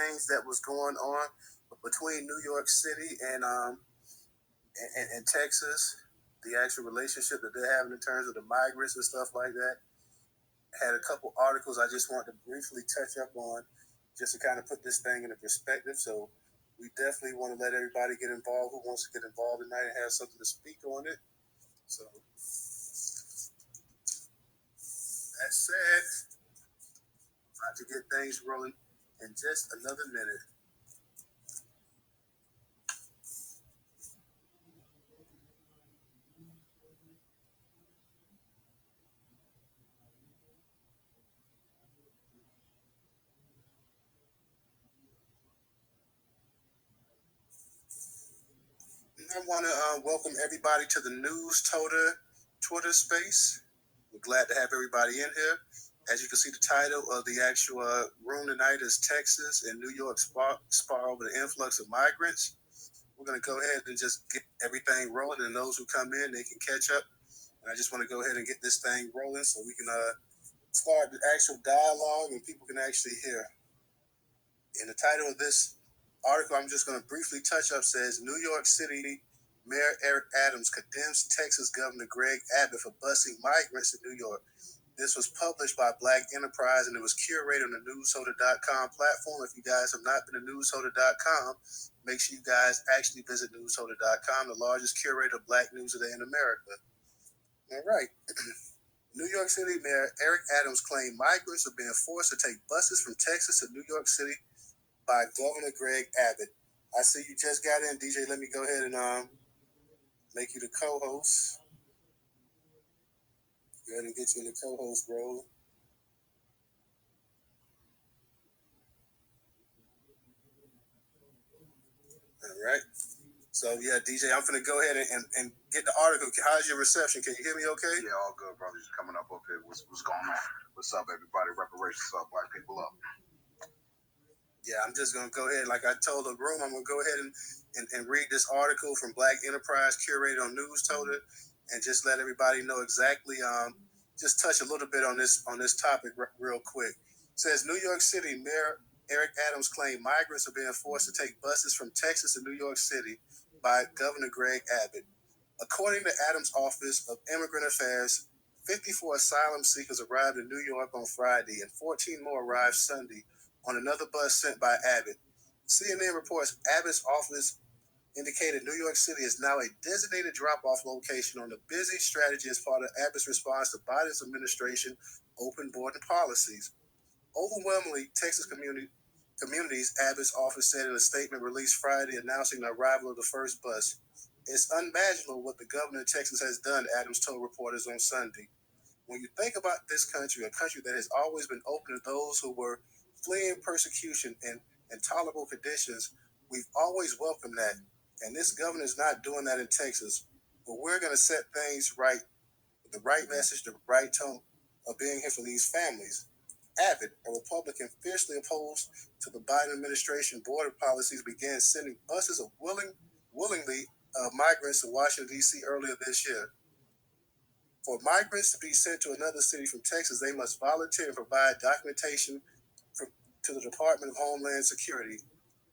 things that was going on between New York City and Texas, the actual relationship that they're having in terms of the migrants and stuff like that. Had a couple articles I just wanted to briefly touch up on just to kind of put this thing into perspective. So we definitely want to let everybody get involved who wants to get involved tonight and have something to speak on it. So that said, about to get things rolling in just another minute. I want to welcome everybody to the Newstoter Twitter space. We're glad to have everybody in here. As you can see, the title of the actual room tonight is Texas and New York Spar over the influx of migrants. We're going to go ahead and just get everything rolling, and those who come in, they can catch up. And I just want to go ahead and get this thing rolling so we can start the actual dialogue and people can actually hear. In the title of this article, I'm just going to briefly touch up, says New York City Mayor Eric Adams condemns Texas Governor Greg Abbott for busing migrants in New York. This was published by Black Enterprise and it was curated on the Newstoter.com platform. If you guys have not been to Newstoter.com, make sure you guys actually visit Newstoter.com, the largest curator of Black news today in America. All right. New York City Mayor Eric Adams claimed migrants are being forced to take buses from Texas to New York City by Governor Greg Abbott. I see you just got in, DJ. Let me go ahead and make you the co-host. Go ahead and get you in the co-host role. All right. So yeah, DJ, I'm gonna go ahead and get the article. How's your reception? Can you hear me okay? Yeah, all good, brother. Just coming up here. What's going on? What's up, everybody? Reparations up, black people up. Yeah, I'm just gonna go ahead. Like I told the room, I'm gonna go ahead and read this article from Black Enterprise, curated on Newstoter, and just let everybody know exactly. Just touch a little bit on this topic real quick. It says New York City Mayor Eric Adams claimed migrants are being forced to take buses from Texas to New York City by Governor Greg Abbott. According to Adams' Office of Immigrant Affairs, 54 asylum seekers arrived in New York on Friday, and 14 more arrived Sunday on another bus sent by Abbott. CNN reports Abbott's office indicated New York City is now a designated drop-off location on the busy strategy as part of Abbott's response to Biden's administration open border policies. Overwhelmingly, Texas communities, Abbott's office said in a statement released Friday announcing the arrival of the first bus. It's unimaginable what the governor of Texas has done, Adams told reporters on Sunday. When you think about this country, a country that has always been open to those who were fleeing persecution and intolerable conditions, we've always welcomed that. And this governor is not doing that in Texas. But we're going to set things right with the right message, the right tone of being here for these families. Abbott, a Republican fiercely opposed to the Biden administration border policies, began sending buses of willingly migrants to Washington, D.C. earlier this year. For migrants to be sent to another city from Texas, they must volunteer and provide documentation to the Department of Homeland Security.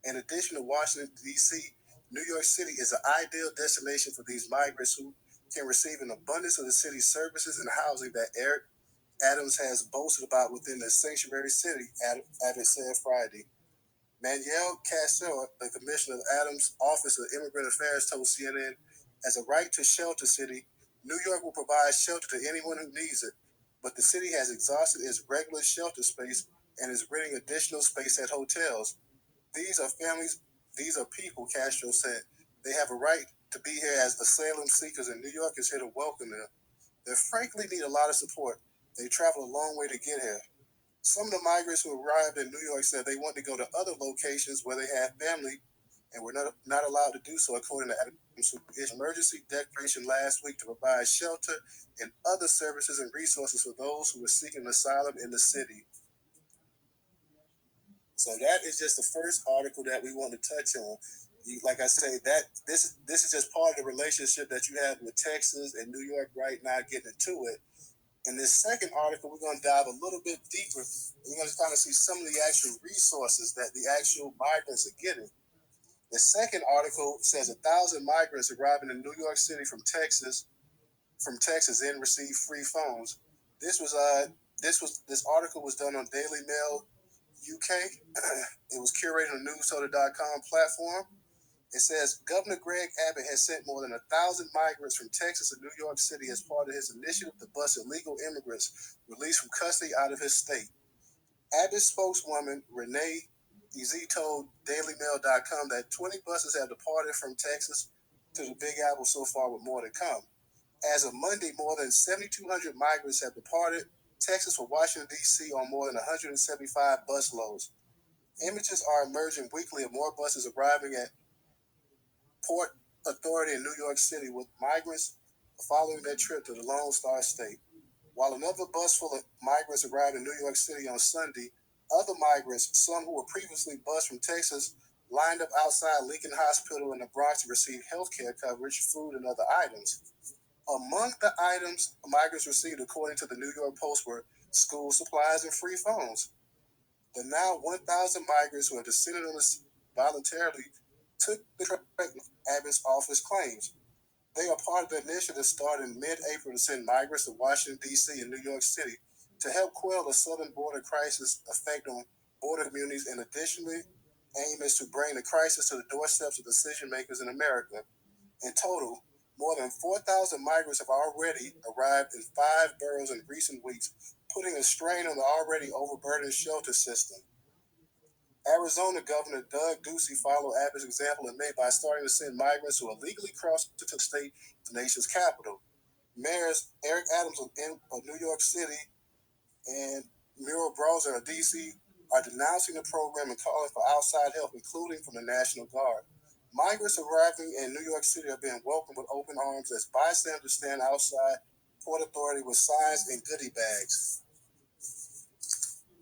In addition to Washington, D.C., New York City is an ideal destination for these migrants who can receive an abundance of the city's services and housing that Eric Adams has boasted about within the sanctuary city, Abbott said Friday. Manuel Castro, the commissioner of Adams' Office of Immigrant Affairs, told CNN, as a right to shelter city, New York will provide shelter to anyone who needs it, but the city has exhausted its regular shelter space and is renting additional space at hotels. These are families, these are people, Castro said. They have a right to be here as asylum seekers, and New York is here to welcome them. They frankly need a lot of support. They travel a long way to get here. Some of the migrants who arrived in New York said they want to go to other locations where they have family and were not allowed to do so, according to Adams, who issued an emergency declaration last week to provide shelter and other services and resources for those who were seeking asylum in the city. So that is just the first article that we want to touch on. Like I say, that this is just part of the relationship that you have with Texas and New York right now, getting into it. In this second article, we're going to dive a little bit deeper. And you're going to kind of see some of the actual resources that the actual migrants are getting. The second article says 1,000 migrants arriving in New York City from Texas and received free phones. This article was done on Daily Mail UK. It was curated on Newstoter.com platform. It says Governor Greg Abbott has sent more than 1,000 migrants from Texas to New York City as part of his initiative to bust illegal immigrants released from custody out of his state. Abbott's spokeswoman Renee Easy told DailyMail.com that 20 buses have departed from Texas to the Big Apple so far, with more to come. As of Monday, more than 7,200 migrants have departed Texas for Washington, D.C. on more than 175 bus loads. Images are emerging weekly of more buses arriving at Port Authority in New York City, with migrants following their trip to the Lone Star State. While another bus full of migrants arrived in New York City on Sunday, other migrants, some who were previously bused from Texas, lined up outside Lincoln Hospital in the Bronx to receive health care coverage, food, and other items. Among the items migrants received, according to the New York Post, were school supplies and free phones. The now 1,000 migrants who had descended on us voluntarily took the trek, Abbott's office claims. They are part of the initiative started in mid-April to send migrants to Washington, D.C. and New York City to help quell the southern border crisis effect on border communities, and additionally, aim is to bring the crisis to the doorsteps of decision makers in America. In total, more than 4,000 migrants have already arrived in 5 boroughs in recent weeks, putting a strain on the already overburdened shelter system. Arizona Governor Doug Ducey followed Abbott's example in May by starting to send migrants who illegally crossed to the state, the nation's capital. Mayors Eric Adams of New York City and Muriel Browser of D.C. are denouncing the program and calling for outside help, including from the National Guard. Migrants arriving in New York City are being welcomed with open arms as bystanders stand outside Port Authority with signs and goodie bags.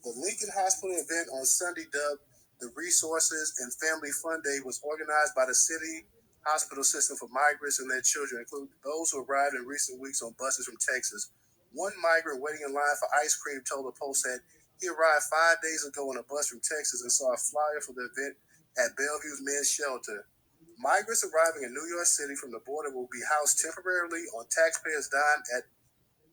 The Lincoln Hospital event on Sunday, dubbed the Resources and Family Fun Day, was organized by the city hospital system for migrants and their children, including those who arrived in recent weeks on buses from Texas. One migrant waiting in line for ice cream told the Post that he arrived 5 days ago on a bus from Texas and saw a flyer for the event at Bellevue's men's shelter. Migrants arriving in New York City from the border will be housed temporarily on taxpayers' dime at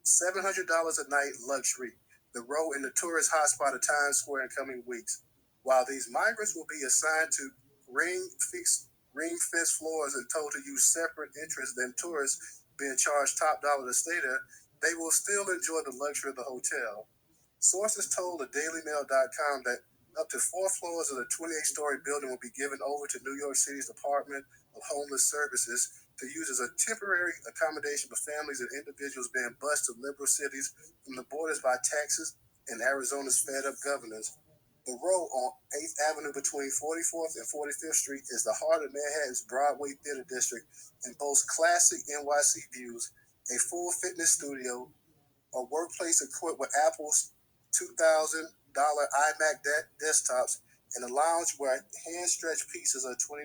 $700 a night luxury, the row in the tourist hotspot of Times Square in coming weeks. While these migrants will be assigned to ring-fence floors and told to use separate entrance than tourists being charged top dollar to stay there, they will still enjoy the luxury of the hotel. Sources told the DailyMail.com that up to 4 floors of the 28-story building will be given over to New York City's Department of Homeless Services to use as a temporary accommodation for families and individuals being bused to liberal cities from the borders by Texas and Arizona's fed-up governors. The row on 8th Avenue between 44th and 45th Street is the heart of Manhattan's Broadway Theater District and boasts classic NYC views, a full fitness studio, a workplace equipped with Apple's $2,000 iMac desktops, and a lounge where hand-stretched pizzas are $20.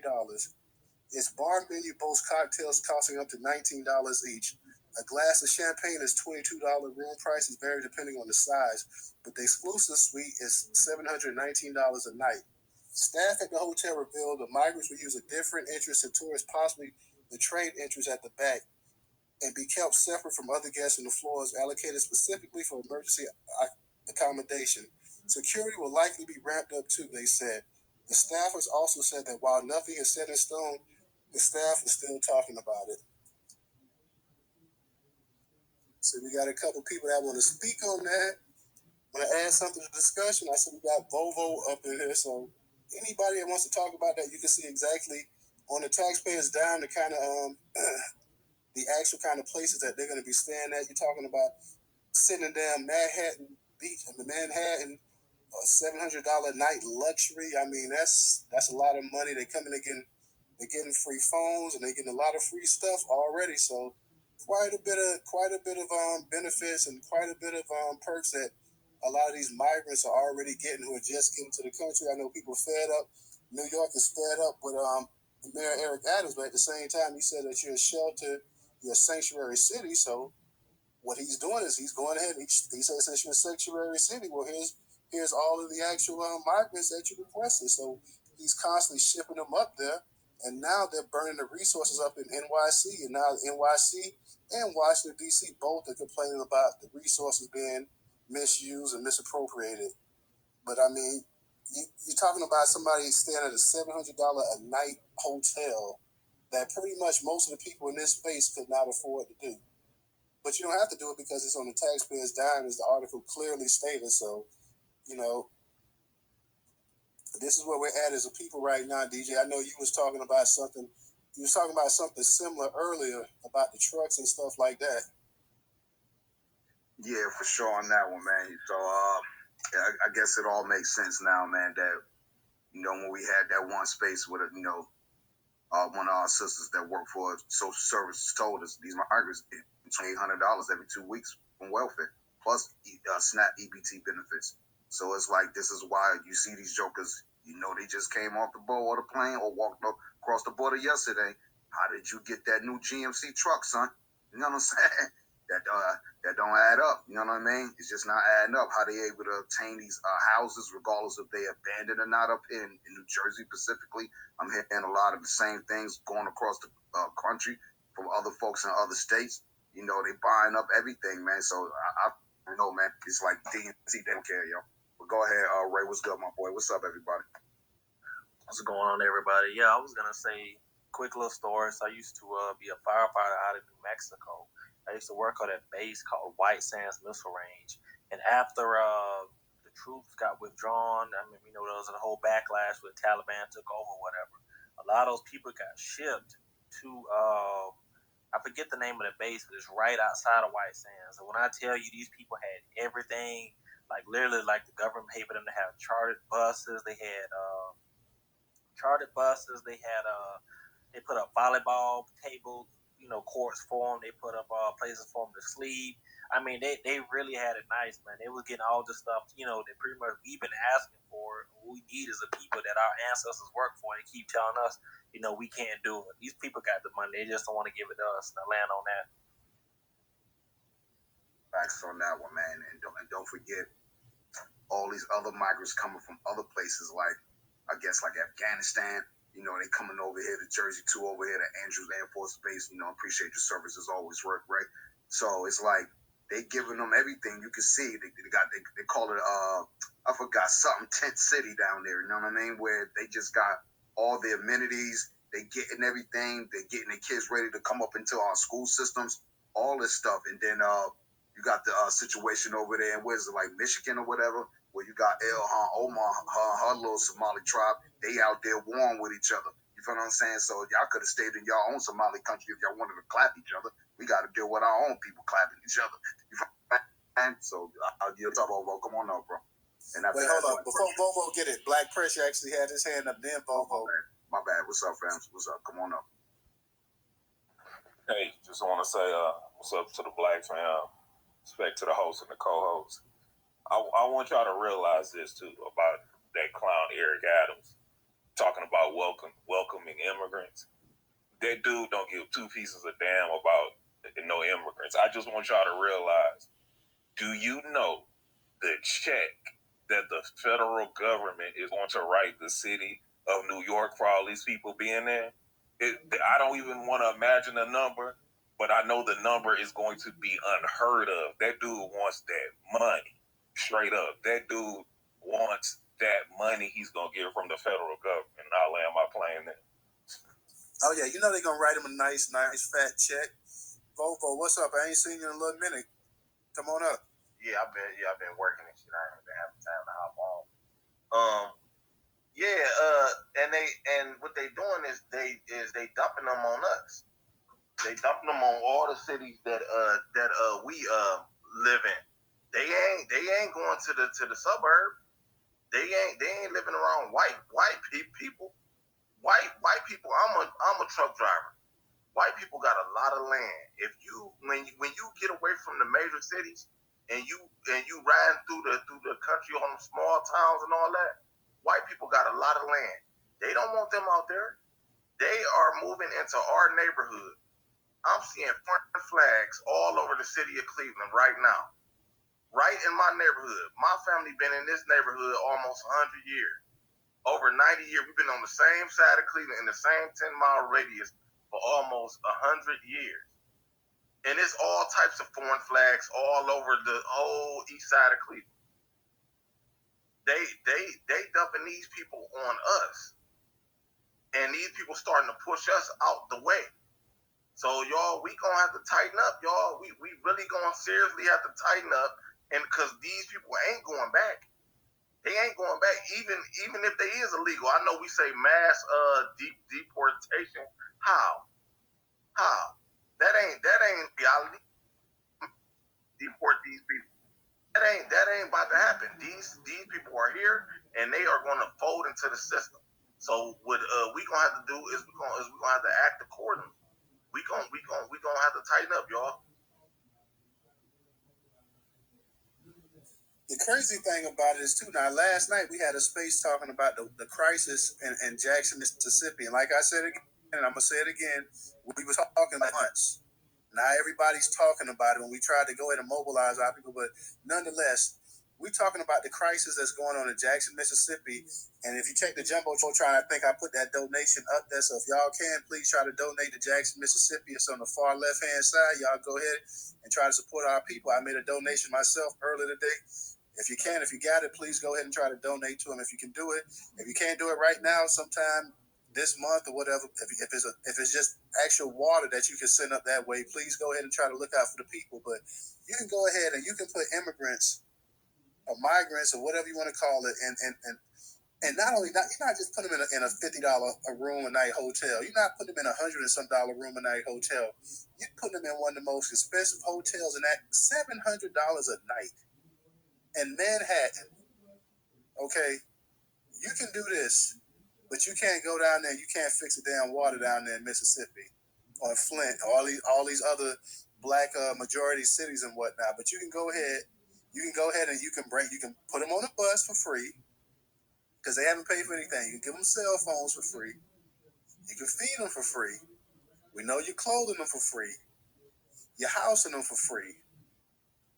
Its bar menu boasts cocktails costing up to $19 each. A glass of champagne is $22. Room prices vary depending on the size, but the exclusive suite is $719 a night. Staff at the hotel revealed the migrants will use a different entrance to tourists, possibly the trade entrance at the back, and be kept separate from other guests on the floors allocated specifically for emergency accommodation. Security will likely be ramped up too, they said. The staffers also said that while nothing is set in stone, the staff is still talking about it. So we got a couple people that want to speak on that. Want to add something to the discussion? I said we got Volvo up in here, so anybody that wants to talk about that, you can see exactly on the taxpayers dime the kind of the actual kind of places that they're going to be staying at. You're talking about sitting down Manhattan Beach, Manhattan, $700 night luxury. I mean, that's a lot of money. They come in again. They're getting free phones and they're getting a lot of free stuff already. So quite a bit of benefits and quite a bit of perks that a lot of these migrants are already getting who are just getting to the country. I know people fed up. New York is fed up with Mayor Eric Adams, but at the same time, he said that you're a shelter, you're a sanctuary city. So what he's doing is he's going ahead. He says, since you're a sanctuary city, well, here's all of the actual migrants that you requested. So he's constantly shipping them up there, and now they're burning the resources up in NYC, and now NYC and Washington D.C. both are complaining about the resources being misused and misappropriated. But I mean, you're talking about somebody staying at a $700 a night hotel that pretty much most of the people in this space could not afford to do. But you don't have to do it because it's on the taxpayer's dime, as the article clearly stated. So, you know, this is where we're at as a people right now, DJ. I know you was talking about something. You was talking about something similar earlier about the trucks and stuff like that. Yeah, for sure on that one, man. So, I guess it all makes sense now, man, that, when we had that one space with, one of our sisters that work for social services told us these migrants get $2,800 every 2 weeks from welfare, plus SNAP EBT benefits. So it's like, this is why you see these jokers, they just came off the boat or the plane or walked across the border yesterday. How did you get that new GMC truck, son? You know what I'm saying? That don't add up. You know what I mean? It's just not adding up. How they able to obtain these houses, regardless if they abandoned or not, up here in New Jersey specifically. I'm hearing a lot of the same things going across the country from other folks in other states. They buying up everything, man. So I don't know, man. It's like DNC, they don't care, yo. But go ahead, Ray. What's good, my boy? What's up, everybody? What's going on, everybody? Yeah, I was gonna say quick little story. So I used to be a firefighter out of New Mexico. I used to work on a base called White Sands Missile Range, and after the troops got withdrawn, I mean, there was a whole backlash with Taliban took over, whatever. A lot of those people got shipped to I forget the name of the base, but it's right outside of White Sands. And when I tell you, these people had everything, like literally, like the government paid for them to have chartered buses. They had chartered buses. They had they put up volleyball table, courts for them. They put up places for them to sleep. I mean, they really had it nice, man. They was getting all this stuff, that pretty much we've been asking for. What we need is the people that our ancestors worked for. They keep telling us, we can't do it. These people got the money. They just don't want to give it to us. Now land on that. Facts on that one, man. And don't forget all these other migrants coming from other places, like I guess like Afghanistan. They coming over here to Jersey too, over here to Andrews Air Force Base. Appreciate your service as always, work right. So it's like they giving them everything. You can see they call it I forgot something tent city down there. You know what I mean? Where they just got all the amenities. They getting everything. They getting their kids ready to come up into our school systems. All this stuff, and then you got the situation over there, and where's it, like Michigan or whatever, where you got Ilhan Omar, her little Somali tribe. They out there warring with each other. You feel what I'm saying? So y'all could have stayed in your own Somali country if y'all wanted to clap each other. We got to deal with our own people clapping each other. You feel what I'm saying? So you'll talk about, come on up, bro. And wait, hold on. Before Vovo get it, Black Pressure actually had his hand up. Then Vovo. My bad. What's up, fam? What's up? Come on up. Hey, just want to say what's up to the Black fam. Respect to the host and the co-host. I want y'all to realize this too about that clown Eric Adams talking about welcoming immigrants. That dude don't give two pieces of damn about no immigrants. I just want y'all to realize, do you know the check that the federal government is going to write the city of New York for all these people being there? I don't even want to imagine the number, but I know the number is going to be unheard of. That dude wants that money, straight up. That dude wants that money he's going to get from the federal government. And I'll land my plane there. Oh, yeah, they're going to write him a nice fat check. Vovo, what's up? I ain't seen you in a little minute. Come on up. Yeah, I've been working and shit. I haven't been having time to hop on. And what they doing is they dumping them on us. They dumping them on all the cities that we live in. They ain't going to the suburb. They ain't living around white people. White people. I'm a truck driver. White people got a lot of land. When you get away from the major cities and you ride through the country on the small towns and all that, white people got a lot of land. They don't want them out there. They are moving into our neighborhood. I'm seeing foreign flags all over the city of Cleveland right now. Right in my neighborhood. My family been in this neighborhood almost 100 years. Over 90 years, we've been on the same side of Cleveland in the same 10-mile radius for almost 100 years. And it's all types of foreign flags all over the whole east side of Cleveland. They dumping these people on us. And these people starting to push us out the way. So y'all, we gonna have to tighten up, y'all. We really gonna seriously have to tighten up, and because these people ain't going back. They ain't going back, even if they is illegal. I know we say mass deportation. How? That ain't reality. Deport these people. That ain't about to happen. These people are here and they are gonna fold into the system. So what we gonna have to do is we gonna have to act accordingly. We gonna have to tighten up, y'all. The crazy thing about it is too. Now, last night we had a space talking about the crisis in Jackson, Mississippi, and like I said again, and I'm gonna say it again, we were talking about months. Now everybody's talking about it when we tried to go ahead and mobilize our people, but nonetheless, we're talking about the crisis that's going on in Jackson, Mississippi. And if you check the Jumbotron, I think I put that donation up there. So if y'all can, please try to donate to Jackson, Mississippi. It's on the far left-hand side. Y'all go ahead and try to support our people. I made a donation myself earlier today. If you can, if you got it, please go ahead and try to donate to them if you can do it. If you can't do it right now, sometime this month or whatever, if it's just actual water that you can send up that way, please go ahead and try to look out for the people. But you can go ahead and you can put immigrants or migrants or whatever you want to call it, and not only that, you're not just putting them in a $50 a room a night hotel. You're not putting them in $100 and some dollar room a night hotel. You're putting them in one of the most expensive hotels, and at $700 a night in Manhattan. Okay, you can do this. But you can't go down there. You can't fix the damn water down there in Mississippi or in Flint, or all these other black majority cities and whatnot. But you can go ahead. You can go ahead and you can put them on a bus for free because they haven't paid for anything. You can give them cell phones for free. You can feed them for free. We know you're clothing them for free. You're housing them for free.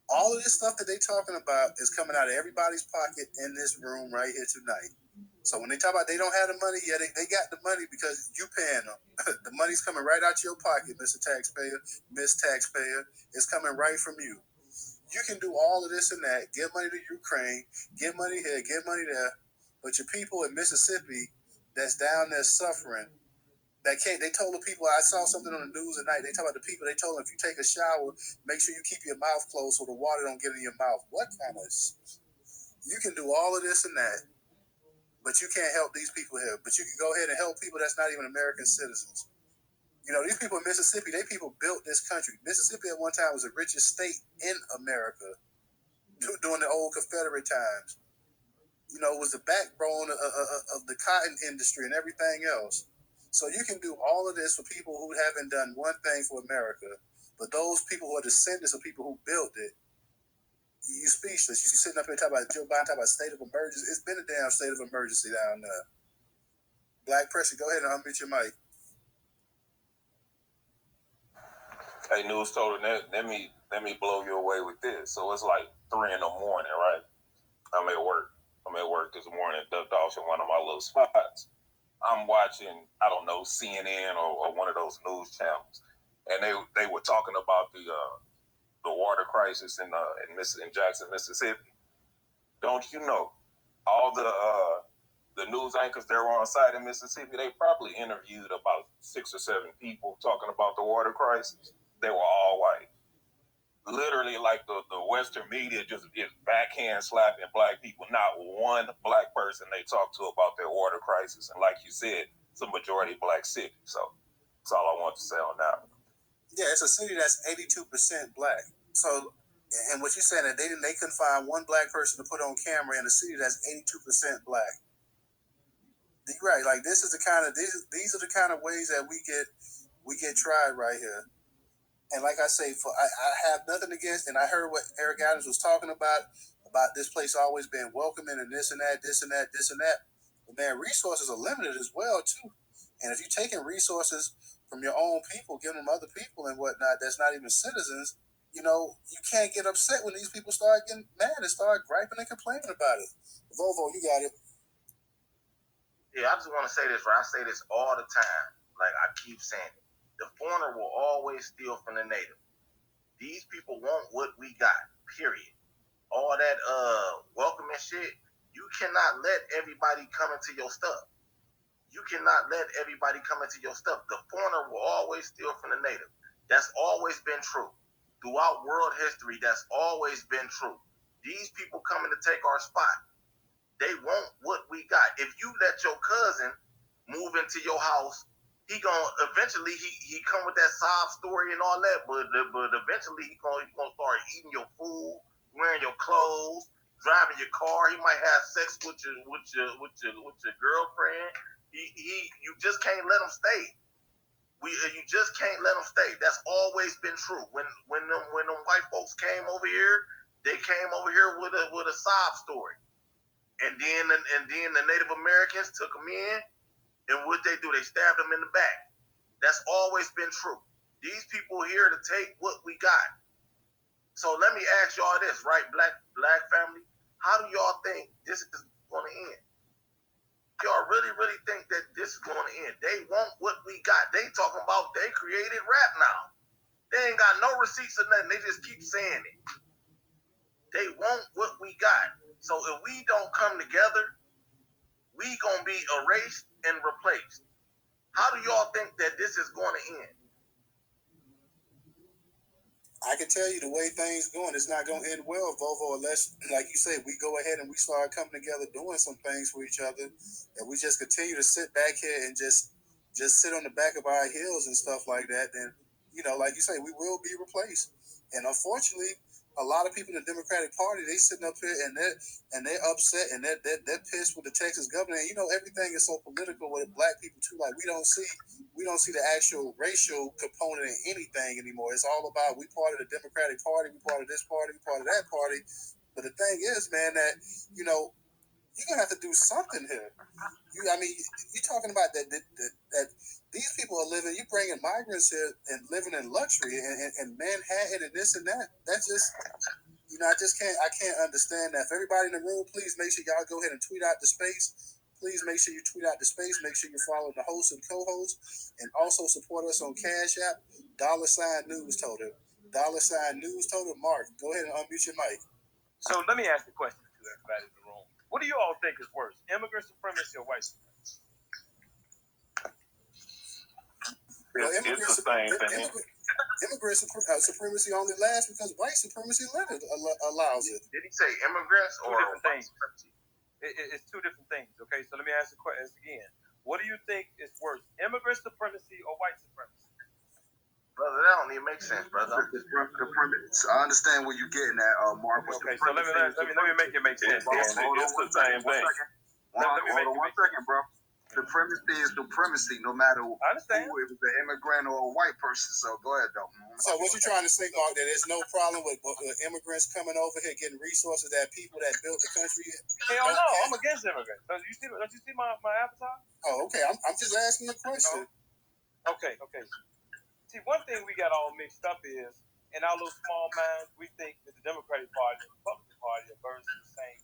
All of this stuff that they're talking about is coming out of everybody's pocket in this room right here tonight. So when they talk about they don't have the money, yeah, they got the money because you paying them. The money's coming right out your pocket, Mr. Taxpayer, Miss Taxpayer. It's coming right from you. You can do all of this and that, give money to Ukraine, give money here, give money there, but your people in Mississippi that's down there suffering, they told the people, I saw something on the news at night, they talk about the people, they told them if you take a shower, make sure you keep your mouth closed so the water don't get in your mouth. What kind of... You can do all of this and that, but you can't help these people here. But you can go ahead and help people that's not even American citizens. You know, these people in Mississippi, they people built this country. Mississippi at one time was the richest state in America during the old Confederate times. You know, it was the backbone of the cotton industry and everything else. So you can do all of this for people who haven't done one thing for America. But those people who are descendants of people who built it, you speechless. You sitting up here talking about Joe Biden, talking about state of emergency. It's been a damn state of emergency down there. Black Pressure, go ahead and unmute your mic. Hey, Newstoter, let me blow you away with this. So it's like 3 a.m, right? I'm at work this morning, ducked off in one of my little spots. I'm watching, I don't know, CNN or one of those news channels, and they were talking about the water crisis in Jackson, Mississippi. Don't you know all the news anchors that were on site in Mississippi? They probably interviewed about 6 or 7 people talking about the water crisis. They were all white. Literally, like the Western media just is backhand slapping black people. Not one black person they talk to about their water crisis. And like you said, it's a majority black city. So that's all I want to say on that. Yeah, it's a city that's 82% black. So, and what you're saying that they couldn't find one black person to put on camera in a city that's 82% black. You're right. Like this is the kind of these are the kind of ways that we get tried right here. And like I say, I have nothing against, and I heard what Eric Adams was talking about this place always being welcoming and this and that. But man, resources are limited as well too. And if you're taking resources from your own people, giving them other people and whatnot that's not even citizens, you know, you can't get upset when these people start getting mad and start griping and complaining about it. Volvo, you got it. Yeah, I just want to say this, right? I say this all the time. Like I keep saying it. The foreigner will always steal from the native. These people want what we got, period. All that welcoming shit, you cannot let everybody come into your stuff. You cannot let everybody come into your stuff. The foreigner will always steal from the native. That's always been true. Throughout world history, that's always been true. These people coming to take our spot. They want what we got. If you let your cousin move into your house, he gonna eventually he come with that sob story and all that, but eventually he gonna start eating your food, wearing your clothes, driving your car. He might have sex with your girlfriend. You just can't let him stay. You just can't let them stay. That's always been true. When them white folks came over here, they came over here with a sob story. And then the Native Americans took them in, and what they do, they stabbed them in the back. That's always been true. These people here to take what we got. So let me ask y'all this, right, black family? How do y'all think this is going to end? Y'all really think that this is going to end? They want what we got. They talking about they created rap now. They ain't got no receipts or nothing. They just keep saying it. They want what we got. So if we don't come together, we gonna be erased and replaced. How do y'all think that this is going to end? I can tell you the way things going, it's not going to end well, Volvo, unless, like you say, we go ahead and we start coming together doing some things for each other, and we just continue to sit back here and just sit on the back of our heels and stuff like that. Then, you know, like you say, we will be replaced. And unfortunately, a lot of people in the Democratic Party, they sitting up here and they're upset and they're pissed with the Texas governor. And you know, everything is so political with black people too. Like we don't see the actual racial component in anything anymore. It's all about we part of the Democratic Party, we part of this party, we part of that party. But the thing is, man, that you know you're gonna have to do something here. You're talking about that these people are living. You're bringing migrants here and living in luxury and Manhattan and this and that. That's just I can't understand that. If everybody in the room, please make sure y'all go ahead and tweet out the space. Please make sure you tweet out the space. Make sure you follow the host and co-host, and also support us on Cash App, $Newstoter, $Newstoter. Mark, go ahead and unmute your mic. So let me ask the question to everybody in the room. What do you all think is worse, immigrant supremacy or white supremacy? It's the same thing. Immigrant supremacy only lasts because white supremacy allows it. Did he say immigrants or different things? It's two different things. Okay, so let me ask the question again. What do you think is worse, immigrant supremacy or white supremacy? Brother, that don't even make sense, brother. I understand where you're getting at, Mark. Okay, so let me make it make sense. It's the same thing. Hold on one second, bro. Supremacy is supremacy, no matter who, if it's an immigrant or a white person. So go ahead, though. So what you trying to say, Mark, that there's no problem with immigrants coming over here getting resources that people that built the country? Hell no, I'm against immigrants. Don't you see my avatar? Oh, okay. I'm just asking a question. Okay. See, one thing we got all mixed up is, in our little small minds, we think that the Democratic Party and the Republican Party are birds of the same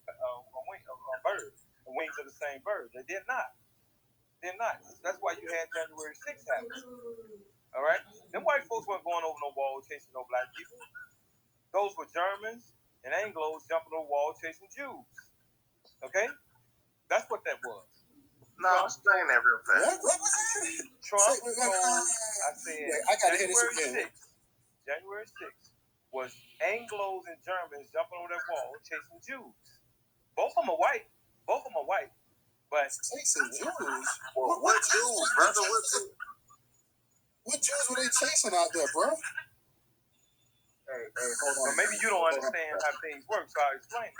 wings of the same bird. They did not. They're not. That's why you had January 6th happen. All right? Them white folks weren't going over no wall chasing no black people. Those were Germans and Anglos jumping over the wall chasing Jews. Okay? That's what that was. No, explain that real fast. What was that? Trump told, I said, I gotta hear this again. January 6th was Anglos and Germans jumping over that wall chasing Jews. Both of them are white. But chasing Jews? What Jews, brother? What Jews were they chasing out there, bro? Hey, hold on. Well, maybe you don't understand how things work, so I'll explain it.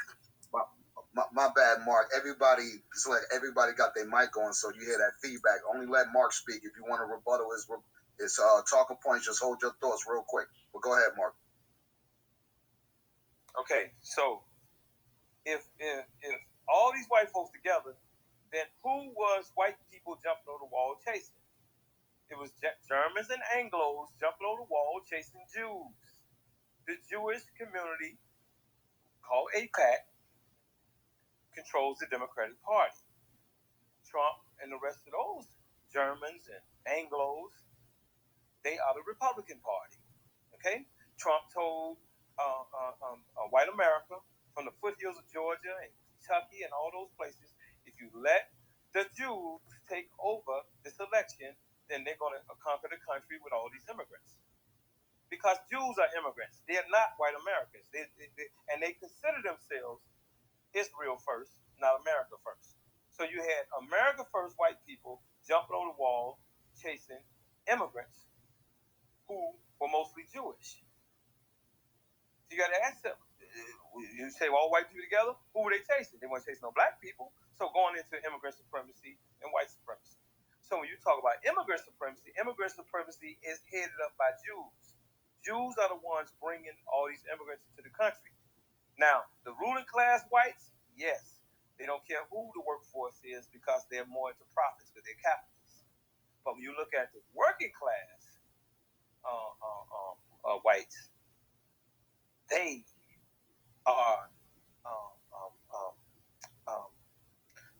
My bad, Mark. Everybody got their mic on, so you hear that feedback. Only let Mark speak. If you want to rebuttal his talking points, just hold your thoughts real quick. But go ahead, Mark. Okay, so if all these white folks together, then who was white people jumping over the wall chasing? It was Germans and Anglos jumping over the wall chasing Jews. The Jewish community, called AIPAC, controls the Democratic Party. Trump and the rest of those Germans and Anglos, they are the Republican Party. Okay? Trump told white America from the foothills of Georgia and Kentucky and all those places, if you let the Jews take over this election, then they're going to conquer the country with all these immigrants. Because Jews are immigrants. They're not white Americans. And they consider themselves Israel first, not America first. So you had America first white people jumping over the wall, chasing immigrants who were mostly Jewish. So you got to ask them. You say all white people together, who were they chasing? They weren't chasing no black people. So going into immigrant supremacy and white supremacy. So when you talk about immigrant supremacy is headed up by Jews. Jews are the ones bringing all these immigrants into the country. Now, the ruling class whites, yes, they don't care who the workforce is because they're more into profits because they're capitalists. But when you look at the working class whites, they are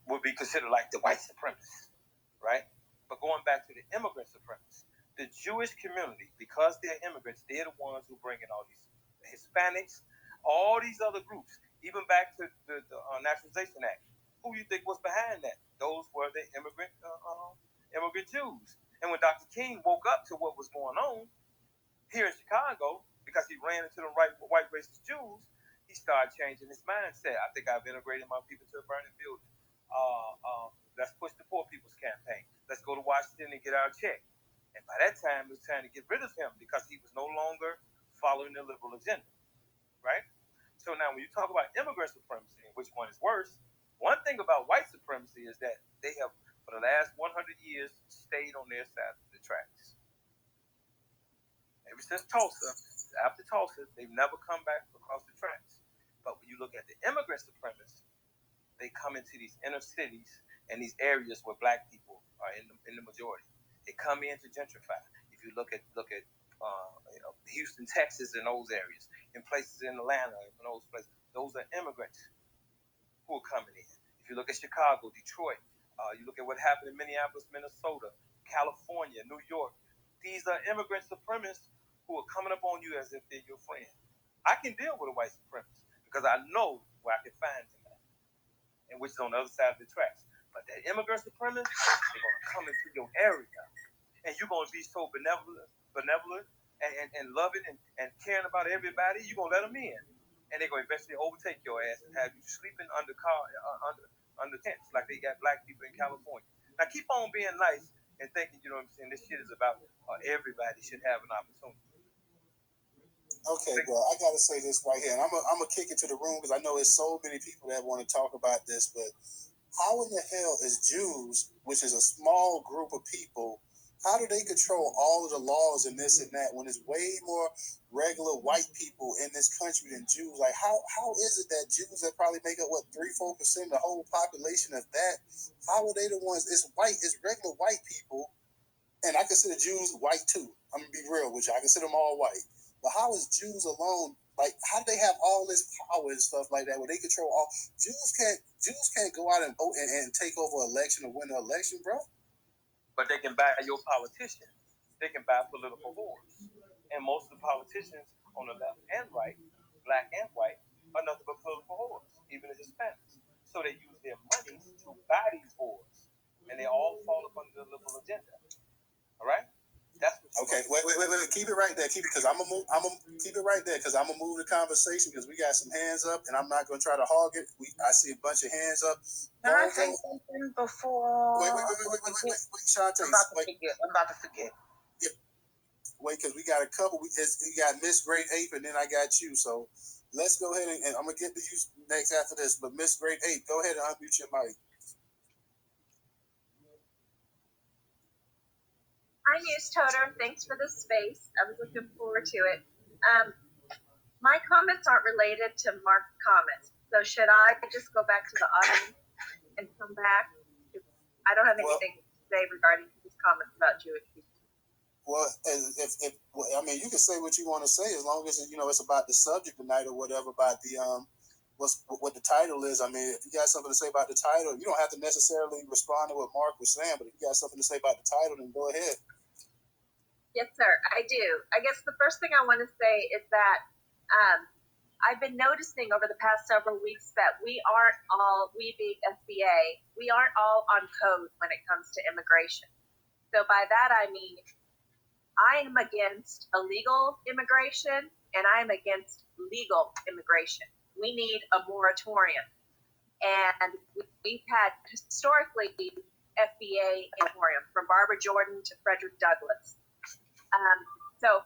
would be considered like the white supremacists, right? But going back to the immigrant supremacists, the Jewish community, because they're immigrants, they're the ones who bring in all these Hispanics, all these other groups, even back to the Naturalization Act. Who you think was behind that? Those were the immigrant Jews. And when Dr. King woke up to what was going on here in Chicago, because he ran into the white racist Jews, he started changing his mindset. I think I've integrated my people to a burning building. Let's push the poor people's campaign. Let's go to Washington and get our check. And by that time, it was trying to get rid of him because he was no longer following the liberal agenda, right? So now when you talk about immigrant supremacy and which one is worse, one thing about white supremacy is that they have, for the last 100 years, stayed on their side of the tracks. Ever since Tulsa, after Tulsa, they've never come back across the tracks. But when you look at the immigrant supremacists, they come into these inner cities and these areas where black people are in the majority. They come in to gentrify. If you look at Houston, Texas, and those areas, in places in Atlanta, in those places, those are immigrants who are coming in. If you look at Chicago, Detroit, you look at what happened in Minneapolis, Minnesota, California, New York, these are immigrant supremacists who are coming up on you as if they're your friend. I can deal with a white supremacist because I know where I can find him at, and which is on the other side of the tracks. But that immigrant supremacist, they're going to come into your area, and you're going to be so benevolent and loving and caring about everybody, you're going to let them in. And they're going to eventually overtake your ass and have you sleeping under tents like they got black people in California. Now keep on being nice and thinking, you know what I'm saying, this shit is about everybody should have an opportunity. Okay, well, I got to say this right here, and I'm gonna kick it to the room because I know there's so many people that want to talk about this, but how in the hell is Jews, which is a small group of people, how do they control all of the laws and this and that when there's way more regular white people in this country than Jews? Like, how is it that Jews that probably make up, 3-4% of the whole population of that, how are they the ones, it's regular white people, and I consider Jews white too. I'm going to be real with you. I consider them all white. But how is Jews alone, like, how do they have all this power and stuff like that where they control all? Jews can't go out and vote and take over an election or win an election, bro. But they can buy your politicians. They can buy political whores. And most of the politicians on the left and right, black and white, are nothing but political whores, even the Hispanics. So they use their money to buy these whores. And they all fall up under the liberal agenda. All right? That's what okay. Wait. Keep it right there. Keep it, because I'm gonna keep it right there because I'm gonna move the conversation because we got some hands up and I'm not gonna try to hog it. I see a bunch of hands up. Can I say something before? Wait, Shantae. I'm about to forget. Yeah. Wait, because we got a couple. We got Miss Great Ape and then I got you. So let's go ahead and I'm gonna get to you next after this. But Miss Great Ape, go ahead and unmute your mic. Hi, Newstoter. Thanks for the space. I was looking forward to it. My comments aren't related to Mark's comments. So should I just go back to the audience and come back? I don't have anything to say regarding his comments about Jewish people. Well, I mean, you can say what you want to say as long as it's about the subject tonight or whatever about the what the title is. I mean, if you got something to say about the title, you don't have to necessarily respond to what Mark was saying, but if you got something to say about the title, then go ahead. Yes, sir, I do. I guess the first thing I want to say is that I've been noticing over the past several weeks that we being SBA, we aren't all on code when it comes to immigration. So by that I mean, I am against illegal immigration and I'm against legal immigration. We need a moratorium. And we've had historically FBA moratorium from Barbara Jordan to Frederick Douglass. So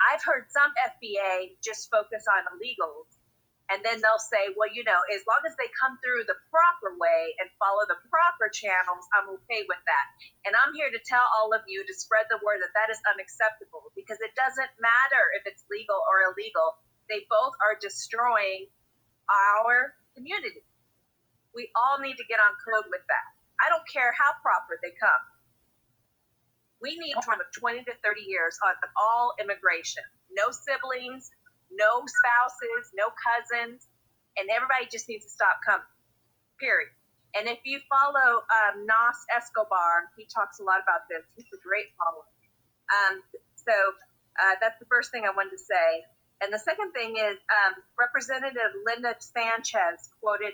I've heard some FBA just focus on illegals, and then they'll say, well, as long as they come through the proper way and follow the proper channels, I'm okay with that. And I'm here to tell all of you to spread the word that is unacceptable, because it doesn't matter if it's legal or illegal. They both are destroying our community. We all need to get on code with that. I don't care how proper they come. We need a time of 20 to 30 years on all immigration. No siblings, no spouses, no cousins, and everybody just needs to stop coming, period. And if you follow Nas Escobar, he talks a lot about this. He's a great follower. So that's the first thing I wanted to say. And the second thing is Representative Linda Sanchez tweeted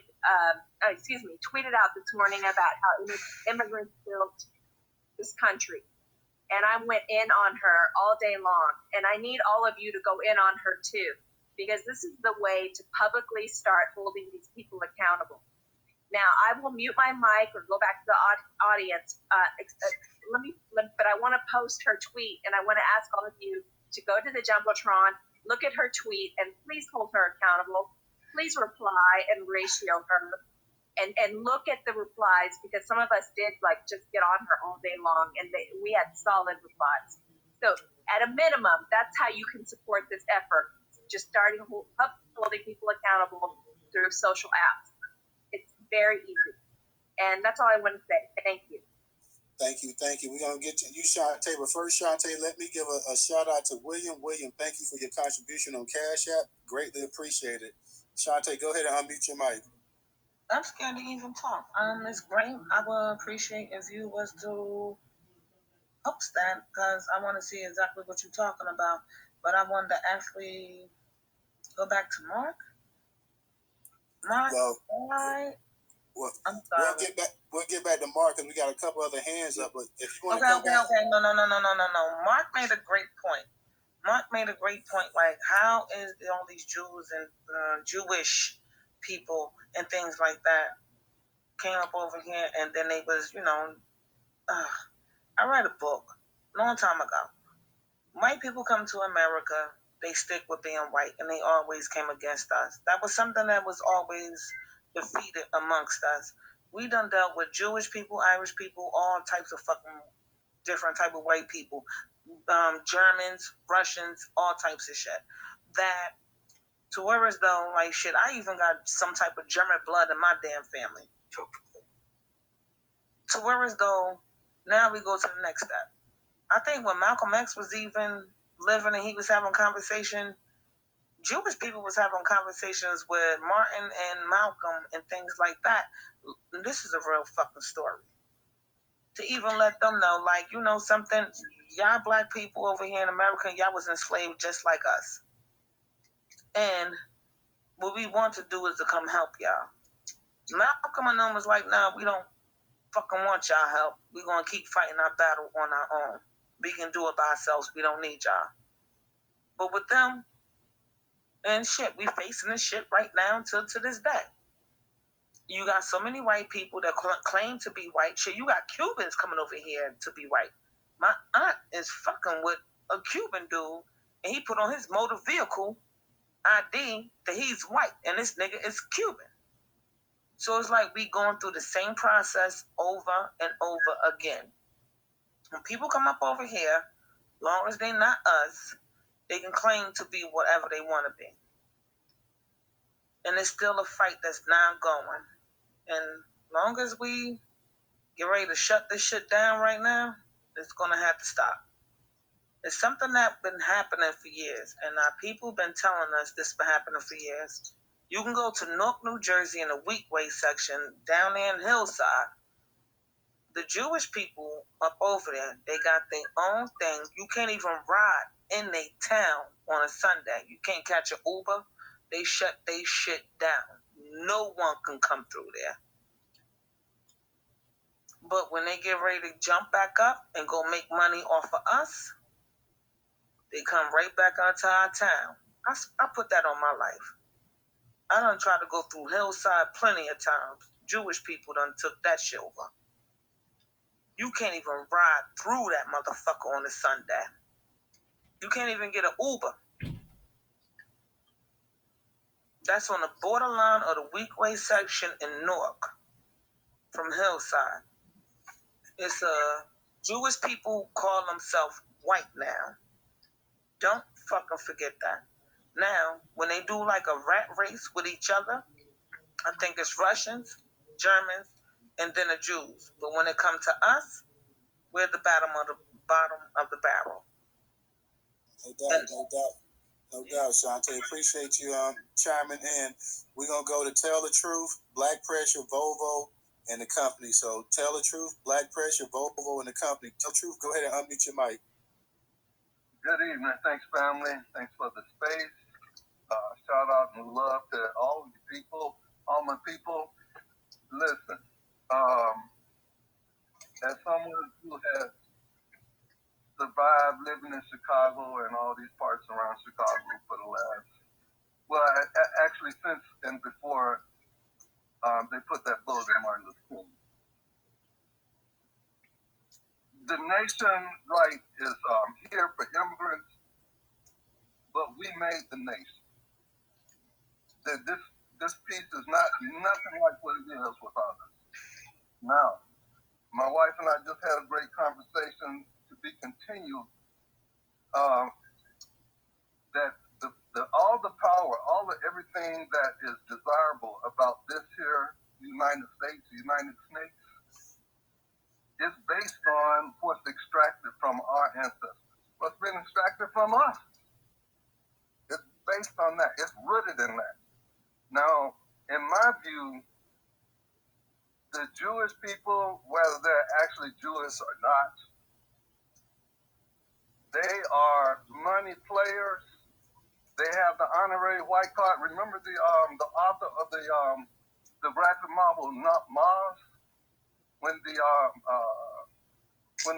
out this morning about how immigrants built this country. And I went in on her all day long. And I need all of you to go in on her too, because this is the way to publicly start holding these people accountable. Now, I will mute my mic or go back to the audience. But I want to post her tweet, and I want to ask all of you to go to the Jumbotron, look at her tweet, and please hold her accountable. Please reply and ratio her. And look at the replies, because some of us did just get on her all day long, and we had solid replies. So at a minimum, that's how you can support this effort. Just starting holding people accountable through social apps. It's very easy. And that's all I want to say. Thank you. Thank you. We're going to get to you, Shantae. But first, Shantae, let me give a shout out to William. William, thank you for your contribution on Cash App. Greatly appreciated. Shantae, go ahead and unmute your mic. I'm scared to even talk. It's great. I would appreciate if you was to post that, because I want to see exactly what you're talking about. But I wanted to actually go back to Mark. Mark, why? Well, I'm sorry. We'll get back to Mark, because we got a couple other hands up. But if you want Okay. No. Mark made a great point. Like, how is all these Jews and Jewish people and things like that came up over here, and then they was, I read a book a long time ago. White people come to America, they stick with being white, and they always came against us. That was something that was always defeated amongst us. We done dealt with Jewish people, Irish people, all types of fucking different type of white people, Germans, Russians, all types of shit. That to where as though, like, shit, I even got some type of German blood in my damn family. To where as though now we go to the next step. I think when Malcolm X was even living and he was having conversation, Jewish people was having conversations with Martin and Malcolm and things like that. This is a real fucking story. To even let them know, like, something, y'all black people over here in America, y'all was enslaved just like us. And what we want to do is to come help y'all. Malcolm and them was like, nah, we don't fucking want y'all help. We're going to keep fighting our battle on our own. We can do it by ourselves. We don't need y'all. But with them, and shit, we facing this shit right now to this day. You got so many white people that claim to be white. Shit, you got Cubans coming over here to be white. My aunt is fucking with a Cuban dude, and he put on his motor vehicle ID that he's white, and this nigga is Cuban. So it's like we going through the same process over and over again. When people come up over here, long as they not us, they can claim to be whatever they want to be. And it's still a fight that's not going. And long as we get ready to shut this shit down right now, it's going to have to stop. It's something that's been happening for years, and our people been telling us this been happening for years. You can go to Newark, New Jersey in the Weekway section down there in Hillside. The Jewish people up over there, they got their own thing. You can't even ride in their town on a Sunday. You can't catch an Uber. They shut they shit down. No one can come through there. But when they get ready to jump back up and go make money off of us, they come right back onto our town. I put that on my life. I done tried to go through Hillside plenty of times. Jewish people done took that shit over. You can't even ride through that motherfucker on a Sunday. You can't even get an Uber. That's on the borderline of the Weekway section in Newark from Hillside. It's Jewish people call themselves white now. Don't fucking forget that. Now, when they do like a rat race with each other, I think it's Russians, Germans, and then the Jews. But when it comes to us, we're the bottom of the barrel. No doubt, Shantae. Appreciate you chiming in. We're gonna go to Tell the Truth, Black Pressure, Volvo, and the company. So Tell the Truth, Black Pressure, Volvo, and the company. Tell the Truth. Go ahead and unmute your mic. Good evening. Thanks, family. Thanks for the space. Shout out and love to all you people, all my people. Listen, as someone who has survived living in Chicago and all these parts around Chicago for the last, actually since and before they put that bullet in Martin Luther King. The nation right is here for immigrants, but we made the nation. This piece is nothing like what it is without us. Now, my wife and I just had a great conversation to be continued. That all the power, everything that is desirable about this here United States, United Snakes, is based on what's extracted from our ancestors. What's been extracted from us. It's based on that. It's rooted in that. Now, in my view, the Jewish people, whether they're actually Jewish or not, they are money players. They have the honorary white card. Remember the author of the graphic novel Maz, when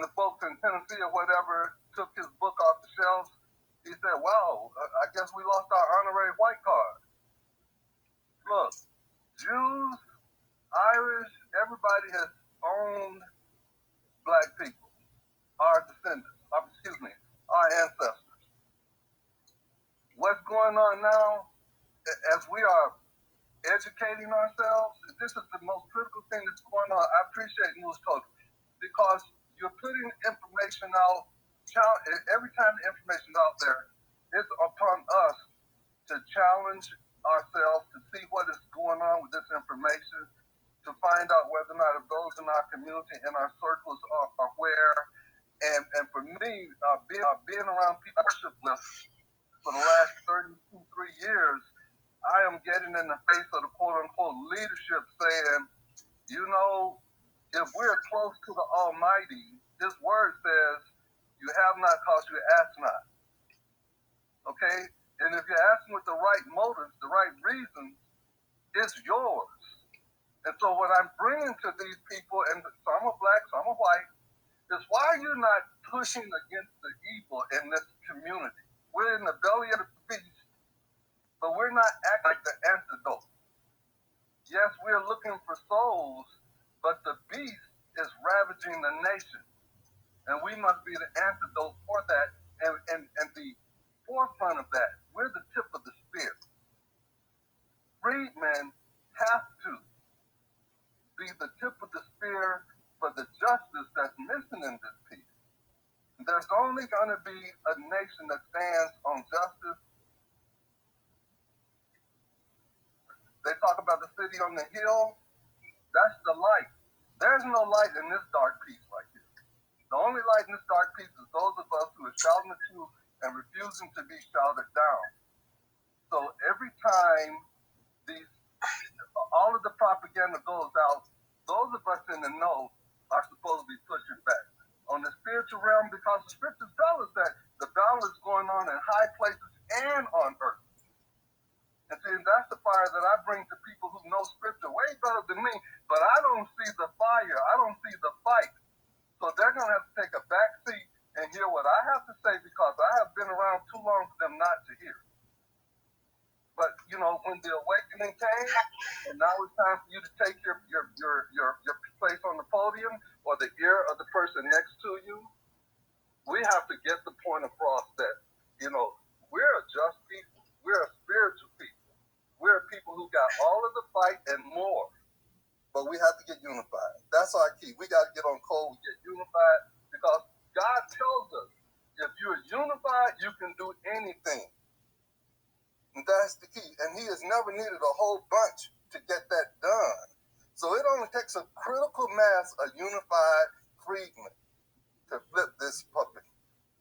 the folks in Tennessee or whatever took his book off the shelves, he said, "Wow, I guess we lost our honorary white card." Look, Jews, Irish, everybody has owned black people, our descendants, our ancestors. What's going on now, as we are educating ourselves, this is the most critical thing that's going on. I appreciate Newstoter because you're putting information out. Every time the information is out there, it's upon us to challenge ourselves to see what is going on with this information, to find out whether or not if those in our community and our circles are aware. And for me, being around people for the last 33 years, I am getting in the face of the quote-unquote leadership saying, if we're close to the Almighty, His word says, you have not because you ask not. Okay? And if you're asking with the right motives, the right reasons, it's yours. And so what I'm bringing to these people, and some are black, some are white, is why are you not pushing against the evil in this community? We're in the belly of the beast, but we're not acting like the antidote. Yes, we're looking for souls, but the beast is ravaging the nation. And we must be the antidote for that. And the forefront of that, we're the tip of the spear. Freedmen have to be the tip of the spear for the justice that's missing in this piece. There's only going to be a nation that stands on justice. They talk about the city on the hill. That's the light. There's no light in this dark piece right here. The only light in this dark piece is those of us who who is shouting at you and refusing to be shouted down. So every time all of the propaganda goes out, those of us in the know are supposed to be pushing back. On the spiritual realm, because the scriptures tell us that the battle is going on in high places and on earth. And see, that's the fire that I bring to people who know scripture way better than me, but I don't see the fire. I don't see the fight. So they're going to have to take a back seat and hear what I have to say because I have been around too long for them not to hear. But, you know, when the awakening came, and now it's time for you to take your place on the podium or the ear of the person next to you, we have to get the point across that, you know, we're a just people. We're a spiritual people. We're people who got all of the fight and more. But we have to get unified. That's our key. We got to get on code, get unified, because God tells us if you're unified, you can do anything. And that's the key. And he has never needed a whole bunch to get that done. So it only takes a critical mass of unified freedmen to flip this puppet.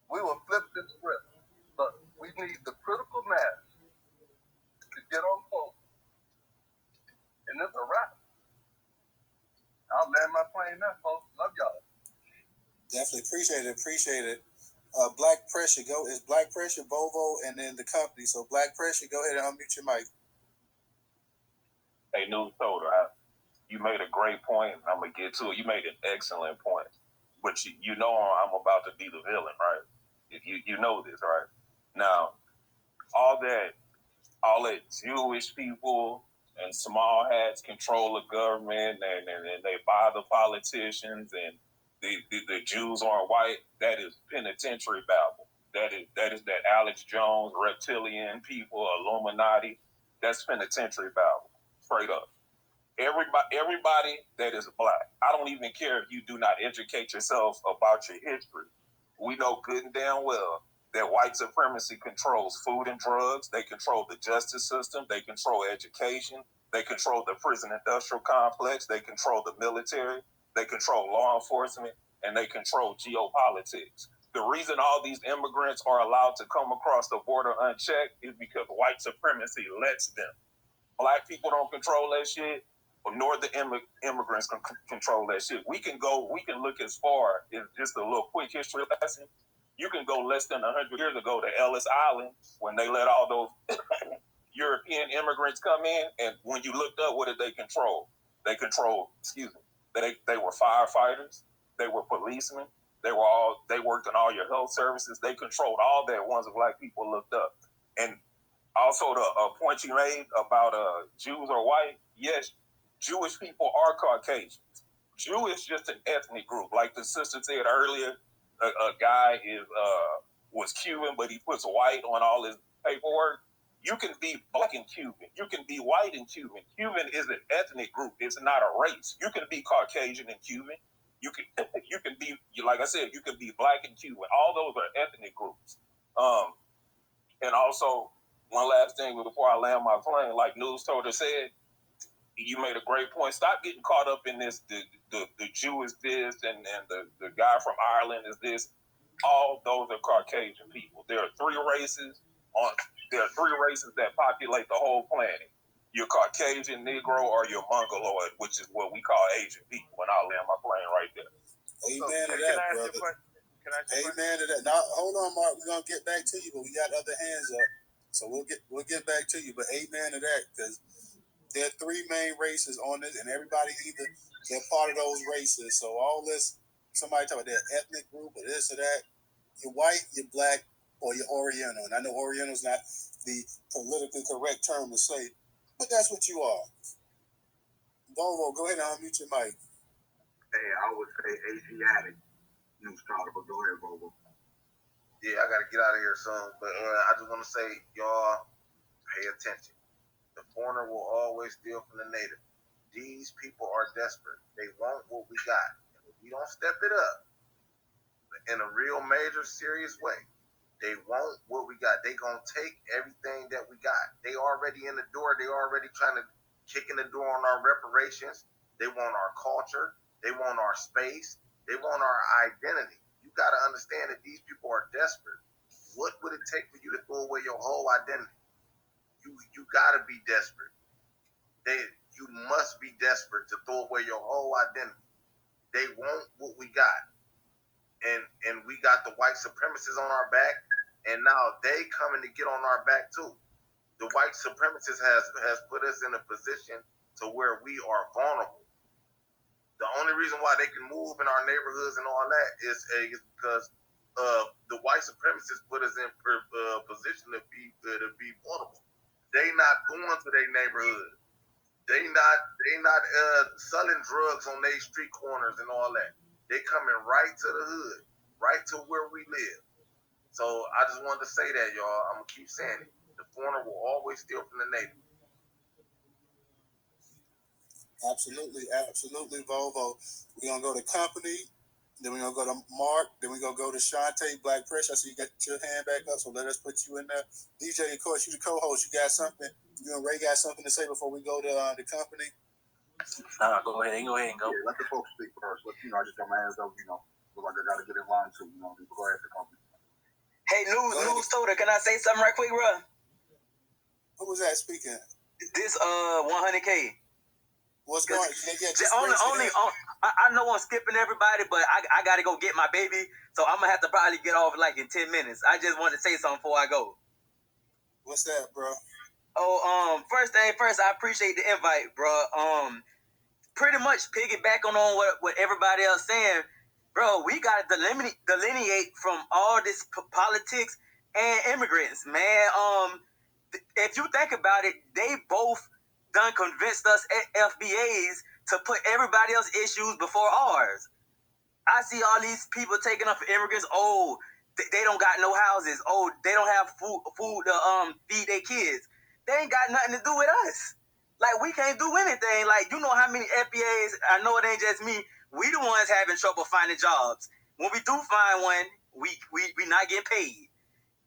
We will flip this script. But we need the critical mass to get on code. And it's a wrap. I'll land my plane there, folks. Love y'all. Definitely appreciate it. Black Pressure, it's Black Pressure, Bovo, and then the company. So Black Pressure, go ahead and unmute your mic. Hey, Newstoter, you made a great point. I'm gonna get to it. You made an excellent point, but you know I'm about to be the villain, right? You know this, right? Now, all that Jewish people and small hats control the government, and they buy the politicians, and the Jews aren't white. That is penitentiary babble. That is that Alex Jones reptilian people, Illuminati. That's penitentiary babble, straight up. Everybody that is black. I don't even care if you do not educate yourself about your history. We know good and damn well that white supremacy controls food and drugs. They control the justice system. They control education. They control the prison industrial complex. They control the military. They control law enforcement, and they control geopolitics. The reason all these immigrants are allowed to come across the border unchecked is because white supremacy lets them. Black people don't control that shit, nor the immigrants can control that shit. We can look as far as just a little quick history lesson. You can go less than 100 years ago to Ellis Island when they let all those European immigrants come in, and when you looked up, what did they control? They were firefighters, they were policemen, they worked in all your health services. They controlled all that once black people looked up. And also, the point you made about Jews or white, yes, Jewish people are Caucasians. Jew is just an ethnic group. Like the sister said earlier, a guy was Cuban, but he puts white on all his paperwork. You can be black and Cuban. You can be white and Cuban. Cuban is an ethnic group. It's not a race. You can be Caucasian and Cuban. You can be, like I said, you can be black and Cuban. All those are ethnic groups. And also, one last thing before I land my plane, like Newstoter said, you made a great point. Stop getting caught up in this. The Jew is this, and the guy from Ireland is this. All those are Caucasian people. There are three races that populate the whole planet. You're Caucasian, Negro, or you're Mongoloid, which is what we call Asian people. And I'll land my plane right there. Amen to that, brother. Amen to that. Now, hold on, Mark. We're gonna get back to you, but we got other hands up, so we'll get back to you. But amen to that, because there are three main races on this, and everybody either they're part of those races. So all this, somebody talk about their ethnic group or this or that. You're white, you're black, or you're Oriental. And I know Oriental is not the politically correct term to say, but that's what you are. Bovo, go ahead and unmute your mic. Hey, I would say Asiatic. Newstoter, but go ahead, Bobo. Yeah, I gotta get out of here soon. But I just want to say, y'all, pay attention. The foreigner will always steal from the native. These people are desperate. They want what we got. And if we don't step it up in a real major, serious way, they want what we got. They gonna take everything that we got. They already in the door. They already trying to kick in the door on our reparations. They want our culture. They want our space. They want our identity. You got to understand that these people are desperate. What would it take for you to throw away your whole identity? You got to be desperate. You must be desperate to throw away your whole identity. They want what we got, and we got the white supremacists on our back, and now they coming to get on our back too. The white supremacists has put us in a position to where we are vulnerable. The only reason why they can move in our neighborhoods and all that is because the white supremacists put us in position to be vulnerable. They not going to their neighborhood. They not selling drugs on their street corners and all that. They coming right to the hood, right to where we live. So I just wanted to say that, y'all. I'm gonna keep saying it. The foreigner will always steal from the native. Absolutely, Volvo. We're gonna go to Company, then we're gonna go to Mark, then we're gonna go to Shantae, Black Pressure. I see you got your hand back up, so let us put you in there. DJ, of course, you the co-host. You got something? You and Ray got something to say before we go to the Company? Go ahead and go. Yeah, let the folks speak first. I just got my hands up, look like I gotta get in line too, go ahead to Company. Hey, Newstoter, can I say something right quick, bro? Who was that speaking? This 100K. What's going on? I know I'm skipping everybody, but I got to go get my baby, so I'm going to have to probably get off like in 10 minutes. I just wanted to say something before I go. What's that, bro? First thing first, I appreciate the invite, bro. Pretty much piggyback on what everybody else saying, bro, we got to delineate from all this politics and immigrants, man. If you think about it, they both done convinced us FBAs to put everybody else's issues before ours. I see all these people taking up for immigrants. Oh, they don't got no houses. Oh, they don't have food to feed their kids. They ain't got nothing to do with us. Like, we can't do anything. Like, you know how many FBAs, I know it ain't just me, we the ones having trouble finding jobs. When we do find one, we not getting paid.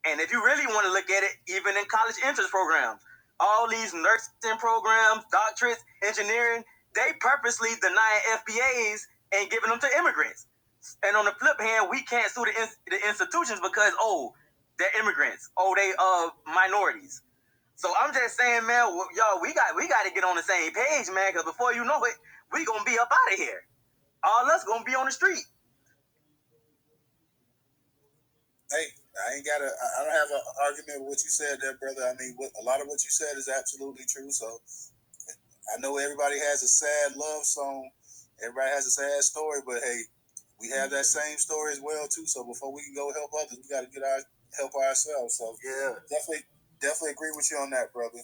And if you really want to look at it, even in college entrance programs, all these nursing programs, doctorates, engineering, they purposely denying FBAs and giving them to immigrants. And on the flip hand, we can't sue the institutions because, they're immigrants. They minorities. So I'm just saying, man, y'all, we got to get on the same page, man, because before you know it, we going to be up out of here. All us going to be on the street. Hey, I don't have an argument with what you said there, brother. I mean, a lot of what you said is absolutely true. So I know everybody has a sad love song. Everybody has a sad story, but hey, we have that same story as well too. So before we can go help others, we got to help ourselves. So yeah, definitely agree with you on that, brother.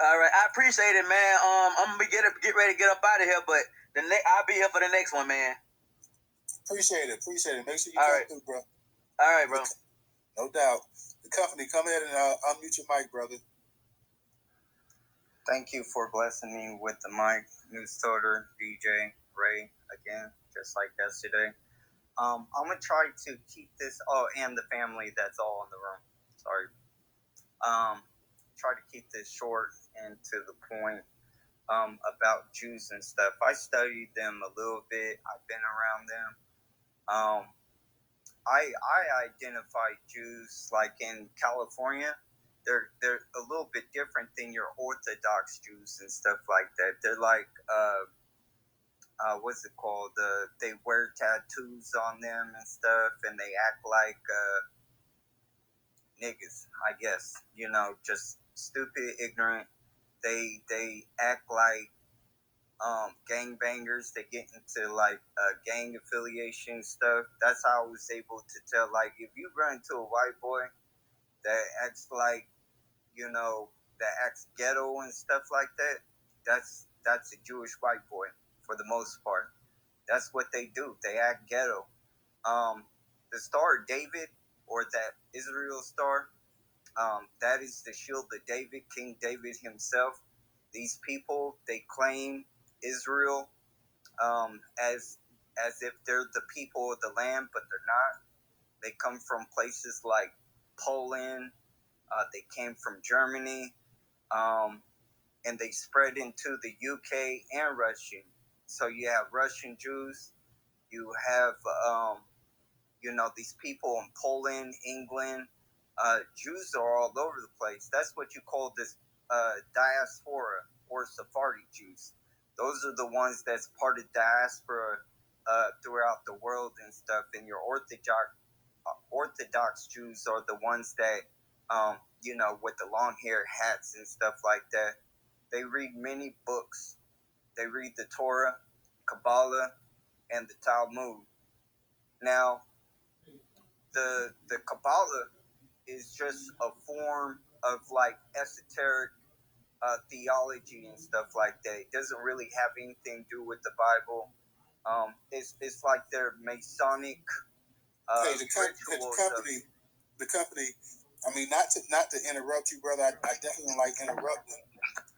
All right, I appreciate it, man. I'm gonna get ready to get up out of here, but I'll be here for the next one, man. Appreciate it. Make sure you come through, bro. All right, bro. No doubt. The Company, come ahead and unmute your mic, brother. Thank you for blessing me with the mic, Newstoter, DJ, Ray, again, just like yesterday. I'm going to try to keep this, and the family that's all in the room. Sorry. Try to keep this short and to the point about Jews and stuff. I studied them a little bit. I've been around them. I identify Jews like in California. They're a little bit different than your Orthodox Jews and stuff like that. They're like what's it called? They wear tattoos on them and stuff, and they act like niggas, I guess. Just stupid, ignorant. They act like gangbangers. They get into like gang affiliation stuff. That's how I was able to tell. Like, if you run into a white boy that acts like, that acts ghetto and stuff like that, that's a Jewish white boy for the most part. That's what they do. They act ghetto. The Star of David, or that Israel star, that is the shield of David, King David himself. These people, they claim Israel as if they're the people of the land, but they're not. They come from places like Poland. They came from Germany, and they spread into the UK and Russia. So you have Russian Jews, you have these people in Poland, England, Jews are all over the place. That's what you call this diaspora or Sephardi Jews. Those are the ones that's part of diaspora throughout the world and stuff. And your Orthodox Jews are the ones that, with the long hair, hats and stuff like that. They read many books. They read the Torah, Kabbalah, and the Talmud. Now, the Kabbalah is just a form of like esoteric theology and stuff like that. It doesn't really have anything to do with the Bible. It's like their Masonic hey, the company. I mean, not to interrupt you, brother. I definitely don't like interrupting,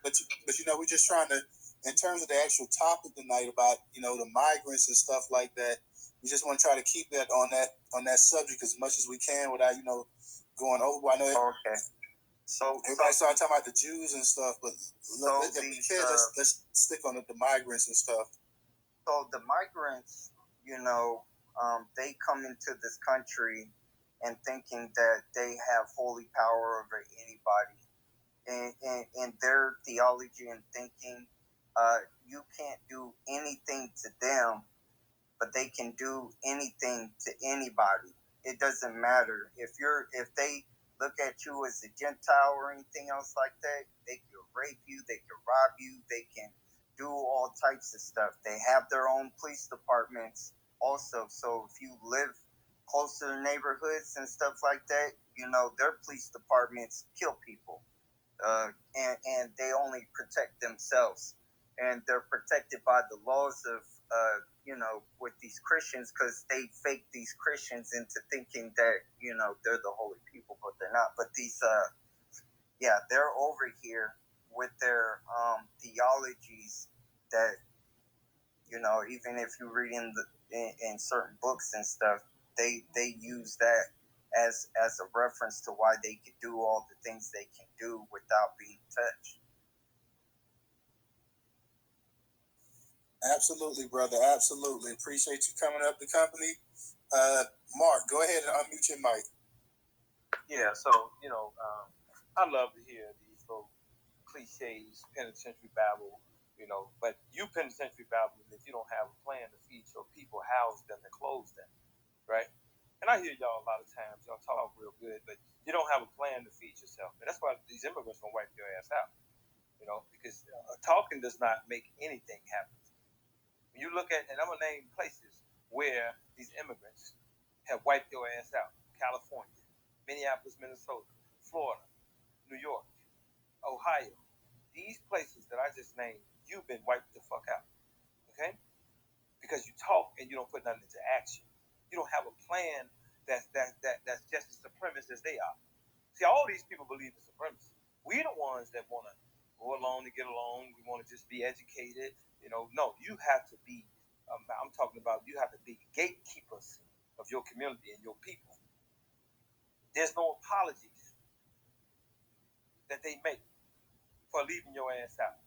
but we're just trying to, in terms of the actual topic tonight about the migrants and stuff like that. We just want to try to keep that on that subject as much as we can without going over. I know. Okay. So everybody started talking about the Jews and stuff, but let's stick on the migrants and stuff. So the migrants, they come into this country and thinking that they have holy power over anybody. And their theology and thinking, you can't do anything to them, but they can do anything to anybody. It doesn't matter if they look at you as a Gentile or anything else like that. They can rape you, they can rob you, they can do all types of stuff. They have their own police departments also. So if you live close to the neighborhoods and stuff like that, their police departments kill people. And they only protect themselves. And they're protected by the laws of, with these Christians, because they fake these Christians into thinking that, they're the holy people, but they're not. But these, they're over here with their theologies that, even if you read in certain books and stuff, they use that as a reference to why they can do all the things they can do without being touched. Absolutely, brother. Absolutely. Appreciate you coming up the company. Mark, go ahead and unmute your mic. Yeah, so, I love to hear these little cliches, penitentiary babble, but you penitentiary babble if you don't have a plan to feed your people, house them, and clothe them, right? And I hear y'all a lot of times, y'all talk real good, but you don't have a plan to feed yourself. And that's why these immigrants gonna wipe your ass out, because talking does not make anything happen. When you look at, and I'm gonna name places where these immigrants have wiped your ass out: California, Minneapolis, Minnesota, Florida, New York, Ohio. These places that I just named, you've been wiped the fuck out, okay? Because you talk and you don't put nothing into action. You don't have a plan that's just as supremacist as they are. See, all these people believe in supremacy. We the ones that want to go along to get along. We want to just be educated. No, you have to be. I'm talking about you have to be gatekeepers of your community and your people. There's no apologies that they make for leaving your ass out.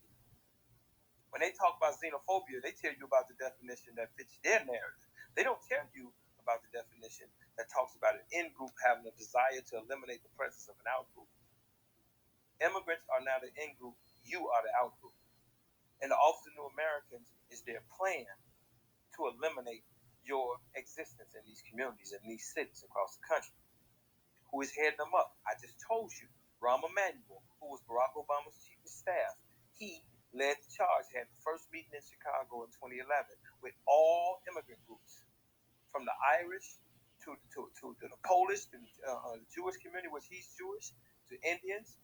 When they talk about xenophobia, they tell you about the definition that fits their narrative. They don't tell you about the definition that talks about an in-group having a desire to eliminate the presence of an out-group. Immigrants are now the in-group, you are the out-group. And the Office of New Americans is their plan to eliminate your existence in these communities and these cities across the country. Who is heading them up? I just told you, Rahm Emanuel, who was Barack Obama's chief of staff. He led the charge, had the first meeting in Chicago in 2011 with all immigrant groups, from the Irish to the Polish, to the Jewish community, which he's Jewish, to Indians,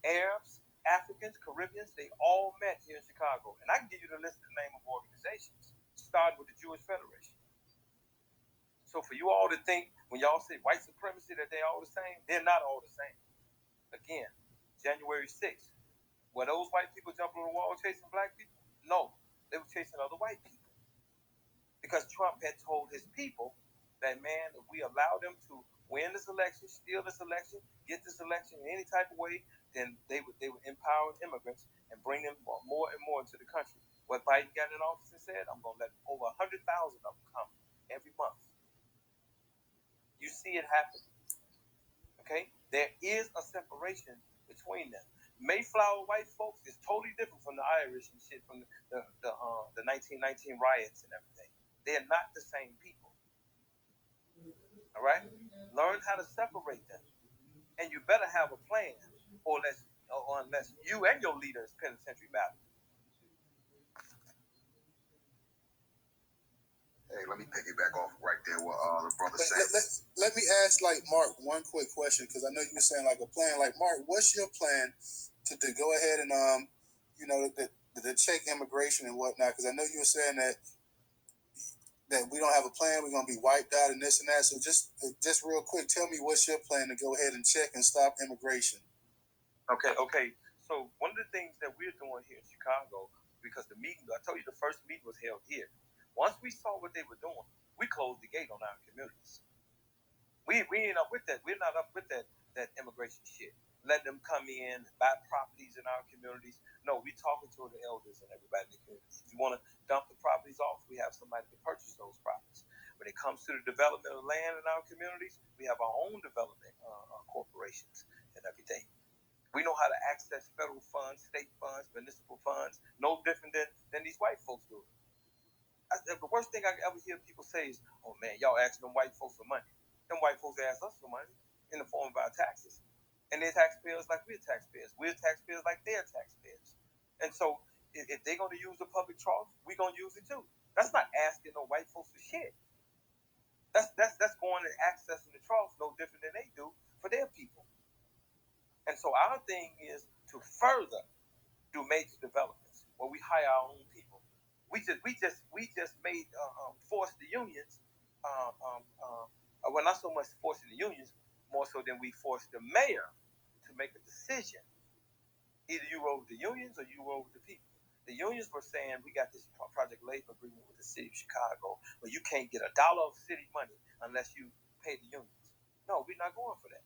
Arabs, Africans, Caribbeans. They all met here in Chicago. And I can give you the list of the name of organizations, starting with the Jewish Federation. So for you all to think, when y'all say white supremacy, that they all the same, they're not all the same. Again, January 6th, were those white people jumping on the wall chasing black people? No, they were chasing other white people. Because Trump had told his people that, man, if we allow them to win this election, steal this election, get this election in any type of way, then they would empower immigrants and bring them more and more into the country. What Biden got in office and said, I'm going to let over 100,000 of them come every month. see it happen. Okay? There is a separation between them. Mayflower white folks is totally different from the Irish and shit from the 1919 riots and everything. They're not the same people. All right? Learn how to separate them. And you better have a plan, or unless you and your leader is penitentiary battle. Hey, let me piggyback off right there what the brother said. Let me ask, like, Mark, one quick question, because I know you were saying, like, a plan. Like, Mark, what's your plan to go ahead and, to check immigration and whatnot? Because I know you were saying that we don't have a plan, we're going to be wiped out and this and that. So just real quick, tell me what's your plan to go ahead and check and stop immigration? Okay. So one of the things that we're doing here in Chicago, because the meeting, I told you the first meeting was held here. Once we saw what they were doing, we closed the gate on our communities. We ain't up with that. We're not up with that immigration shit. Let them come in and buy properties in our communities. No, we talking to the elders and everybody in the community. If you want to dump the properties off, we have somebody to purchase those properties. When it comes to the development of land in our communities, we have our own development corporations and everything. We know how to access federal funds, state funds, municipal funds, no different than these white folks do. The worst thing I ever hear people say is, oh man, y'all asking them white folks for money. Them white folks ask us for money in the form of our taxes. And they're taxpayers like we're taxpayers. We're taxpayers like they're taxpayers. And so if they're going to use the public trough, we're going to use it too. That's not asking no white folks for shit. That's going and accessing the trough no different than they do for their people. And so our thing is to further do major developments where we hire our own people. We just made force the unions. Well, not so much forcing the unions, more so than we forced the mayor to make a decision. Either you roll with the unions or you roll with the people. The unions were saying we got this project labor agreement with the city of Chicago, where you can't get $1 of city money unless you pay the unions. No, we're not going for that.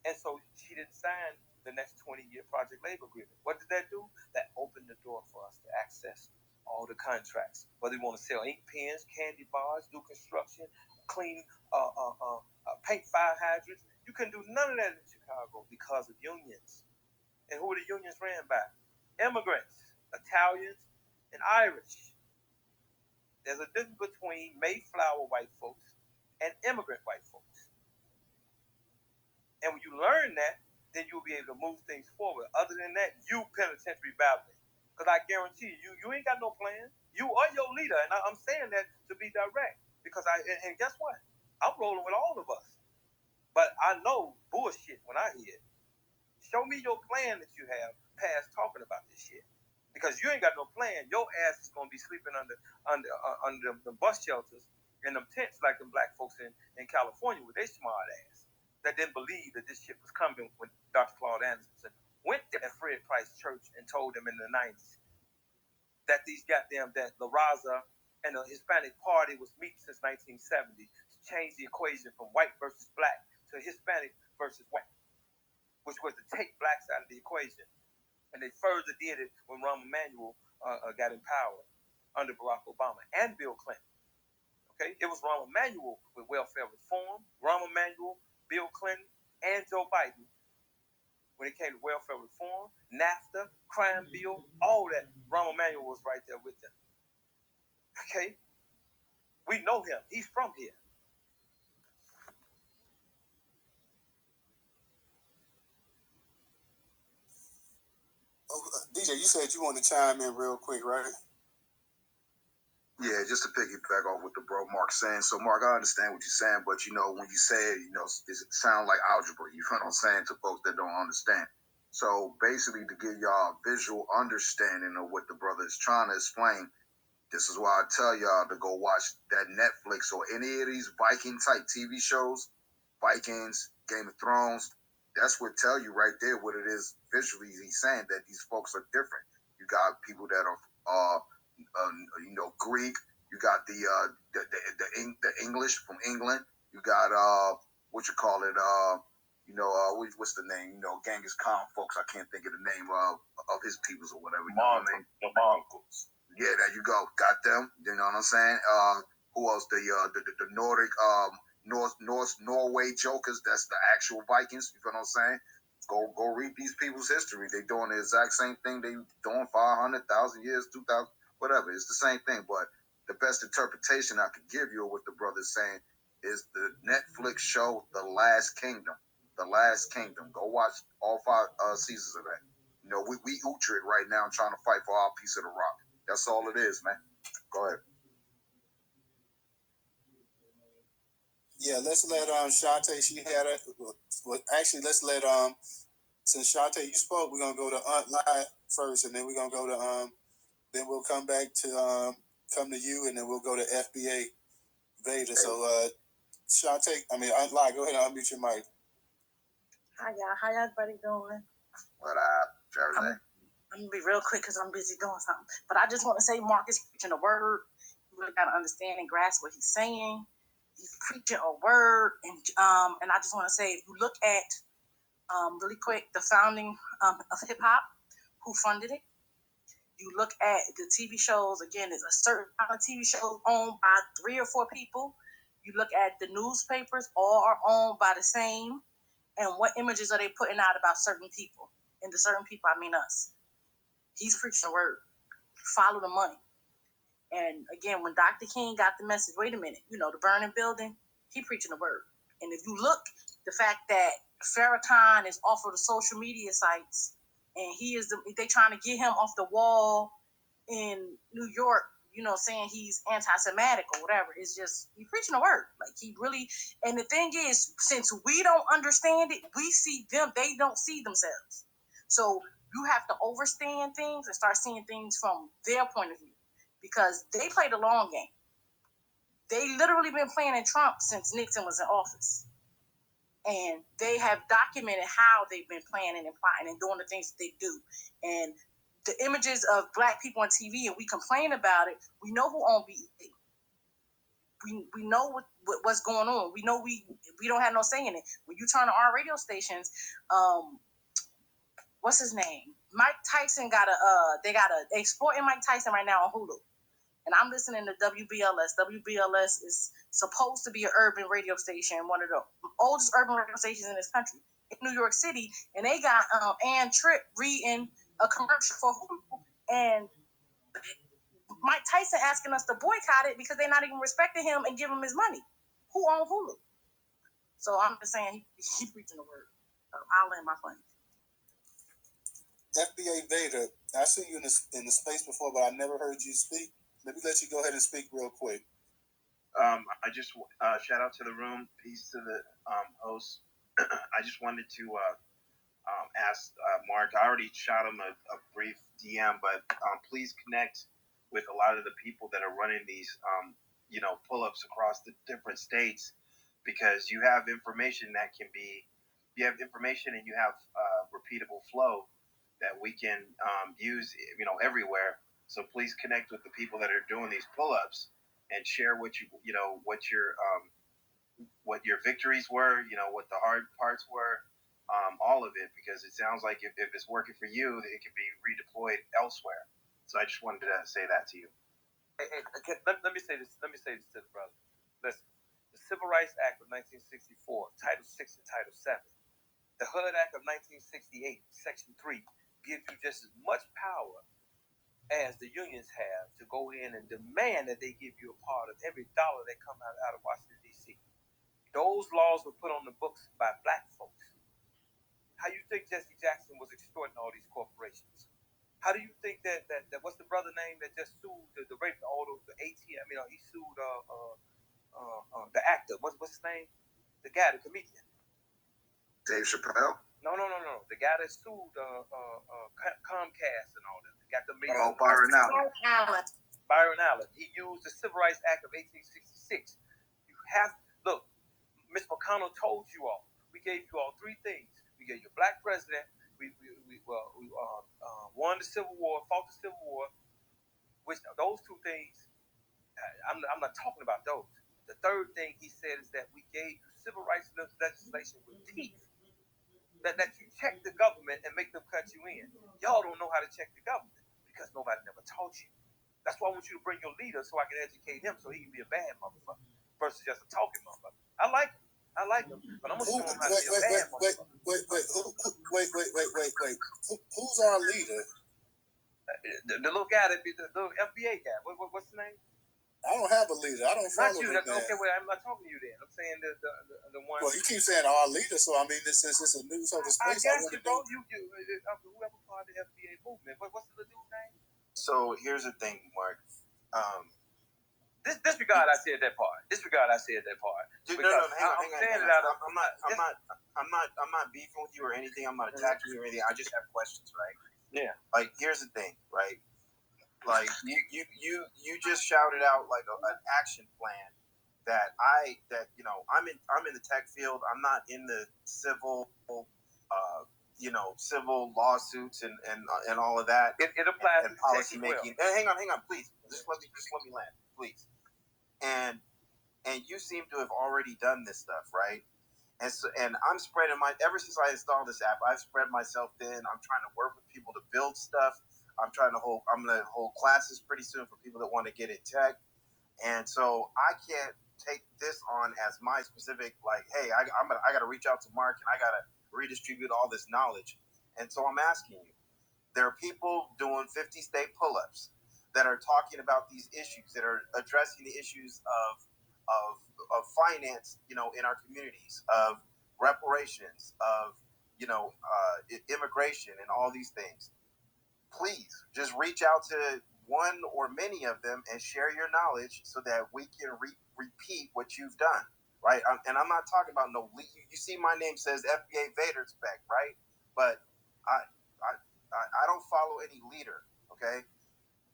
And so she didn't sign the next 20-year project labor agreement. What did that do? That opened the door for us to access all the contracts. Whether you want to sell ink pens, candy bars, do construction, clean, paint fire hydrants, you can do none of that in Chicago because of unions. And who are the unions ran by? Immigrants, Italians, and Irish. There's a difference between Mayflower white folks and immigrant white folks. And when you learn that, then you'll be able to move things forward. Other than that, you penitentiary battling. Because I guarantee you ain't got no plan. You are your leader. And I'm saying that to be direct. Because and guess what? I'm rolling with all of us. But I know bullshit when I hear it. Show me your plan that you have past talking about this shit. Because you ain't got no plan. Your ass is going to be sleeping under the bus shelters and them tents like them black folks in California with their smart ass that didn't believe that this shit was coming when Dr. Claude Anderson went to Fred Price Church and told them in the 90s that that La Raza and the Hispanic Party was meeting since 1970 to change the equation from white versus black to Hispanic versus white, which was to take blacks out of the equation. And they further did it when Rahm Emanuel got in power under Barack Obama and Bill Clinton. Okay, it was Rahm Emanuel with welfare reform, Rahm Emanuel, Bill Clinton, and Joe Biden. When it came to welfare reform, NAFTA, crime bill, all that, Rahm Emanuel was right there with them. Okay, we know him. He's from here. DJ, you said you wanted to chime in real quick, right? Yeah, just to piggyback off what the bro Mark's saying. So, Mark, I understand what you're saying, but, when you say it, it sounds like algebra, you know what I'm saying, to folks that don't understand. So, basically, to give y'all a visual understanding of what the brother is trying to explain, this is why I tell y'all to go watch that Netflix or any of these Viking-type TV shows, Vikings, Game of Thrones. That's what tell you right there what it is visually. He's saying that these folks are different. You got people that are Greek. You got the English from England. You got what's the name? Genghis Khan folks. I can't think of the name of his peoples or whatever. The Mongols. Yeah, there you go. Got them. You know what I'm saying? Who else? The Nordic Norway Jokers. That's the actual Vikings. You know what I'm saying? Go read these people's history. They doing the exact same thing they doing 500,000 years, 2,000, whatever. It's the same thing. But the best interpretation I could give you of what the brother's saying is the Netflix show The Last Kingdom. The Last Kingdom. Go watch all 5 seasons of that. You know, we Uhtred right now trying to fight for our piece of the rock. That's all it is, man. Go ahead. Yeah, let's let Shante. She had it. Well, actually, let's let since Shante you spoke, we're gonna go to Aunt Lai first, and then we're gonna go to then we'll come back to come to you, and then we'll go to FBA Vader. So Shante, Aunt Lai, go ahead and unmute your mic. Hi y'all, how everybody doing? What up, Jersey? I'm gonna be real quick because I'm busy doing something. But I just want to say Mark is preaching a word. You really gotta understand and grasp what he's saying. He's preaching a word, and I just want to say, if you look at really quick the founding of hip hop, who funded it. You look at the TV shows. Again, there's a certain kind of TV shows owned by 3 or 4 people. You look at the newspapers, all are owned by the same. And what images are they putting out about certain people? And the certain people, I mean us. He's preaching the word. Follow the money. And again, when Dr. King got the message, wait a minute, the burning building, he preaching the word. And if you look, the fact that Farrakhan is off of the social media sites, and they trying to get him off the wall in New York, saying he's anti-Semitic or whatever. It's just, he's preaching the word. Like, he really, and the thing is, since we don't understand it, we see them, they don't see themselves. So you have to understand things and start seeing things from their point of view, because they play the long game. They literally been playing in Trump since Nixon was in office. And they have documented how they've been planning and plotting and doing the things that they do. And the images of Black people on TV, and we complain about it, we know who owns BET. We know what's going on. We know we don't have no say in it. When you turn to our radio stations, what's his name? Mike Tyson they exporting Mike Tyson right now on Hulu. And I'm listening to WBLS. WBLS is supposed to be an urban radio station, one of the oldest urban radio stations in this country, in New York City. And they got Ann Tripp reading a commercial for Hulu. And Mike Tyson asking us to boycott it because they're not even respecting him and giving him his money. Who owns Hulu? So I'm just saying, he's preaching the word. I'll land my plane. FBA Vader, I see you in the space before, but I never heard you speak. Let me let you go ahead and speak real quick. I just shout out to the room. Peace to the host. I just wanted to ask Mark. I already shot him a brief DM, but please connect with a lot of the people that are running these, pull-ups across the different states, because you have information that can be, you have information and you have repeatable flow that we can use, everywhere. So please connect with the people that are doing these pull-ups and share what your victories were, what the hard parts were, all of it, because it sounds like if it's working for you, it can be redeployed elsewhere. So I just wanted to say that to you. Let me say this. Let me say this to the brother. Listen, the Civil Rights Act of 1964, Title 6 and Title 7, the HUD Act of 1968, Section 3, gives you just as much power as the unions have to go in and demand that they give you a part of every dollar that comes out of Washington, D.C. Those laws were put on the books by Black folks. How do you think Jesse Jackson was extorting all these corporations? How do you think that what's the brother name that just sued the rape, all the ATM? He sued the actor. What's his name? The guy, the comedian. Dave Chappelle? No. The guy that sued Comcast and all that. Got the Byron Allen. Byron Allen. He used the Civil Rights Act of 1866. You have look. Mitch McConnell told you all. We gave you all 3 things. We gave you a Black president. We won the Civil War, fought the Civil War. Which those 2 things, I'm not talking about those. The third thing he said is that we gave you civil rights legislation with teeth. That you check the government and make them cut you in. Y'all don't know how to check the government because nobody never taught you. That's why I want you to bring your leader so I can educate him so he can be a bad motherfucker versus just a talking motherfucker. I like them, but I'm gonna show them how to be a bad Wait. Who's our leader? The little guy that be the little FBA guy. What's his name? I don't have a leader. I don't follow Not you. Okay, well, I'm not talking to you then. I'm saying the one. Well, you keep saying our leader, so I mean, since it's a Newstoter space, I got you, bro. Whoever part of the FBA movement. What's the dude's name? So here's the thing, Mark. Disregard I said that part. Dude, no, hang on. I'm not beefing with you or anything. I'm not attacking you or anything. I just have questions, right? Yeah. Like, here's the thing, right? Like, you just shouted out like an action plan that I'm in the tech field. I'm not in the civil civil lawsuits and all of that. It applies and to policy well. making. Hang on, please. Just let me land, please. And you seem to have already done this stuff, right? And I'm spreading ever since I installed this app, I've spread myself thin. I'm trying to work with people to build stuff. I'm going to hold classes pretty soon for people that want to get in tech. And so I can't take this on as my specific, like, hey, I got to reach out to Mark and I got to redistribute all this knowledge. And so I'm asking you, there are people doing 50 state pull-ups that are talking about these issues, that are addressing the issues of finance, in our communities, of reparations, of, immigration and all these things. Please just reach out to one or many of them and share your knowledge so that we can repeat what you've done, right? And I'm not talking about you see my name says FBA Vader Spec, right? But I don't follow any leader, okay?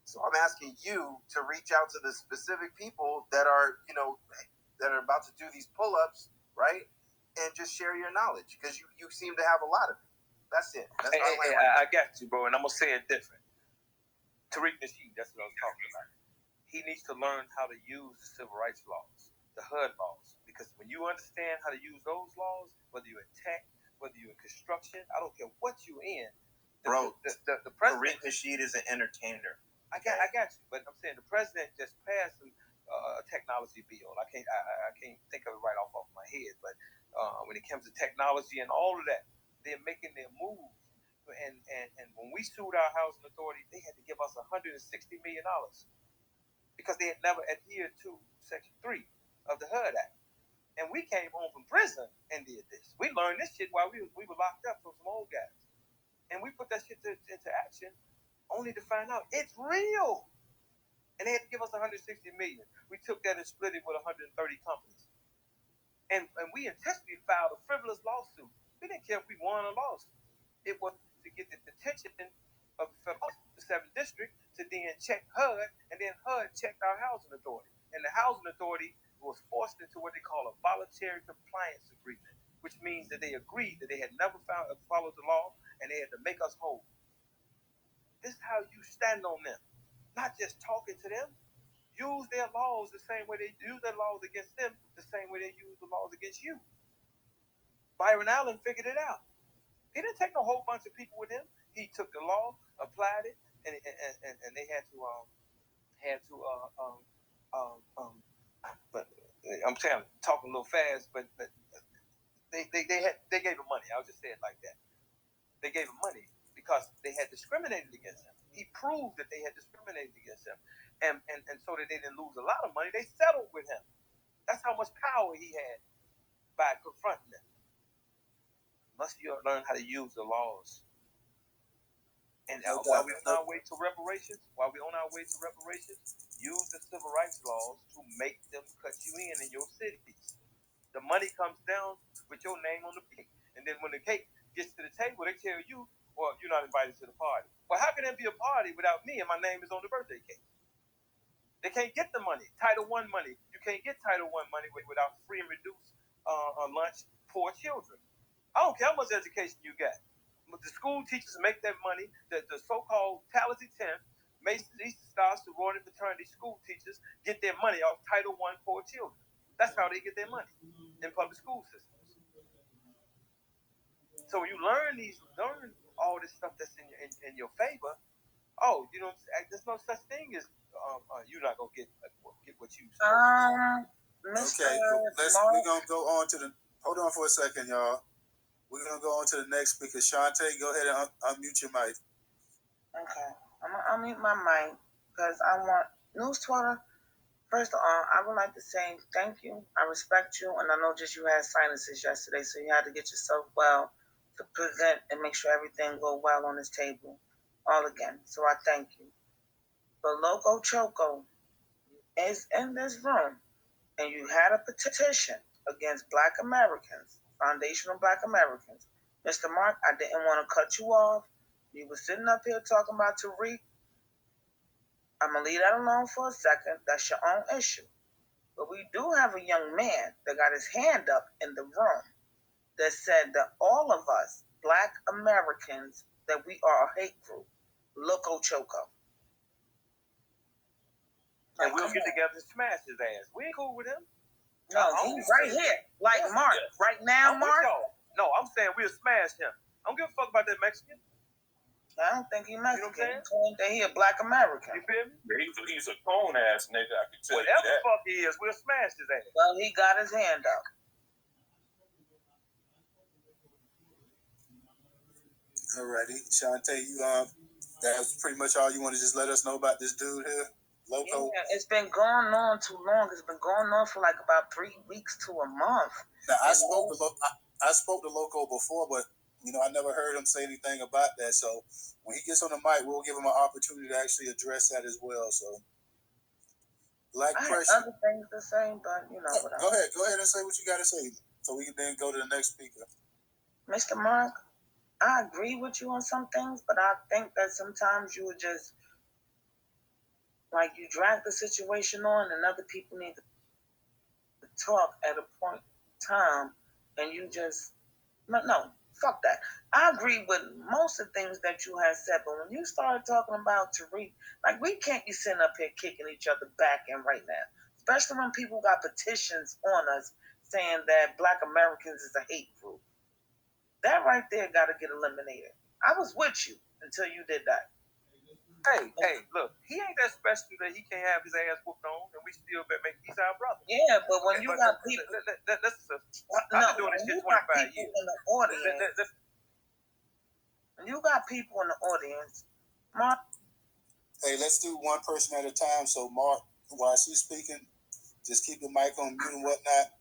So I'm asking you to reach out to the specific people that are, that are about to do these pull-ups, right? And just share your knowledge, because you seem to have a lot of it. That's it. I got you, bro, and I'm gonna say it different. Tariq Nasheed, that's what I was talking about. He needs to learn how to use the civil rights laws, the HUD laws, because when you understand how to use those laws, whether you're in tech, whether you're in construction, I don't care what you're in. Bro, the president. Tariq Nasheed is an entertainer. I got you, but I'm saying the president just passed a technology bill. I can't think of it right off my head, but when it comes to technology and all of that, they're making their moves. And when we sued our housing authority, they had to give us $160 million because they had never adhered to Section 3 of the HUD Act. And we came home from prison and did this. We learned this shit while we were locked up from some old guys. And we put that shit into action only to find out it's real. And they had to give us $160 million. We took that and split it with 130 companies. And we intentionally filed a frivolous lawsuit. We didn't care if we won or lost. It was to get the detention of the 7th District to then check HUD, and then HUD checked our housing authority. And the housing authority was forced into what they call a voluntary compliance agreement, which means that they agreed that they had never followed the law, and they had to make us whole. This is how you stand on them. Not just talking to them. Use their laws the same way they use their laws against them, the same way they use the laws against you. Byron Allen figured it out. He didn't take a whole bunch of people with him. He took the law, applied it, and they had to but I'm saying I'm talking a little fast, but they gave him money. I'll just say it like that. They gave him money because they had discriminated against him. He proved that they had discriminated against him. And so that they didn't lose a lot of money, they settled with him. That's how much power he had by confronting them. Must you learn how to use the laws. And while we're on our way to reparations, use the civil rights laws to make them cut you in your cities. The money comes down with your name on the cake. And then when the cake gets to the table, they tell you, well, you're not invited to the party. Well, how can there be a party without me and my name is on the birthday cake? They can't get the money. Title I money. You can't get Title I money without free and reduced lunch for children. I don't care how much education you got. The school teachers make that money. The so-called talented 10th, Masons, Eastern Stars, sorority fraternity school teachers get their money off Title I for children. That's how they get their money in public school systems. So when you learn all this stuff that's in your favor, there's no such thing as you're not gonna get what you. Mr. Okay, Mark. we're gonna go on to the. Hold on for a second, y'all. We're gonna go on to the next speaker. Shantae, go ahead and unmute your mic. Okay, I'm gonna unmute my mic because I want Newstoter. First of all, I would like to say thank you. I respect you, and I know just you had sinuses yesterday, so you had to get yourself well to present and make sure everything go well on this table. All again, so I thank you. But Loco Choco is in this room, and you had a petition against Black Americans, foundational Black Americans. Mr. Mark, I didn't want to cut you off. You were sitting up here talking about Tariq. I'm going to leave that alone for a second. That's your own issue. But we do have a young man that got his hand up in the room that said that all of us, Black Americans, that we are a hate group. Loco Choco. And we'll get together and smash his ass. We ain't cool with him. No, he's right here. Like Mark. Right now, I'm Mark. No, I'm saying we'll smash him. I don't give a fuck about that Mexican. I don't think he Mexican. You know what I'm saying? That he a Black American. You feel me? He's a cone ass nigga. I can tell Whatever you that. the fuck he is, we'll smash his ass. Well, he got his hand up. Alrighty, Shantae, you that was pretty much all you want to just let us know about this dude here, Loco. Yeah, it's been going on too long. It's been going on for like about 3 weeks to a month. Now I spoke to Loco before, but I never heard him say anything about that. So when he gets on the mic, we'll give him an opportunity to actually address that as well. So Black I pressure. have other things to say, but whatever. Go ahead and say what you got to say, so we can then go to the next speaker. Mr. Mark, I agree with you on some things, but I think that sometimes you would just you drag the situation on, and other people need to talk at a point in time, and you just no, fuck that. I agree with most of the things that you have said, but when you started talking about Tariq, we can't be sitting up here kicking each other back in right now, especially when people got petitions on us saying that Black Americans is a hate group. That right there got to get eliminated. I was with you until you did that. Hey, look, he ain't that special that he can't have his ass whooped on, and we still make he's our brother. Yeah, but when you got people, I've been doing this shit 25 years. In the audience, when you got people in the audience, Mark. Hey, let's do one person at a time. So Mark, while she's speaking, just keep the mic on mute and whatnot.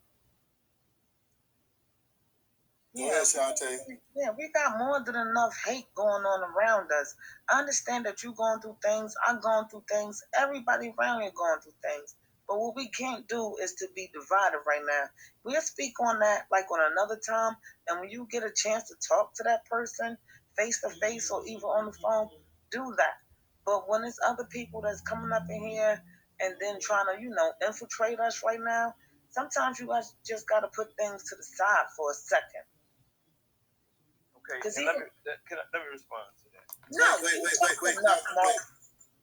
Go ahead, Shantae. Yeah, we got more than enough hate going on around us. I understand that you're going through things. I'm going through things. Everybody around here going through things. But what we can't do is to be divided right now. We'll speak on that on another time. And when you get a chance to talk to that person face to face or even on the phone, do that. But when it's other people that's coming up in here and then trying to, infiltrate us right now, sometimes you guys just got to put things to the side for a second. Okay, let me respond to that. No, wait. Mark.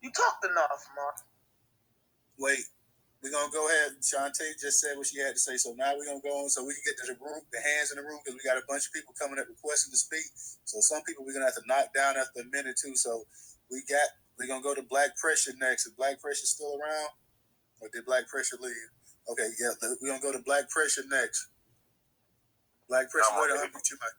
You talked enough, Mark. Wait, we're going to go ahead. Shantae just said what she had to say, so now we're going to go on so we can get to the hands in the room, because we got a bunch of people coming up requesting to speak. So some people we're going to have to knock down after a minute, too. So we're going to go to Black Pressure next. Is Black Pressure still around? Or did Black Pressure leave? Okay, yeah, we're going to go to Black Pressure next. Black Pressure, go ahead and unmute your mic.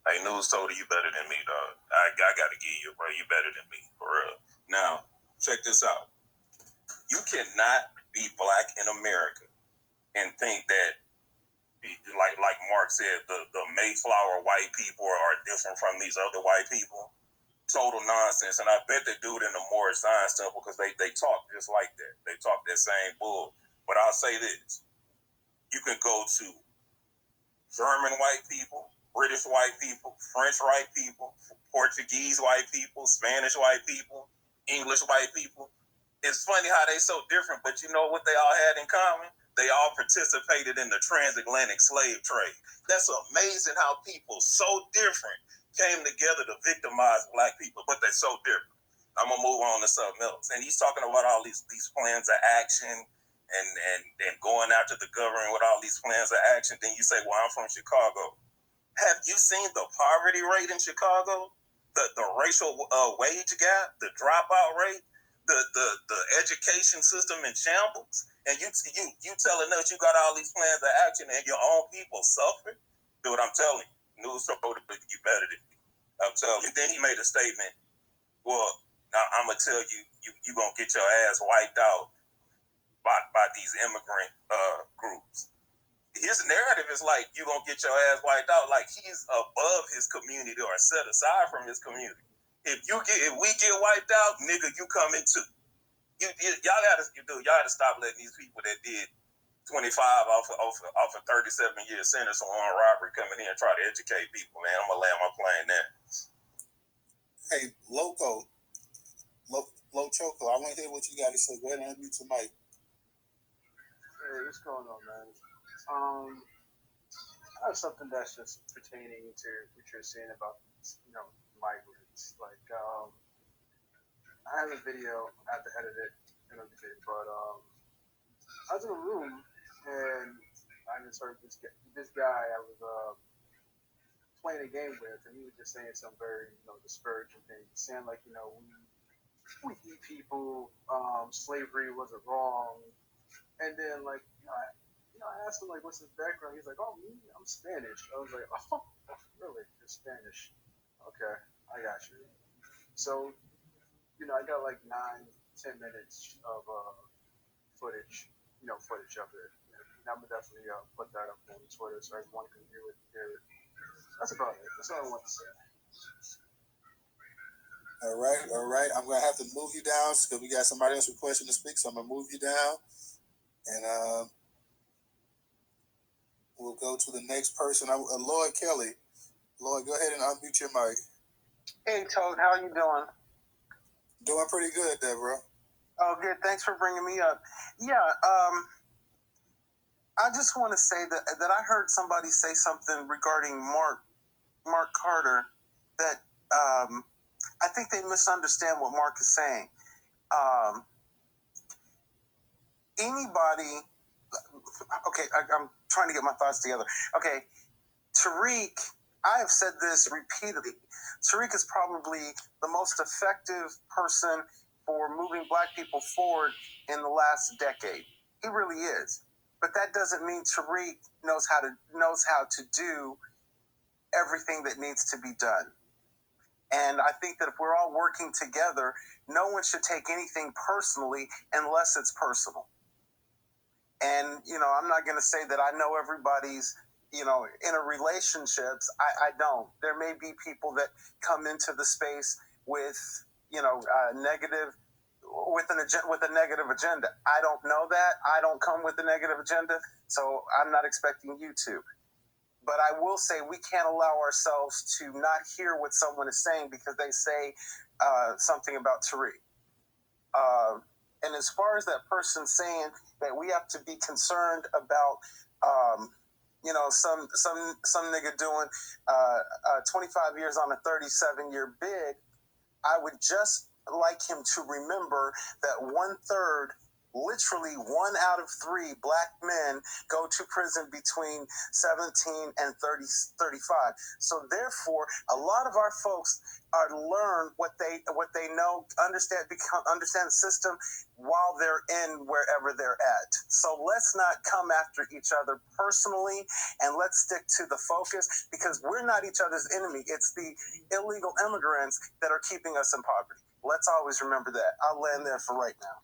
Hey, Newstoter, you better than me, dog. I got to give you, bro. You better than me, for real. Now, check this out. You cannot be Black in America and think that, like Mark said, the Mayflower white people are different from these other white people. Total nonsense. And I bet they do it in the Moorish Science Temple, because they talk just like that. They talk that same bull. But I'll say this. You can go to German white people, British white people, French white people, Portuguese white people, Spanish white people, English white people. It's funny how they so different, but you know what they all had in common? They all participated in the transatlantic slave trade. That's amazing how people so different came together to victimize Black people, but they're so different. I'm going to move on to something else. And he's talking about all these plans of action and going after the government with all these plans of action. Then you say, well, I'm from Chicago. Have you seen the poverty rate in Chicago? The racial wage gap, the dropout rate? the education system in shambles, and you telling us you got all these plans of action and your own people suffer. Do what I'm telling you. Newstoter, you better than me. I'm telling you. Then he made a statement. Well, now I'm gonna tell you, you gonna get your ass wiped out by these immigrant groups. His narrative is like you gonna get your ass wiped out, like he's above his community or set aside from his community. If we get wiped out, nigga, you coming too. Y'all gotta stop letting these people that did 25 off a 37-year sentence on armed robbery come in here and try to educate people, man. I'm gonna land my plane there. Hey, Loco, Choco, I want to hear what you got to say. Go ahead and unmute your mic. Hey, what's going on, man? I have something that's just pertaining to what you're saying about, migrants. Like, I have a video, I have to edit it in a bit, but I was in a room and I just heard this guy I was playing a game with, and he was just saying some very, disparaging things, saying like, we eat people, slavery wasn't wrong, and then like, I asked him like, what's his background? He's like, oh, me, I'm Spanish. I was like, oh, really? You're Spanish? Okay, I got you. So, I got like 9-10 minutes of footage, footage of it. And I'm gonna definitely put that up on Twitter so everyone can view it. That's about it. That's all I want to say. All right. I'm gonna have to move you down because we got somebody else requesting to speak. So I'm gonna move you down, and we'll go to the next person. Lloyd Kelly. Lloyd, go ahead and unmute your mic. Hey, Toad, how are you doing? Doing pretty good there, bro. Oh, good. Thanks for bringing me up. Yeah, I just want to say that I heard somebody say something regarding Mark Carter that I think they misunderstand what Mark is saying. Anybody, okay, I'm trying to get my thoughts together. Okay, Tariq, I have said this repeatedly. Tariq is probably the most effective person for moving Black people forward in the last decade. He really is. But that doesn't mean Tariq knows how to do everything that needs to be done. And I think that if we're all working together, no one should take anything personally unless it's personal. And, I'm not going to say that I know everybody's, in a relationships. I don't. There may be people that come into the space with, negative, with a negative agenda. I don't know that. I don't come with a negative agenda, so I'm not expecting you to. But I will say we can't allow ourselves to not hear what someone is saying because they say something about Tariq. And as far as that person saying that we have to be concerned about, some nigga doing 25 years on a 37-year bid, I would just like him to remember that 1/3, literally 1 out of 3 Black men go to prison between 17 and 35. So therefore, a lot of our folks are to learn what they know, understand the system while they're in wherever they're at. So let's not come after each other personally, and let's stick to the focus because we're not each other's enemy. It's the illegal immigrants that are keeping us in poverty. Let's always remember that. I'll land there for right now.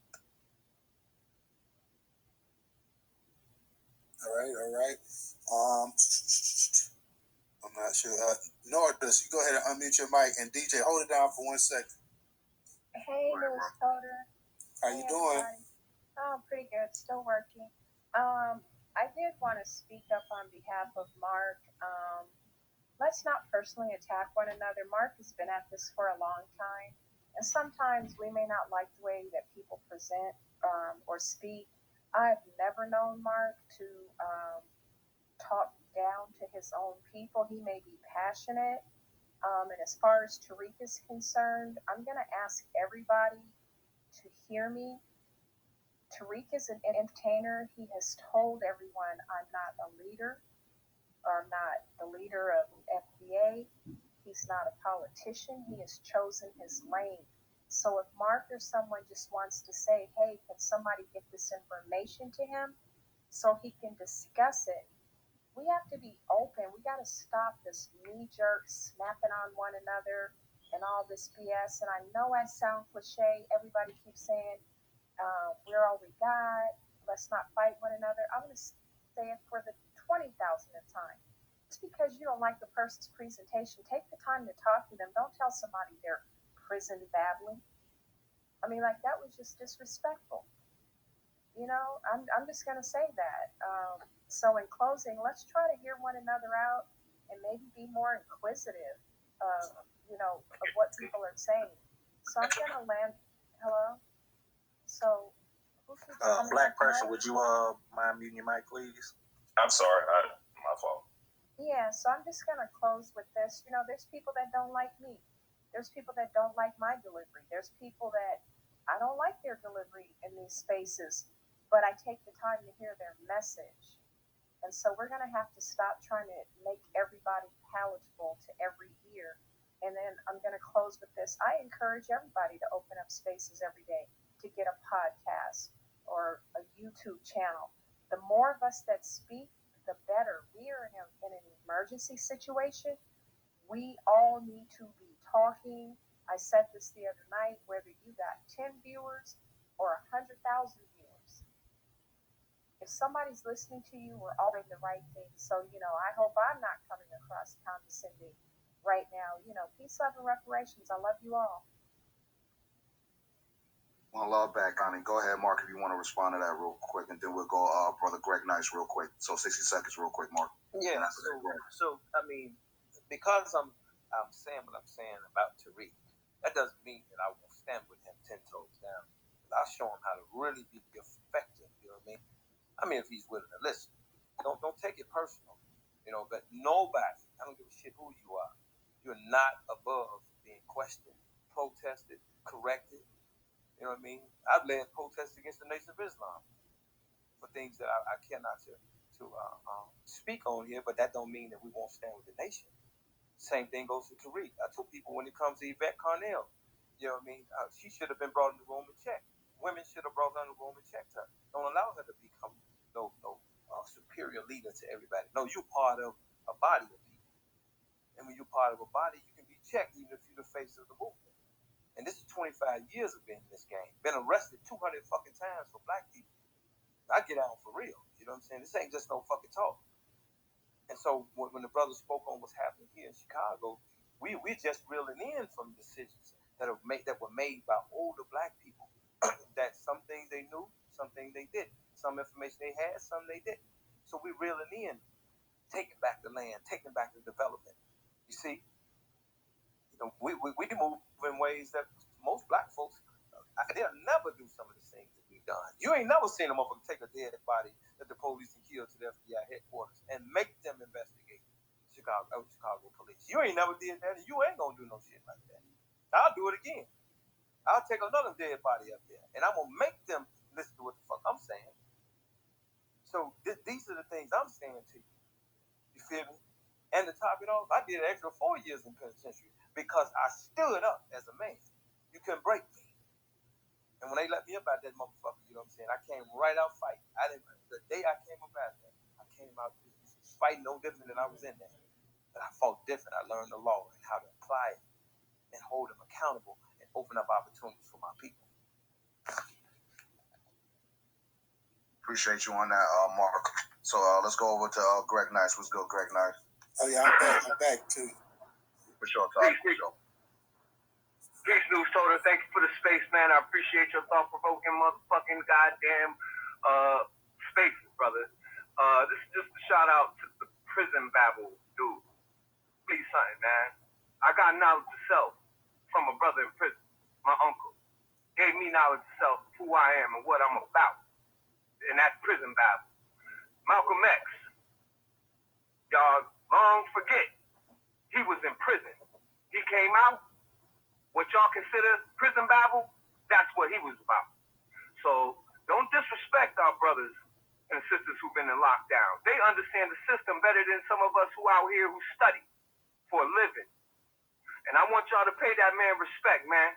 All right. I'm not sure. Nordus, you go ahead and unmute your mic, and DJ, hold it down for 1 second. Hey, Newstoter. How you doing? Oh, pretty good. Still working. I did want to speak up on behalf of Mark. Let's not personally attack one another. Mark has been at this for a long time, and sometimes we may not like the way that people present or speak. I've never known Mark to talk down to his own people. He may be passionate. And as far as Tariq is concerned, I'm going to ask everybody to hear me. Tariq is an entertainer. He has told everyone, I'm not a leader, or I'm not the leader of FBA. He's not a politician. He has chosen his lane. So if Mark or someone just wants to say, hey, can somebody get this information to him so he can discuss it, we have to be open. We got to stop this knee-jerk snapping on one another and all this BS. And I know I sound cliche. Everybody keeps saying, we're all we got. Let's not fight one another. I'm going to say it for the 20,000th time. Just because you don't like the person's presentation, take the time to talk to them. Don't tell somebody they're prison babbling. I mean, like, that was just disrespectful. You know, I'm just going to say that. So in closing, let's try to hear one another out and maybe be more inquisitive, of what people are saying. So I'm going to land. Hello? So, black person, would you mind muting your mic, please? I'm sorry, my fault. Yeah, so I'm just going to close with this. You know, there's people that don't like me. There's people that don't like my delivery. There's people that I don't like their delivery in these spaces, but I take the time to hear their message. And so we're going to have to stop trying to make everybody palatable to every ear. And then I'm going to close with this. I encourage everybody to open up spaces every day, to get a podcast or a YouTube channel. The more of us that speak, the better. We are in an emergency situation. We all need to be talking. I said this the other night, whether you got 10 viewers or 100,000 viewers. If somebody's listening to you, we're all doing the right thing. So, I hope I'm not coming across condescending right now. Peace, love, and reparations. I love you all. One love back, Connie. Go ahead, Mark, if you want to respond to that real quick, and then we'll go, Brother Greg Nice, real quick. So 60 seconds, real quick, Mark. Yeah. So I mean, because I'm saying what I'm saying about Tariq, that doesn't mean that I won't stand with him 10 toes down. But I'll show him how to really be effective. You know what I mean? I mean, if he's willing to listen, don't take it personal. But nobody, I don't give a shit who you are, you're not above being questioned, protested, corrected. You know what I mean? I've led protests against the Nation of Islam for things that I cannot to speak on here, but that don't mean that we won't stand with the nation. Same thing goes for Tariq. I told people when it comes to Yvette Carnell, you know what I mean? She should have been brought in the room and checked. Women should have brought her in the room and checked her. Don't allow her to become no superior leader to everybody. No, you're part of a body of people. And when you're part of a body, you can be checked even if you're the face of the movement. And this is 25 years of being in this game. Been arrested 200 fucking times for black people. I get out for real. You know what I'm saying? This ain't just no fucking talk. And so when the brothers spoke on what's happening here in Chicago, we're just reeling in from decisions that were made by older black people. That some things they knew, some things they didn't. Some information they had, some they didn't. So we're reeling in, taking back the land, taking back the development. You see, we move in ways that most black folks, they'll never do some of the things that we've done. You ain't never seen them take a dead body that the police and kill to the FBI headquarters and make them investigate Chicago police. You ain't never did that, and you ain't gonna do no shit like that. I'll do it again. I'll take another dead body up there, and I'm gonna make them listen to what the fuck I'm saying. So these are the things I'm saying to you. You feel me? And to top it off, I did an extra 4 years in penitentiary because I stood up as a man. You couldn't break me. And when they let me up out that motherfucker, you know what I'm saying? I came right out fighting. The day I came up out there, I came out fighting no different than I was in there. But I fought different. I learned the law and how to apply it and hold them accountable and open up opportunities for my people. Appreciate you on that, Mark. So let's go over to Greg Nice. What's good, Greg Nice? Oh yeah, I'm back too. For sure, Todd. Peace, Newstoter. Thank you for the space, man. I appreciate your thought-provoking motherfucking goddamn spaces, brother. This is just a shout-out to the prison babble dude. Please, something, man. I got knowledge of self from a brother in prison, my uncle. Gave me knowledge of self, who I am and what I'm about. And that's prison babble. Malcolm X, y'all long forget, he was in prison. He came out. What y'all consider prison babble, that's what he was about. So don't disrespect our brothers and sisters who've been in lockdown. They understand the system better than some of us who out here who study for a living. And I want y'all to pay that man respect, man.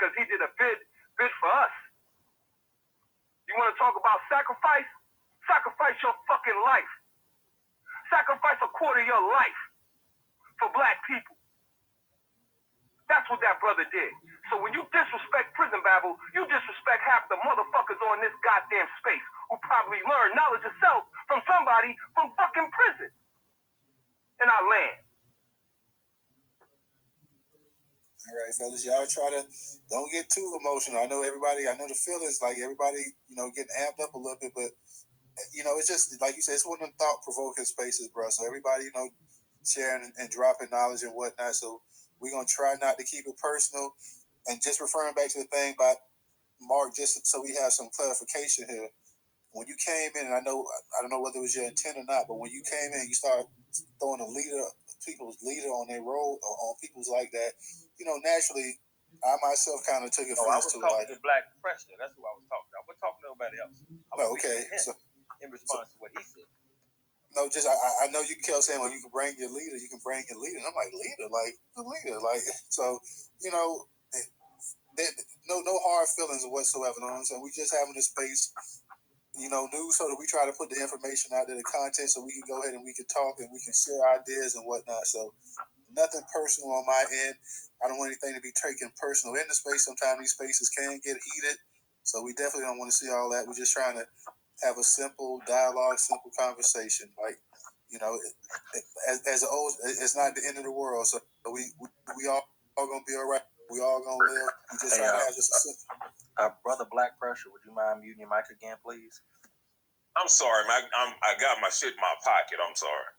because he did a bid for us. You want to talk about sacrifice? Sacrifice your fucking life. Sacrifice a quarter of your life for black people. That's what that brother did. So when you disrespect Prison Babble, you disrespect half the motherfuckers on this goddamn space who probably learned knowledge of self from somebody from fucking prison in our land. All right, fellas, y'all don't get too emotional. I know the feelings, like everybody, getting amped up a little bit, but, it's just, like you said, it's one of them thought-provoking spaces, bro. So everybody, sharing and dropping knowledge and whatnot. So we're going to try not to keep it personal. And just referring back to the thing about Mark, just so we have some clarification here. When you came in, and I don't know whether it was your intent or not, but when you came in, you started throwing people's leader on their road, or on people's like that, naturally, I myself kind of took offense to I was talking to Black Pressure. That's who I was talking to. I wasn't talking to nobody else. Okay. So, in response to what he said. No, just I know you kept saying, well, you can bring your leader. And I'm like, leader? Like, the leader? Like, so, no hard feelings whatsoever. You know what I'm saying? We just having this space, news, so that we try to put the information out there, the content, so we can go ahead and we can talk and we can share ideas and whatnot. So nothing personal on my end. I don't want anything to be taken personal in the space. Sometimes these spaces can get heated. So we definitely don't want to see all that. We're just trying to have a simple dialogue, simple conversation. Like, as an old, it's not the end of the world. So we all gonna be all right. We all gonna live. We just trying to have just a simple. Brother Black Pressure, would you mind muting your mic again, please? I'm sorry, man. I got my shit in my pocket. I'm sorry.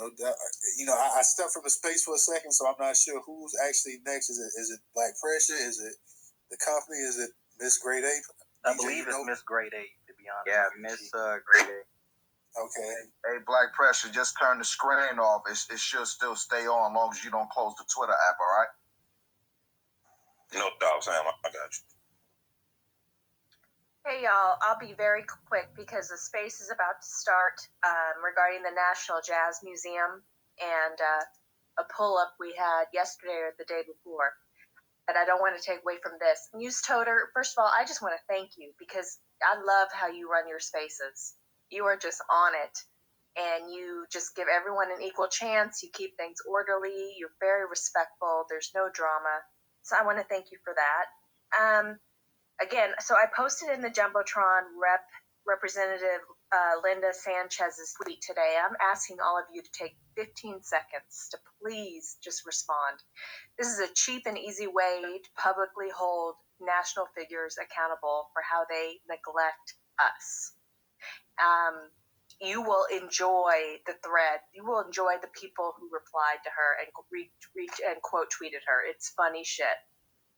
No doubt. I stepped from the space for a second, so I'm not sure who's actually next. Is it Black Pressure? Is it the company? Is it Miss Grade A? I believe it's Miss Grade A, to be honest. Yeah, Miss Grade A. Okay. Hey, Black Pressure, just turn the screen off. It should still stay on as long as you don't close the Twitter app, all right? No doubt, Sam. I got you. Hey, y'all. I'll be very quick because the space is about to start regarding the National Jazz Museum and a pull-up we had yesterday or the day before. But I don't want to take away from this. Newstoter, first of all, I just want to thank you because I love how you run your spaces. You are just on it, and you just give everyone an equal chance. You keep things orderly. You're very respectful. There's no drama. So I want to thank you for that. Again, so I posted in the Jumbotron Representative Linda Sanchez's tweet today. I'm asking all of you to take 15 seconds to please just respond. This is a cheap and easy way to publicly hold national figures accountable for how they neglect us. You will enjoy the thread. You will enjoy the people who replied to her and and quote tweeted her. It's funny shit.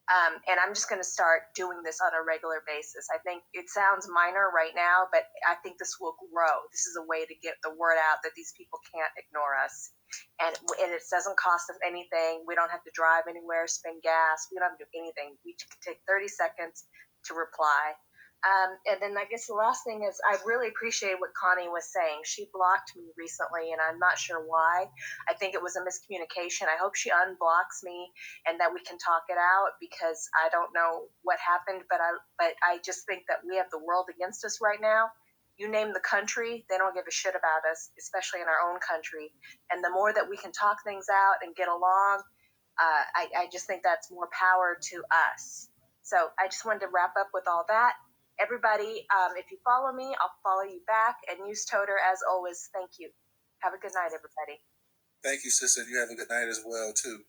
And I'm just going to start doing this on a regular basis. I think it sounds minor right now, but I think this will grow. This is a way to get the word out that these people can't ignore us. And it doesn't cost us anything. We don't have to drive anywhere, spend gas. We don't have to do anything. We can take 30 seconds to reply. And then I guess the last thing is I really appreciate what Connie was saying. She blocked me recently, and I'm not sure why. I think it was a miscommunication. I hope she unblocks me and that we can talk it out because I don't know what happened, but I just think that we have the world against us right now. You name the country, they don't give a shit about us, especially in our own country. And the more that we can talk things out and get along, I just think that's more power to us. So I just wanted to wrap up with all that. Everybody, if you follow me, I'll follow you back. And Newstoter, as always, thank you. Have a good night, everybody. Thank you, sister. You have a good night as well, too.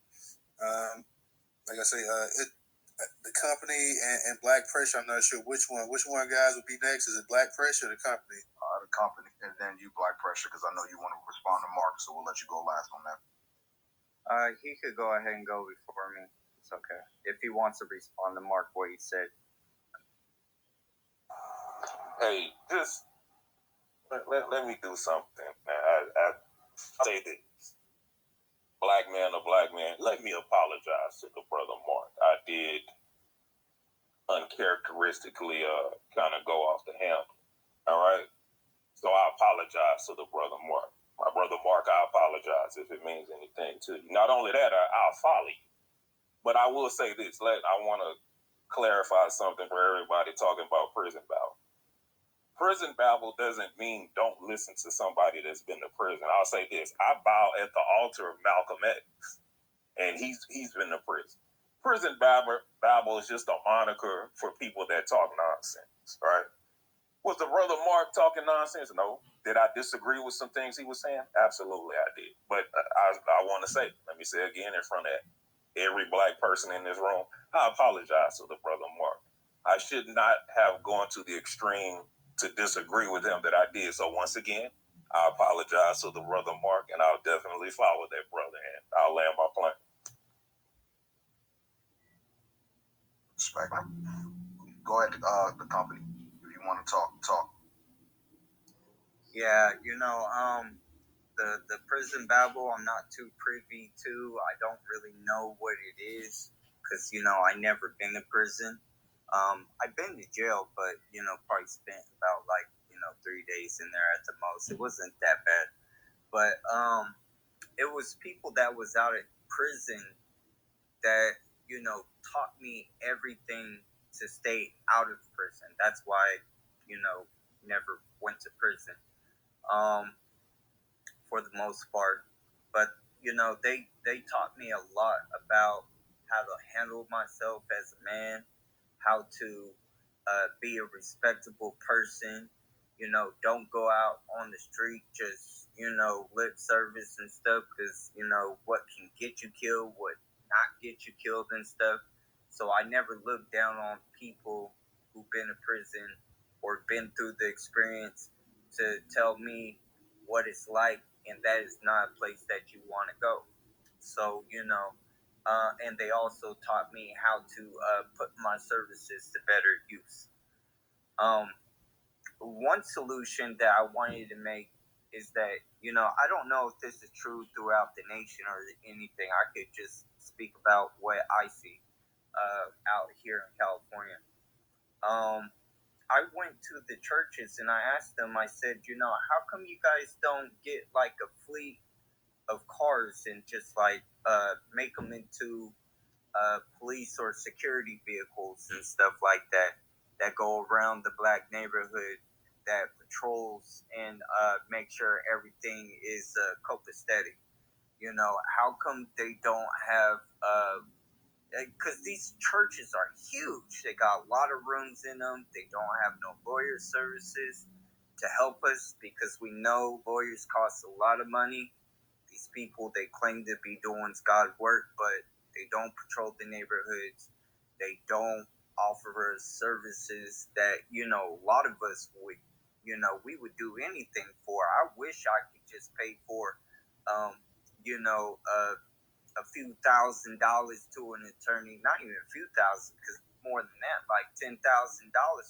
Like I say, the company and Black Pressure, I'm not sure which one guys would be next. Is it Black Pressure or the company? The company, and then you, Black Pressure, because I know you want to respond to Mark, so we'll let you go last on that. He could go ahead and go before me. It's okay. If he wants to respond to Mark what he said. Hey, just let me do something. I say this. Black man to black man, let me apologize to the brother Mark. I did uncharacteristically kind of go off the handle. All right? So I apologize to the brother Mark. My brother Mark, I apologize if it means anything to you. Not only that, I'll follow you. But I will say this. I want to clarify something for everybody talking about prison babble. Prison babble doesn't mean don't listen to somebody that's been to prison. I'll say this. I bow at the altar of Malcolm X, and he's been to prison. Prison babble is just a moniker for people that talk nonsense, right? Was the brother Mark talking nonsense? No. Did I disagree with some things he was saying? Absolutely, I did. But I want to say, let me say again in front of every black person in this room, I apologize to the brother Mark. I should not have gone to the extreme to disagree with him that I did. So once again, I apologize to the brother Mark, and I'll definitely follow that brother, and I'll land my plane. Respect. Go ahead, the company, if you want to talk. Yeah, the prison babble, I'm not too privy to. I don't really know what it is because, I never been to prison. I've been to jail, but, probably spent about 3 days in there at the most. It wasn't that bad. But it was people that was out of prison that, taught me everything to stay out of prison. That's why, never went to prison. For the most part. But, they taught me a lot about how to handle myself as a man, how to be a respectable person. Don't go out on the street just, lip service and stuff because, what can get you killed, what not get you killed and stuff. So I never looked down on people who've been in prison or been through the experience to tell me what it's like, and that is not a place that you want to go. So, and they also taught me how to put my services to better use. One solution that I wanted to make is that, I don't know if this is true throughout the nation or anything. I could just speak about what I see out here in California. I went to the churches and I asked them, I said, how come you guys don't get like a fleet of cars and just make them into police or security vehicles and stuff like that go around the black neighborhood, that patrols and make sure everything is copacetic. How come they don't have because these churches are huge. They got a lot of rooms in them. They don't have no lawyer services to help us because we know lawyers cost a lot of money. These people, they claim to be doing God's work, but they don't patrol the neighborhoods. They don't offer us services that, a lot of us would, we would do anything for. I wish I could just pay for, a few $1,000s to an attorney, not even a few thousand, because more than that, like $10,000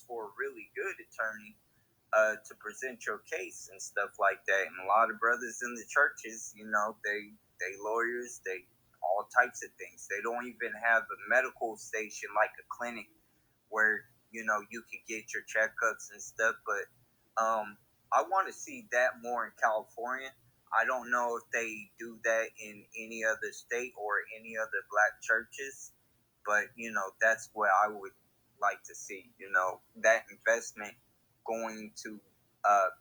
for a really good attorney to present your case and stuff like that. And a lot of brothers in the churches, they lawyers, they all types of things. They don't even have a medical station like a clinic where you could get your checkups and stuff. But I want to see that more in California. I don't know if they do that in any other state or any other black churches, but that's what I would like to see. That investment going to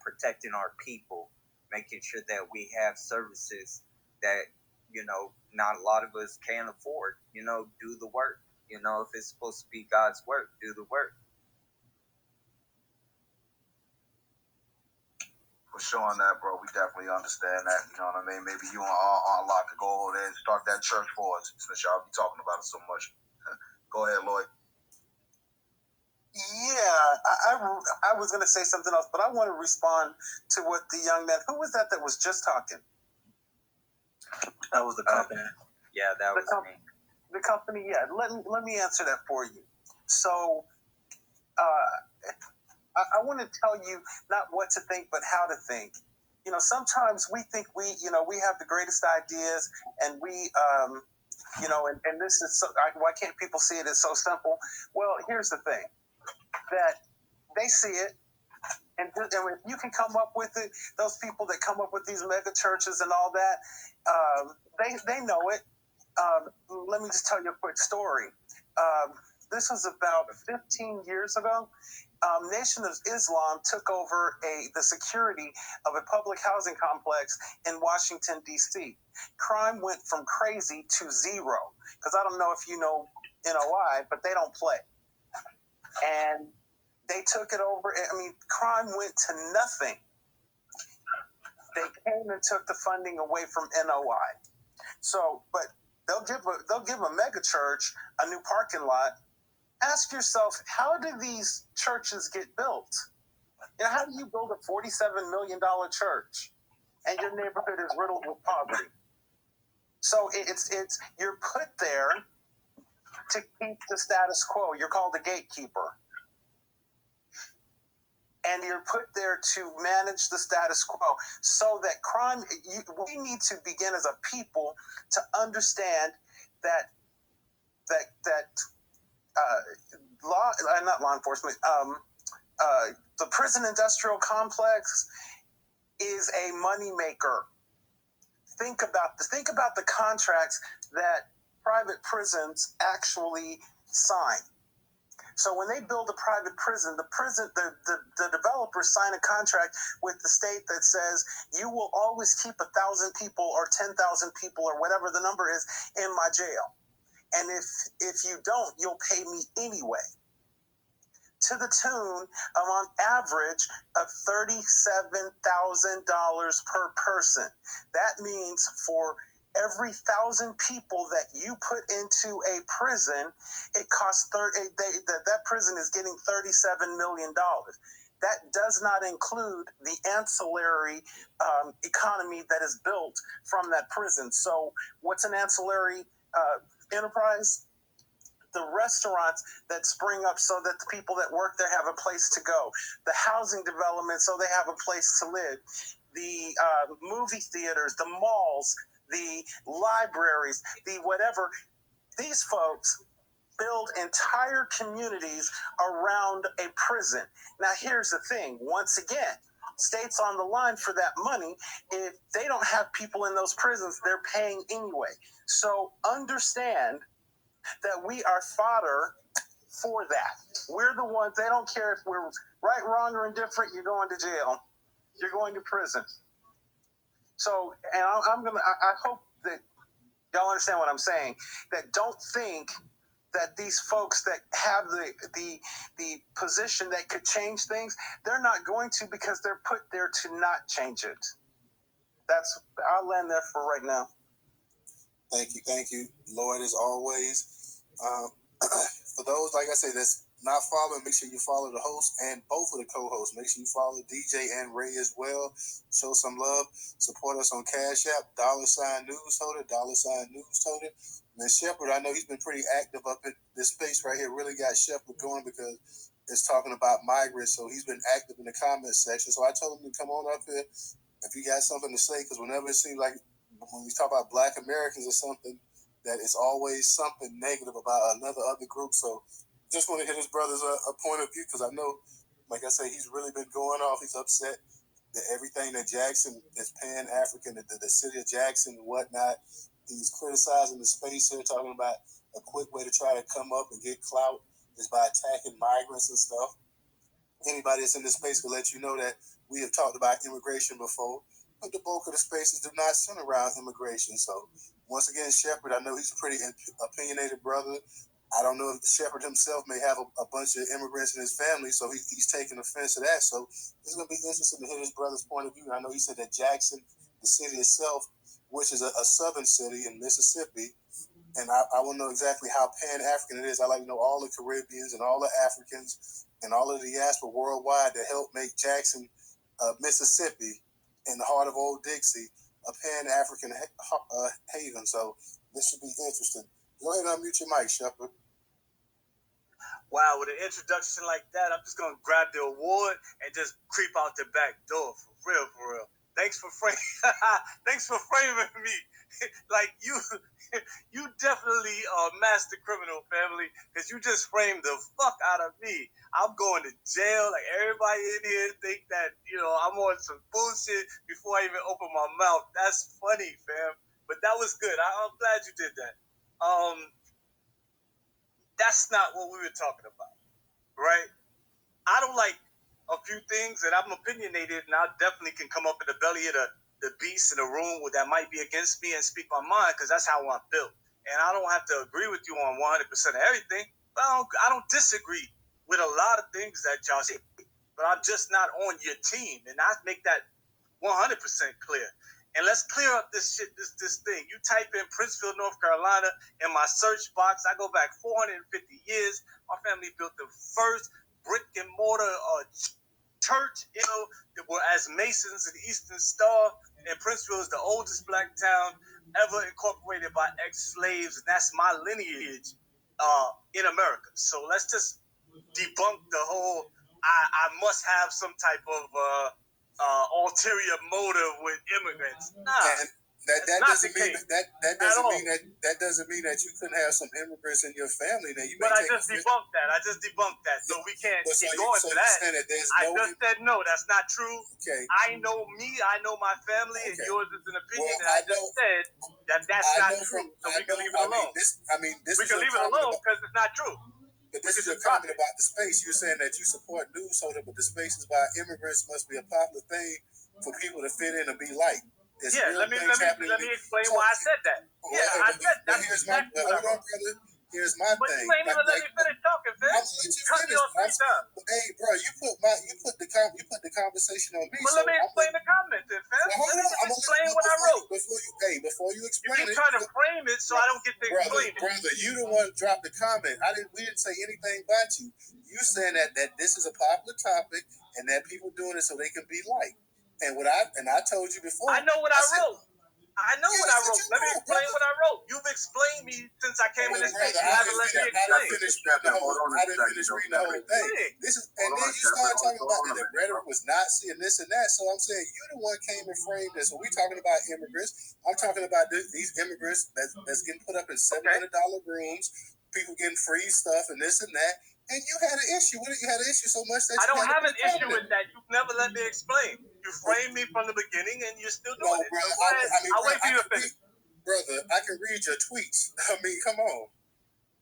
protecting our people, making sure that we have services that not a lot of us can afford. Do the work. If it's supposed to be God's work, do the work. For showing that, bro. We definitely understand that. You know what I mean? Maybe you and Allah could go over there and start that church for us since y'all be talking about it so much. Go ahead, Lloyd. Yeah, I was going to say something else, but I want to respond to what the young man, who was that was just talking? That was the company. Yeah, that was me. The company, yeah. Let me answer that for you. So, I want to tell you not what to think, but how to think. Sometimes we think we have the greatest ideas, and we, and this is so. Why can't people see it as so simple? Well, here's the thing: that they see it, and if you can come up with it, those people that come up with these mega churches and all that, they know it. Let me just tell you a quick story. This was about 15 years ago. Nation of Islam took over the security of a public housing complex in Washington, D.C. Crime went from crazy to zero. Because I don't know if you know NOI, but they don't play. And they took it over. I mean, crime went to nothing. They came and took the funding away from NOI. So, but they'll give a mega church a new parking lot. Ask yourself, how do these churches get built? You know, how do you build a $47 million church and your neighborhood is riddled with poverty? So it's you're put there to keep the status quo. You're called a gatekeeper. And you're put there to manage the status quo so that we need to begin as a people to understand that not law enforcement, the prison industrial complex is a moneymaker. Think about the contracts that private prisons actually sign. So when they build a private prison, the developers sign a contract with the state that says you will always keep 1,000 people or 10,000 people or whatever the number is in my jail. And if you don't, you'll pay me anyway. To the tune of, on average, of $37,000 per person. That means for every 1,000 people that you put into a prison, it costs that prison is getting $37 million. That does not include the ancillary economy that is built from that prison. So what's an ancillary enterprise? The restaurants that spring up so that the people that work there have a place to go. The housing development so they have a place to live. The movie theaters, the malls, the libraries, the whatever. These folks build entire communities around a prison. Now, here's the thing. Once again, states on the line for that money. If they don't have people in those prisons, they're paying anyway. So understand that we are fodder for that. We're the ones, they don't care if we're right, wrong, or indifferent, you're going to jail. You're going to prison. So, and I hope that y'all understand what I'm saying, that don't think that these folks that have the position that could change things, they're not going to, because they're put there to not change it. I'll land there for right now. Thank you, Lloyd, as always. For those, like I said, that's not following, make sure you follow the host and both of the co-hosts. Make sure you follow DJ and Ray as well. Show some love. Support us on Cash App, $Newstoter, $Newstoter. And Shepard, I know he's been pretty active up in this space right here. Really got Shepard going because it's talking about migrants. So he's been active in the comment section. So I told him to come on up here if you got something to say, because whenever it seems like when we talk about Black Americans or something, that it's always something negative about other group. So just want to hear his brother's a point of view, because I know, like I say, he's really been going off. He's upset that everything that Jackson is Pan-African, the city of Jackson and whatnot. He's criticizing the space here, talking about a quick way to try to come up and get clout is by attacking migrants and stuff. Anybody that's in this space will let you know that we have talked about immigration before, but the bulk of the spaces do not center around immigration. So once again, Shepard, I know he's a pretty opinionated brother. I don't know if Shepard himself may have a bunch of immigrants in his family, so he's taking offense to that. So it's going to be interesting to hear his brother's point of view. I know he said that Jackson, the city itself, which is a southern city in Mississippi, and I want to know exactly how Pan-African it is. I like to know all the Caribbeans and all the Africans and all of the diaspora worldwide that helped make Jackson, Mississippi, in the heart of Old Dixie, a Pan-African haven. So this should be interesting. Go ahead and unmute your mic, Shepard. Wow, with an introduction like that, I'm just gonna grab the award and just creep out the back door. For real. Thanks for framing me. Like you definitely are a master criminal, family, because you just framed the fuck out of me. I'm going to jail. Like everybody in here think that, I'm on some bullshit before I even open my mouth. That's funny, fam. But that was good. I'm glad you did that. That's not what we were talking about, right? I don't like a few things, and I'm opinionated, and I definitely can come up in the belly of the beast in a room that might be against me and speak my mind, because that's how I'm built. And I don't have to agree with you on 100% of everything, but I don't disagree with a lot of things that y'all say, but I'm just not on your team, and I make that 100% clear. And let's clear up this shit, this thing. You type in Princeville, North Carolina in my search box. I go back 450 years. My family built the first brick and mortar church, that were as Masons in Eastern Star. And Princeville is the oldest black town ever incorporated by ex-slaves. And that's my lineage in America. So let's just debunk the whole, I must have some type of ulterior motive with immigrants. Nah, that doesn't mean that doesn't mean that you couldn't have some immigrants in your family. That you. But I just debunked that. So we can't keep going to that. I just said no. That's not true. Okay. I know me. I know my family, and yours is an opinion. And I just said that's not true. So we can leave it alone. We can leave it alone because it's not true. But this is your comment about the space. You're saying that you support Newstoter, but the spaces by immigrants must be a popular thing for people to fit in and be liked. Let me explain why I said that. I said that's exactly what I wrote. Here's my but thing. You ain't even let me finish talking, man. Hey, bro, you put the conversation on me. But let me explain the comment, then, fam. Let me explain what I wrote. Before you explain it, you keep trying to frame it so I don't get to explain it. Brother, you the one who dropped the comment. We didn't say anything about you. You saying that this is a popular topic and that people doing it so they can be liked. And I told you before. I know what I wrote. I know what I wrote. Let me explain what I wrote. You've explained me since I came in this space. You haven't let me explain. I didn't finish reading the whole thing. And then you started talking about that the rhetoric was Nazi and this and that. So I'm saying you the one came and framed this. When we talking about immigrants, I'm talking about these immigrants that's getting put up in $700 rooms, people getting free stuff and this and that. And you had an issue with it. You had an issue so much that I don't have an issue with that. You've never let me explain. You framed me from the beginning, and you're still doing it. Brother, so I'll wait for you to finish. Brother, I can read your tweets. I mean, come on.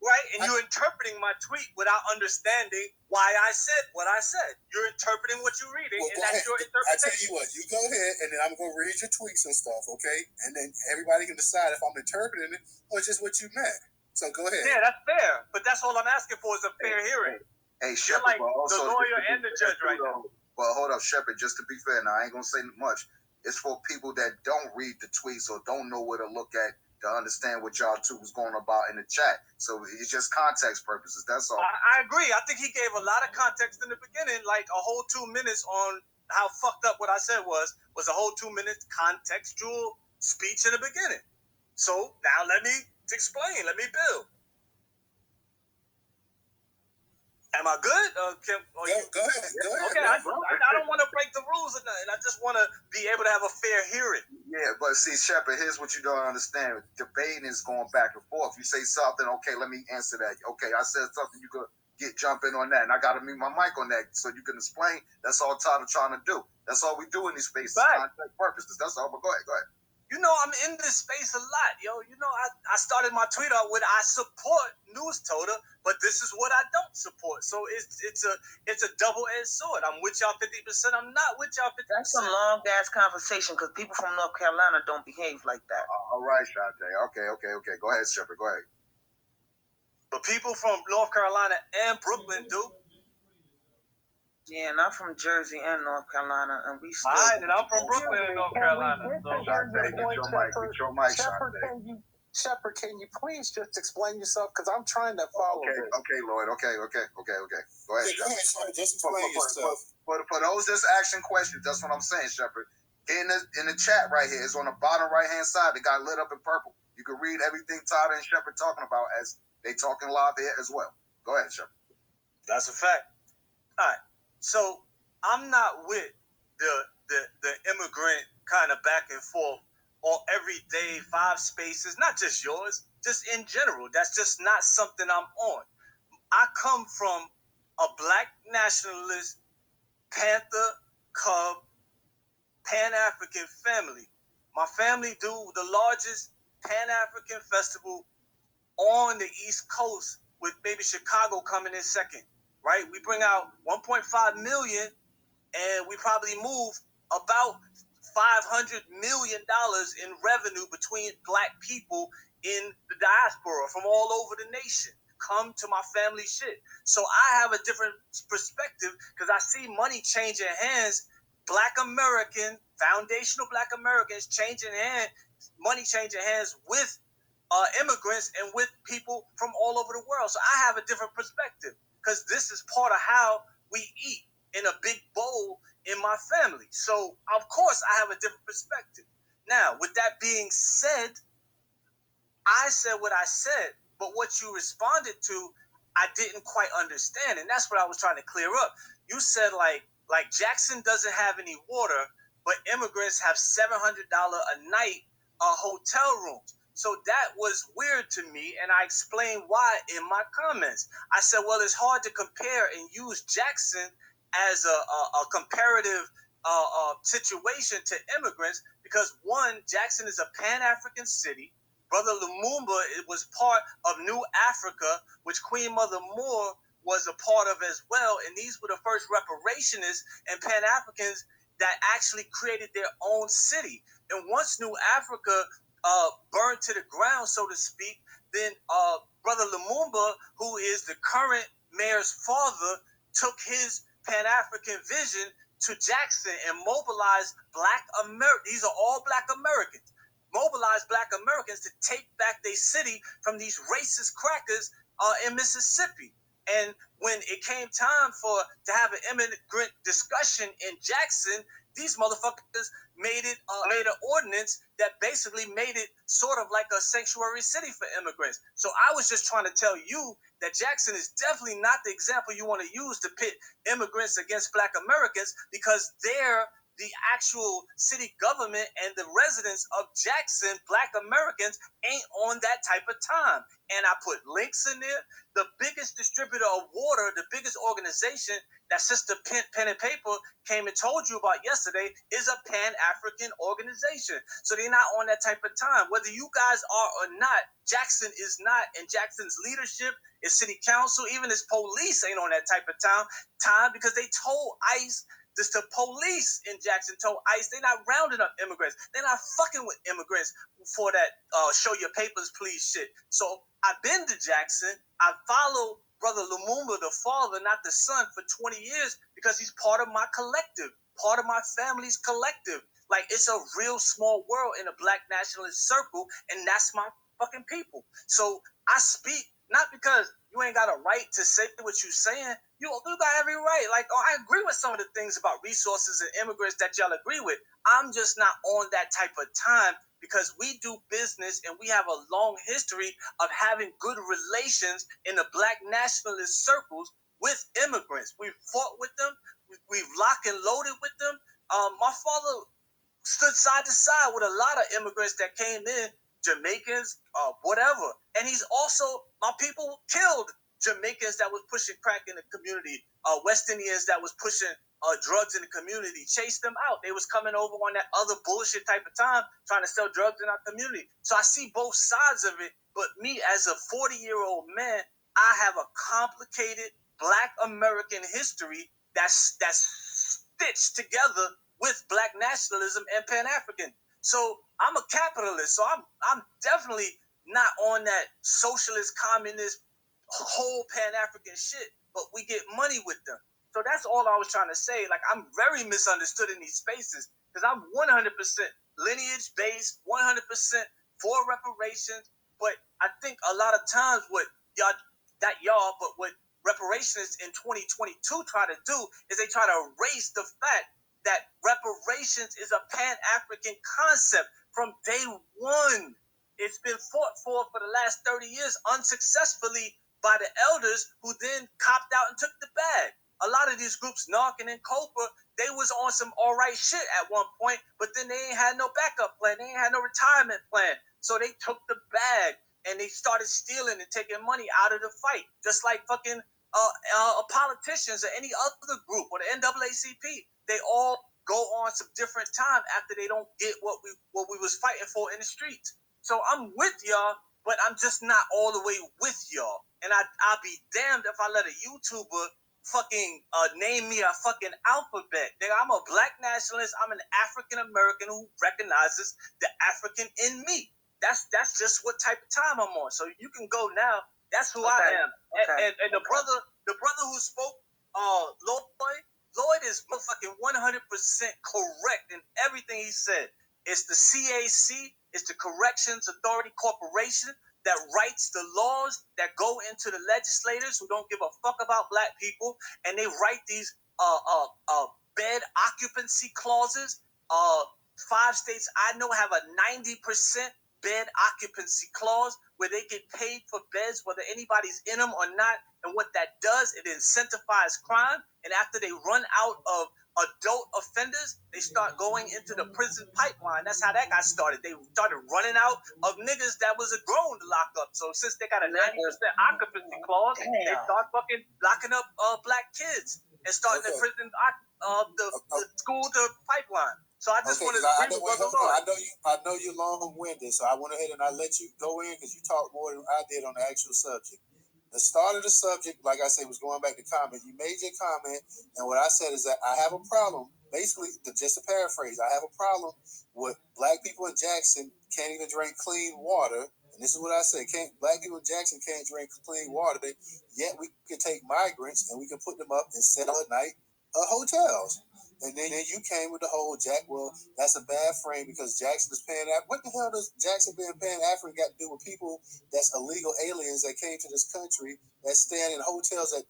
Right, and you're interpreting my tweet without understanding why I said what I said. You're interpreting what you're reading, and that's your interpretation. I tell you what, you go ahead, and then I'm going to read your tweets and stuff, okay? And then everybody can decide if I'm interpreting it or just what you meant. So go ahead. Yeah, that's fair. But that's all I'm asking for is a fair hearing. Hey, You're Shepard, like the lawyer and the judge right now. Well, hold up, Shepard, just to be fair, now I ain't going to say much. It's for people that don't read the tweets or don't know where to look at to understand what y'all two was going about in the chat. So it's just context purposes, that's all. I agree. I think he gave a lot of context in the beginning, like a whole 2 minutes on how fucked up what I said was a whole 2 minutes contextual speech in the beginning. So now let me explain. Let me build. Am I good? Go ahead. Okay, I don't want to break the rules or nothing. I just want to be able to have a fair hearing. Yeah, but see, Shepard, here's what you don't understand. Debating is going back and forth. You say something, okay, let me answer that. Okay, I said something, you could jump in on that. And I got to mute my mic on that so you can explain. That's all Tyler trying to do. That's all we do in these spaces, context purposes. That's all, but go ahead. You know, I'm in this space a lot, yo. You know, I started my tweet out with I support Newstoter, but this is what I don't support. So it's a double-edged sword. I'm with y'all 50%. I'm not with y'all 50%. That's a long-ass conversation because people from North Carolina don't behave like that. All right, Shante. Okay. Go ahead, Shepard. Go ahead. But people from North Carolina and Brooklyn do. Yeah, and I'm from Jersey and North Carolina, and we still... All right, and I'm from Brooklyn and North Carolina. Shepard, can you please just explain yourself? Because I'm trying to follow this. Okay, Lloyd. Okay. Go ahead, Shepard. Just explain yourself. For those just asking questions, that's what I'm saying, Shepard. In the chat right here, it's on the bottom right-hand side. It got lit up in purple. You can read everything Tyler and Shepard talking about as they talking live here as well. Go ahead, Shepard. That's a fact. All right. So I'm not with the immigrant kind of back and forth on every day, 5 spaces, not just yours, just in general. That's just not something I'm on. I come from a black nationalist, Panther, Cub, Pan-African family. My family do the largest Pan-African festival on the East Coast, with maybe Chicago coming in second, right? We bring out 1.5 million, and we probably move about $500 million in revenue between black people in the diaspora from all over the nation. Come to my family shit. So I have a different perspective because I see money changing hands. Black American, foundational Black Americans changing hands, money changing hands with immigrants and with people from all over the world. So I have a different perspective because this is part of how we eat in a big bowl in my family. So of course I have a different perspective. Now, with that being said, I said what I said, but what you responded to, I didn't quite understand, and that's what I was trying to clear up. You said like Jackson doesn't have any water, but immigrants have $700 a night hotel rooms. So that was weird to me, and I explained why in my comments. I said, well, it's hard to compare and use Jackson as a comparative situation to immigrants because, one, Jackson is a Pan-African city. Brother Lumumba was part of New Africa, which Queen Mother Moore was a part of as well. And these were the first reparationists and Pan-Africans that actually created their own city. And once New Africa burned to the ground, so to speak, then Brother Lumumba, who is the current mayor's father, took his Pan-African vision to Jackson and mobilized Black Americans. These are all Black Americans. Mobilized Black Americans to take back their city from these racist crackers in Mississippi. And when it came time to have an immigrant discussion in Jackson, these motherfuckers made an ordinance that basically made it sort of like a sanctuary city for immigrants. So I was just trying to tell you that Jackson is definitely not the example you want to use to pit immigrants against Black Americans, because they're the actual city government and the residents of Jackson, Black Americans, ain't on that type of time. And I put links in there. The biggest distributor of water, the biggest organization that Sister Pen and Paper came and told you about yesterday, is a Pan-African organization. So they're not on that type of time. Whether you guys are or not, Jackson is not, and Jackson's leadership, his city council, even his police ain't on that type of time because they told ICE, just the police in Jackson told ICE they're not rounding up immigrants. They're not fucking with immigrants for that show your papers please shit. So I've been to Jackson. I followed Brother Lumumba, the father, not the son, for 20 years because he's part of my collective, part of my family's collective. Like, it's a real small world in a Black nationalist circle, and that's my fucking people. So I speak not because you ain't got a right to say what you're saying. You got every right. Like, I agree with some of the things about resources and immigrants that y'all agree with. I'm just not on that type of time because we do business and we have a long history of having good relations in the Black nationalist circles with immigrants. We've fought with them. We've locked and loaded with them. My father stood side to side with a lot of immigrants that came in, Jamaicans, whatever. And he's also, my people killed Jamaicans that was pushing crack in the community, West Indians that was pushing drugs in the community, chased them out. They was coming over on that other bullshit type of time, trying to sell drugs in our community. So I see both sides of it, but me as a 40-year-old man, I have a complicated Black American history that's stitched together with Black nationalism and Pan-African. So I'm a capitalist. So I'm definitely not on that socialist, communist, whole Pan-African shit, but we get money with them. So that's all I was trying to say. Like, I'm very misunderstood in these spaces because I'm 100% lineage-based, 100% for reparations. But I think a lot of times what reparationists in 2022 try to do is they try to erase the fact that reparations is a Pan-African concept from day one. It's been fought for the last 30 years unsuccessfully by the elders who then copped out and took the bag. A lot of these groups, Narcan and Copa, they was on some all right shit at one point, but then they ain't had no backup plan. They ain't had no retirement plan. So they took the bag and they started stealing and taking money out of the fight, just like fucking politicians or any other group or the NAACP. They all go on some different time after they don't get what we was fighting for in the streets. So I'm with y'all, but I'm just not all the way with y'all. And I'll be damned if I let a YouTuber fucking name me a fucking alphabet. Nigga, I'm a black nationalist. I'm an African American who recognizes the African in me. That's just what type of time I'm on. So you can go now. That's who I am. And the brother who spoke, Lloyd is fucking 100% correct in everything he said. It's the CAC, it's the Corrections Authority Corporation that writes the laws that go into the legislators who don't give a fuck about black people, and they write these bed occupancy clauses. 5 states I know have a 90% bed occupancy clause where they get paid for beds whether anybody's in them or not. And what that does, it incentivizes crime. And after they run out of adult offenders, they start going into the prison pipeline. That's how that got started. They started running out of niggas that was grown to lock up. So since they got a 90% occupancy clause, they start fucking locking up black kids and starting the prison, the school to pipeline. So I just want to agree with Brother Lloyd. I know you're long-winded, so I went ahead and I let you go in because you talked more than I did on the actual subject. The start of the subject, like I said, was going back to comment. You made your comment, and what I said is that I have a problem. Basically, just to paraphrase, I have a problem with black people in Jackson can't even drink clean water. And this is what I said: black people in Jackson can't drink clean water. Yet we can take migrants and we can put them up and set up at night hotels. And then you came with the whole Jack. Well, that's a bad frame because Jackson is paying. What the hell does Jackson being paying African got to do with people that's illegal aliens that came to this country that stand in hotels that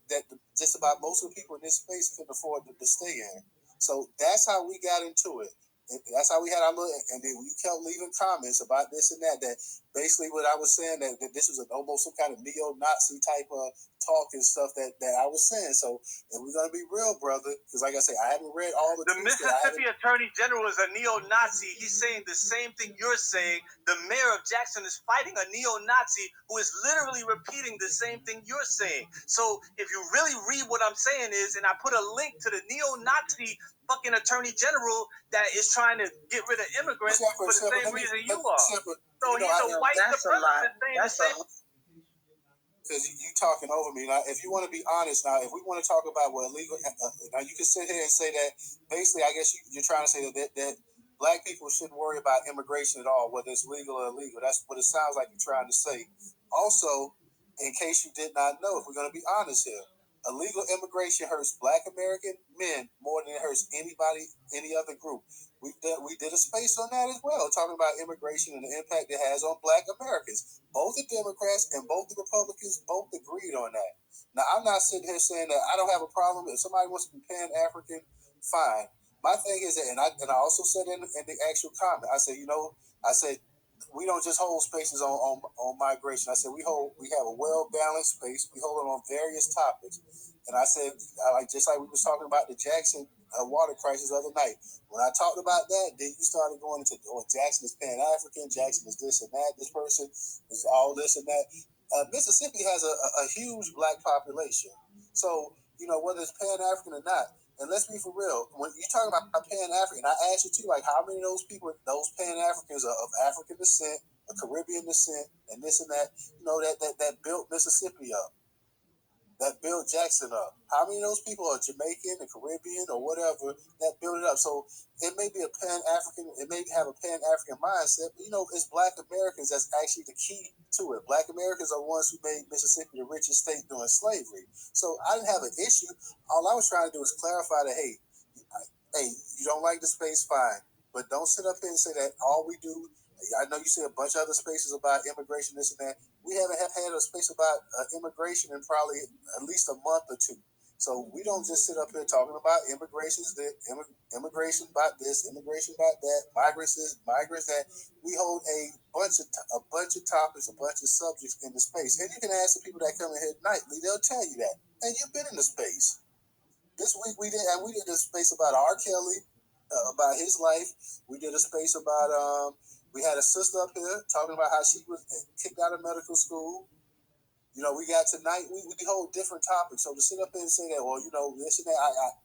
just about most of the people in this space couldn't afford to stay in? So that's how we got into it. And that's how we had our little. And then we kept leaving comments about this and that. That basically what I was saying that this was almost some kind of neo-Nazi type of talk and stuff that I was saying. So. And we're going to be real, brother, because like I say, I haven't read all the Mississippi Attorney General is a neo-Nazi. He's saying the same thing you're saying. The mayor of Jackson is fighting a neo-Nazi who is literally repeating the same thing you're saying. So if you really read what I'm saying is, and I put a link to the neo-Nazi fucking Attorney General that is trying to get rid of immigrants for the same reason you are. So he's a white supremacist saying the same. Because you talking over me. Now, if you want to be honest, now, if we want to talk about what illegal, now you can sit here and say that basically, I guess you're trying to say that black people shouldn't worry about immigration at all, whether it's legal or illegal. That's what it sounds like you're trying to say. Also, in case you did not know, if we're going to be honest here, illegal immigration hurts black American men more than it hurts anybody, any other group. We did a space on that as well, talking about immigration and the impact it has on black Americans. Both the Democrats and both the Republicans both agreed on that. Now, I'm not sitting here saying that I don't have a problem. If somebody wants to be Pan-African, fine. My thing is that, and I also said in the actual comment, I said, we don't just hold spaces on migration. I said we have a well-balanced space. We hold it on various topics. And I said, just like we was talking about the Jackson water crisis the other night. When I talked about that, then you started going into, Jackson is Pan-African, Jackson is this and that, this person is all this and that. Mississippi has a huge black population. So, whether it's Pan-African or not, and let's be for real, when you're talking about Pan-African, I asked you too, like, how many of those people, those Pan-Africans are of African descent, of Caribbean descent, and this and that, that built Mississippi up, that built Jackson up? How many of those people are Jamaican or Caribbean or whatever that built it up? So it may be a Pan-African, it may have a Pan-African mindset, but it's black Americans that's actually the key to it. Black Americans are ones who made Mississippi the richest state during slavery. So I didn't have an issue. All I was trying to do is clarify that, hey, you don't like the space, fine, but don't sit up here and say that all we do. I know you said a bunch of other spaces about immigration, this and that. We haven't had a space about immigration in probably at least a month or two. So we don't just sit up here talking about immigration about this, immigration about that, migrants this, migrants that. We hold a bunch of topics, a bunch of subjects in the space. And you can ask the people that come in here nightly, they'll tell you that. And you've been in the space. This week we did a space about R. Kelly, about his life. We did a space about we had a sister up here talking about how she was kicked out of medical school. We got tonight. We hold different topics. So to sit up and say that, well, this and that,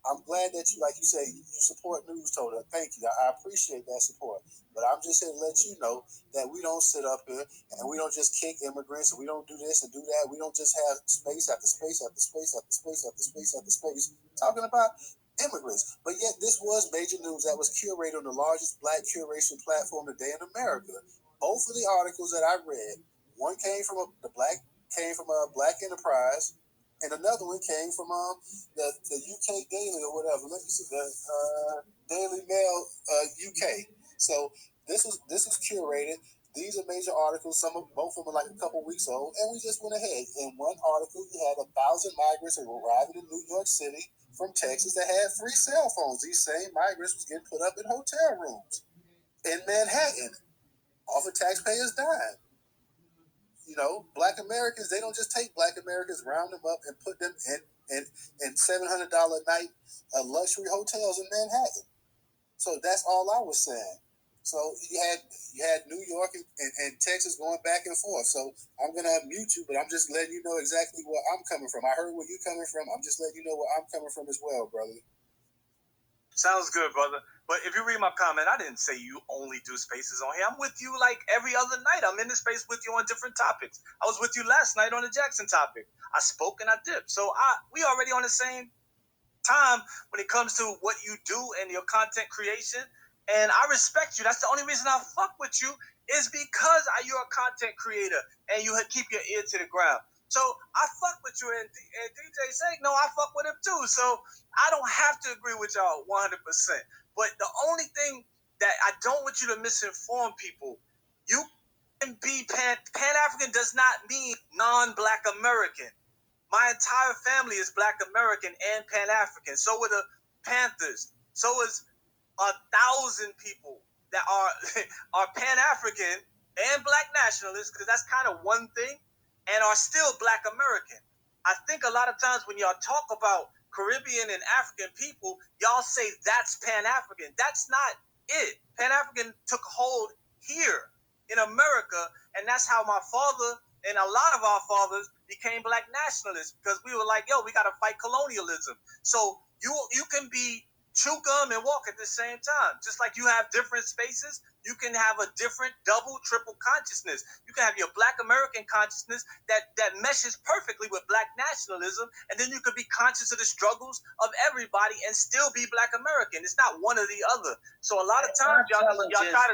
I'm glad that you, like you say, you support Newstoter. Thank you. I appreciate that support. But I'm just here to let you know that we don't sit up here and we don't just kick immigrants and we don't do this and do that. We don't just have space after space after space after space after space after space talking about immigrants. But yet this was major news that was curated on the largest black curation platform today in America. Both of the articles that I read, one came from the Black Enterprise, and another one came from the UK Daily or whatever. Let me see, the Daily Mail UK. So this was curated. These are major articles. Both of them are like a couple weeks old, and we just went ahead. In one article, you had 1,000 migrants who were arriving in New York City from Texas that had free cell phones. These same migrants was getting put up in hotel rooms in Manhattan off of taxpayers' dime. Black Americans, they don't just take Black Americans, round them up, and put them in $700 a night luxury hotels in Manhattan. So that's all I was saying. So you had New York and Texas going back and forth. So I'm going to mute you, but I'm just letting you know exactly where I'm coming from. I heard where you're coming from. I'm just letting you know where I'm coming from as well, brother. Sounds good, brother. But if you read my comment, I didn't say you only do spaces on here. I'm with you like every other night. I'm in the space with you on different topics. I was with you last night on the Jackson topic. I spoke and I dipped. So we already on the same time when it comes to what you do and your content creation. And I respect you. That's the only reason I fuck with you is because you're a content creator and you keep your ear to the ground. So I fuck with you, and DJ Sake, no, I fuck with him too. So I don't have to agree with y'all 100%. But the only thing that I don't want you to misinform people, you can be Pan-African does not mean non-Black American. My entire family is Black American and Pan-African. So were the Panthers. So is 1,000 people that are Pan-African and Black nationalists, because that's kind of one thing, and are still Black American. I think a lot of times when y'all talk about Caribbean and African people, y'all say that's Pan-African. That's not it. Pan-African took hold here in America, and that's how my father and a lot of our fathers became Black nationalists, because we were like, yo, we got to fight colonialism. So you can be chew gum and walk at the same time. Just like you have different spaces, you can have a different double, triple consciousness. You can have your Black American consciousness that meshes perfectly with Black nationalism, and then you could be conscious of the struggles of everybody and still be Black American. It's not one or the other. So a lot of times y'all try to,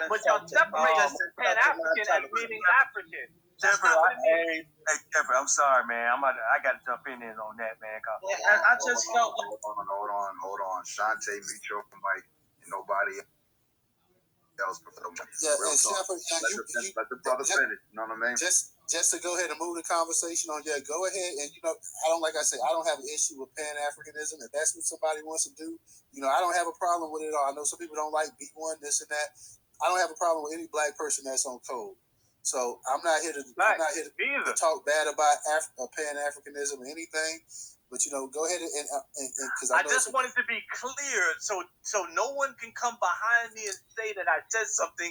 but y'all separate us as Pan-African as meaning African. Jeffrey, I'm sorry, man. I got to jump in on that, man. I just felt like... Hold on. Shantae, mute your mic. And nobody else. Yeah, and Shepard, let the brother finish. You know what I mean? Just to go ahead and move the conversation on, go ahead. And, like I say, I don't have an issue with Pan-Africanism. If that's what somebody wants to do, I don't have a problem with it at all. I know some people don't like B1, this and that. I don't have a problem with any Black person that's on code. So I'm not here to talk bad about Pan-Africanism or anything. But go ahead and because I just wanted to be clear, so no one can come behind me and say that I said something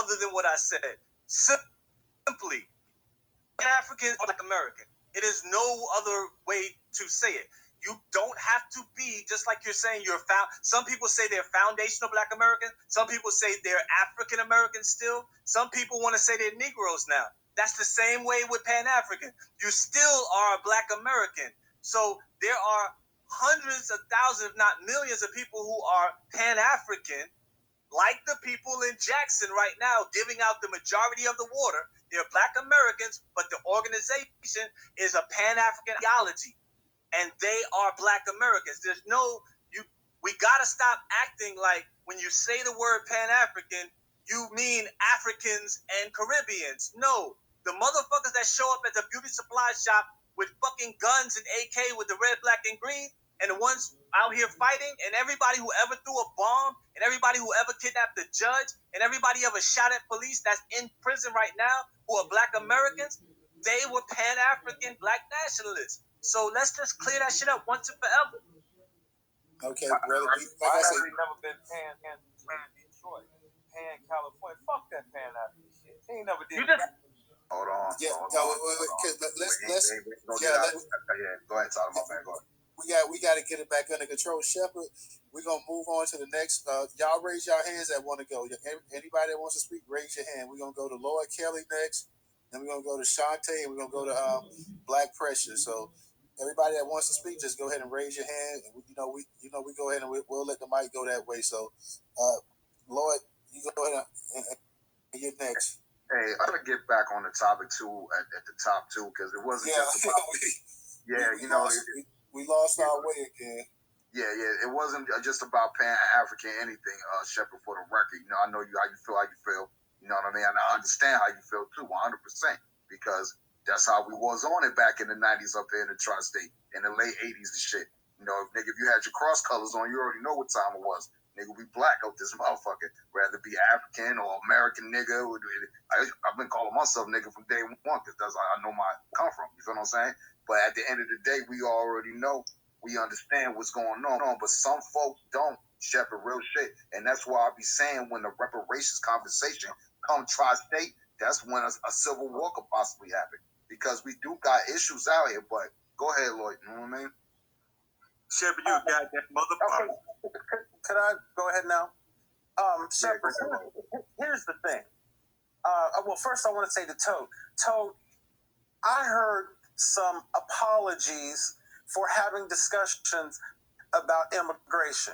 other than what I said. Simply, Pan-African or Black American. It is no other way to say it. You don't have to be, just like you're saying, some people say they're foundational Black American. Some people say they're African American still. Some people want to say they're Negroes now. That's the same way with Pan-African. You still are a Black American. So there are hundreds of thousands, if not millions, of people who are Pan-African, like the people in Jackson right now, giving out the majority of the water. They're Black Americans, but the organization is a Pan-African ideology. And they are Black Americans. We gotta stop acting like when you say the word Pan-African, you mean Africans and Caribbeans. No, the motherfuckers that show up at the beauty supply shop with fucking guns and AK with the red, black, and green, and the ones out here fighting, and everybody who ever threw a bomb, and everybody who ever kidnapped a judge, and everybody ever shot at police that's in prison right now who are Black Americans, they were Pan-African Black nationalists. So let's just clear that shit up once and forever. Okay, brother. I've never been Pan Detroit, Pan California. Fuck that Pan African shit. They ain't never did that. Hold on. Yeah, wait. Yeah, go ahead, Tyler. My bad. Go ahead. We got to get it back under control. Shepard, we're going to move on to the next. Y'all raise your hands that want to go. Anybody that wants to speak, raise your hand. We're going to go to Lloyd Kelly next. Then we're going to go to Shantae, and we're going to go to Black Pressure. So everybody that wants to speak, just go ahead and raise your hand. And we go ahead and we'll let the mic go that way. So, Lloyd, you go ahead and get next. Hey, I gotta get back on the topic too at the top too, because it wasn't just about we lost our way again. Yeah, it wasn't just about Pan-African anything, Shepard, for the record. You know, I know how you feel. You know what I mean? And I understand how you feel too, 100%, because that's how we was on it back in the 90s up there in the tri-state, in the late 80s and shit. You know, nigga, if you had your cross colors on, you already know what time it was. Nigga, we black out this motherfucker. Rather be African or American nigga. I've been calling myself nigga from day one because that's I know my come from. You feel what I'm saying? But at the end of the day, we already know, we understand what's going on. But some folk don't, Shepard, real shit. And that's why I be saying when the reparations conversation come tri-state, that's when a civil war could possibly happen. Because we do got issues out here. But go ahead, Lloyd. You know what I mean? Shepard, you got that motherfucker. Could I go ahead now? Shepard, here's the thing. Well, first I want to say to Toad. Toad, I heard some apologies for having discussions about immigration.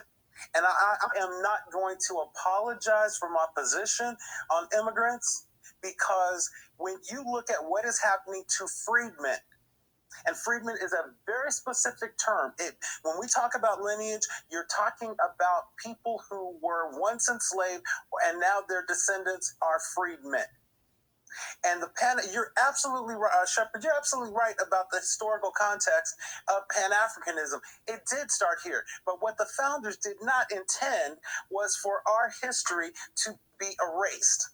And I am not going to apologize for my position on immigrants, because when you look at what is happening to freedmen, and freedmen is a very specific term. When we talk about lineage, you're talking about people who were once enslaved and now their descendants are freedmen. And you're absolutely right, Shepard, you're absolutely right about the historical context of Pan-Africanism. It did start here. But what the founders did not intend was for our history to be erased.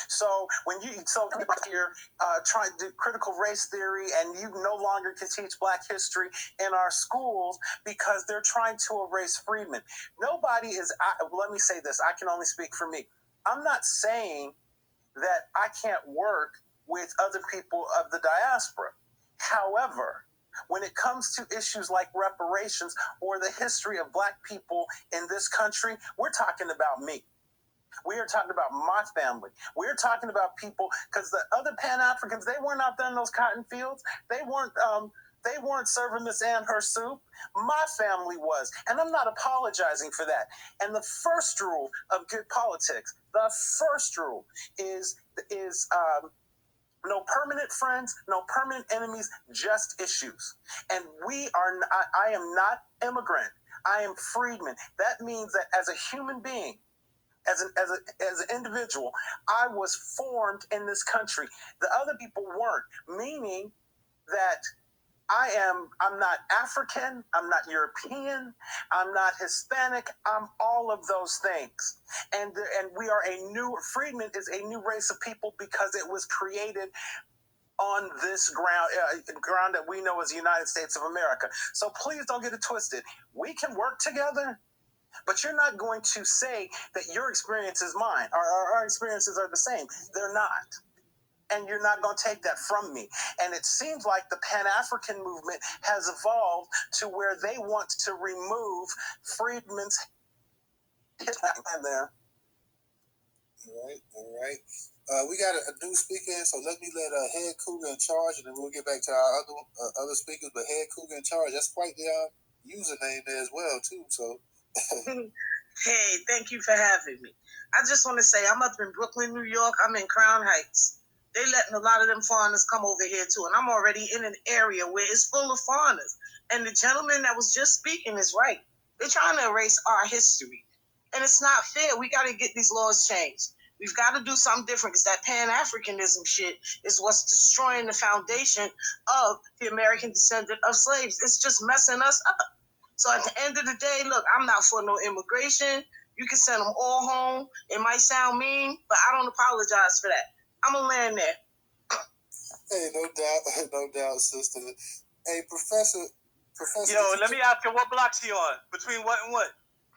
So when you here trying to do critical race theory, and you no longer can teach Black history in our schools because they're trying to erase freedmen. Nobody is. Let me say this. I can only speak for me. I'm not saying that I can't work with other people of the diaspora. However, when it comes to issues like reparations or the history of Black people in this country, we're talking about me. We are talking about my family. We're talking about people, because the other Pan-Africans, they weren't out there in those cotton fields. They weren't serving Miss Ann her soup. My family was, and I'm not apologizing for that. And the first rule of good politics, the first rule is no permanent friends, no permanent enemies, just issues. And I am not immigrant. I am freedman. That means that as a human being, as an individual, I was formed in this country. The other people weren't, meaning that I'm not African, I'm not European, I'm not Hispanic, I'm all of those things. And we are freedmen is a new race of people because it was created on this ground that we know as the United States of America. So please don't get it twisted. We can work together, but you're not going to say that your experience is mine, or our experiences are the same. They're not. And you're not going to take that from me. And it seems like the Pan-African movement has evolved to where they want to remove freedmen's history there. All right. We got a new speaker, so let me let Head Cougar in charge, and then we'll get back to our other speakers. But Head Cougar in charge, that's quite the username there as well, too. So. Hey, thank you for having me. I just want to say I'm up in Brooklyn, New York. I'm in Crown Heights. They letting a lot of them foreigners come over here too, and I'm already in an area where it's full of foreigners. And the gentleman that was just speaking is right. They're trying to erase our history, and it's not fair. We got to get these laws changed. We've got to do something different, because that Pan-Africanism shit is what's destroying the foundation of the American descendant of slaves. It's just messing us up. So at the end of the day, look, I'm not for no immigration. You can send them all home. It might sound mean, but I don't apologize for that. I'm going to land there. Hey, no doubt, sister. Hey, Professor. Yo, let me ask you, what block she on? Between what and what?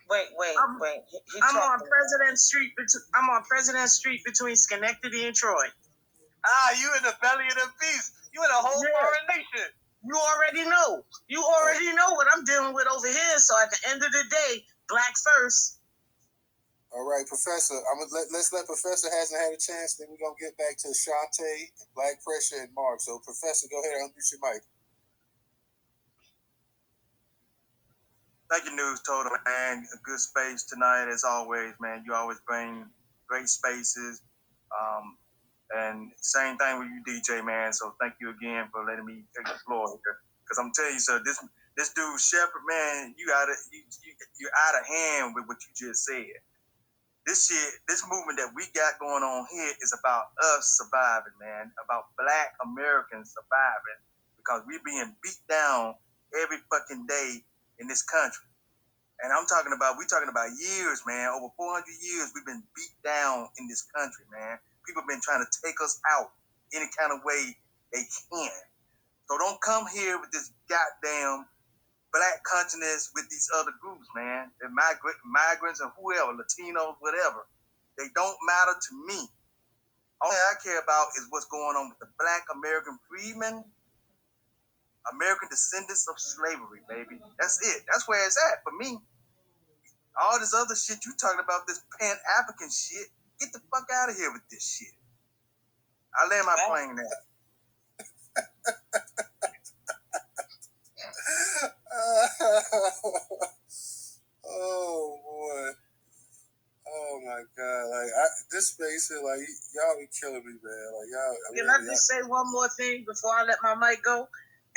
Wait. I'm on President Street between Schenectady and Troy. You in the belly of the beast. You in a whole foreign nation. You already know. You already know what I'm dealing with over here. So at the end of the day, black first. All right, Professor. Let's let Professor hasn't had a chance. Then we're gonna get back to Shantae, Black Pressure, and Mark. So, Professor, go ahead and unmute your mic. Thank you, Newstoter, man. A good space tonight, as always, man. You always bring great spaces. And same thing with you, DJ, man. So thank you again for letting me take the floor here. Because I'm telling you, sir, this dude Shepherd, man, you're out of hand with what you just said. This movement that we got going on here is about us surviving, man. About Black Americans surviving, because we're being beat down every fucking day in this country. And we're talking about years, man. Over 400 years, we've been beat down in this country, man. People have been trying to take us out any kind of way they can. So don't come here with this goddamn Black consciousness with these other groups, man. They're migrants and whoever, Latinos, whatever. They don't matter to me. All I care about is what's going on with the Black American freedmen, American descendants of slavery, baby. That's it. That's where it's at for me. All this other shit you talking about, this Pan-African shit, get the fuck out of here with this shit. I land my plane there. Oh boy. Oh my God. Like this space here, like y'all be killing me, man. Like y'all. Can I just say one more thing before I let my mic go?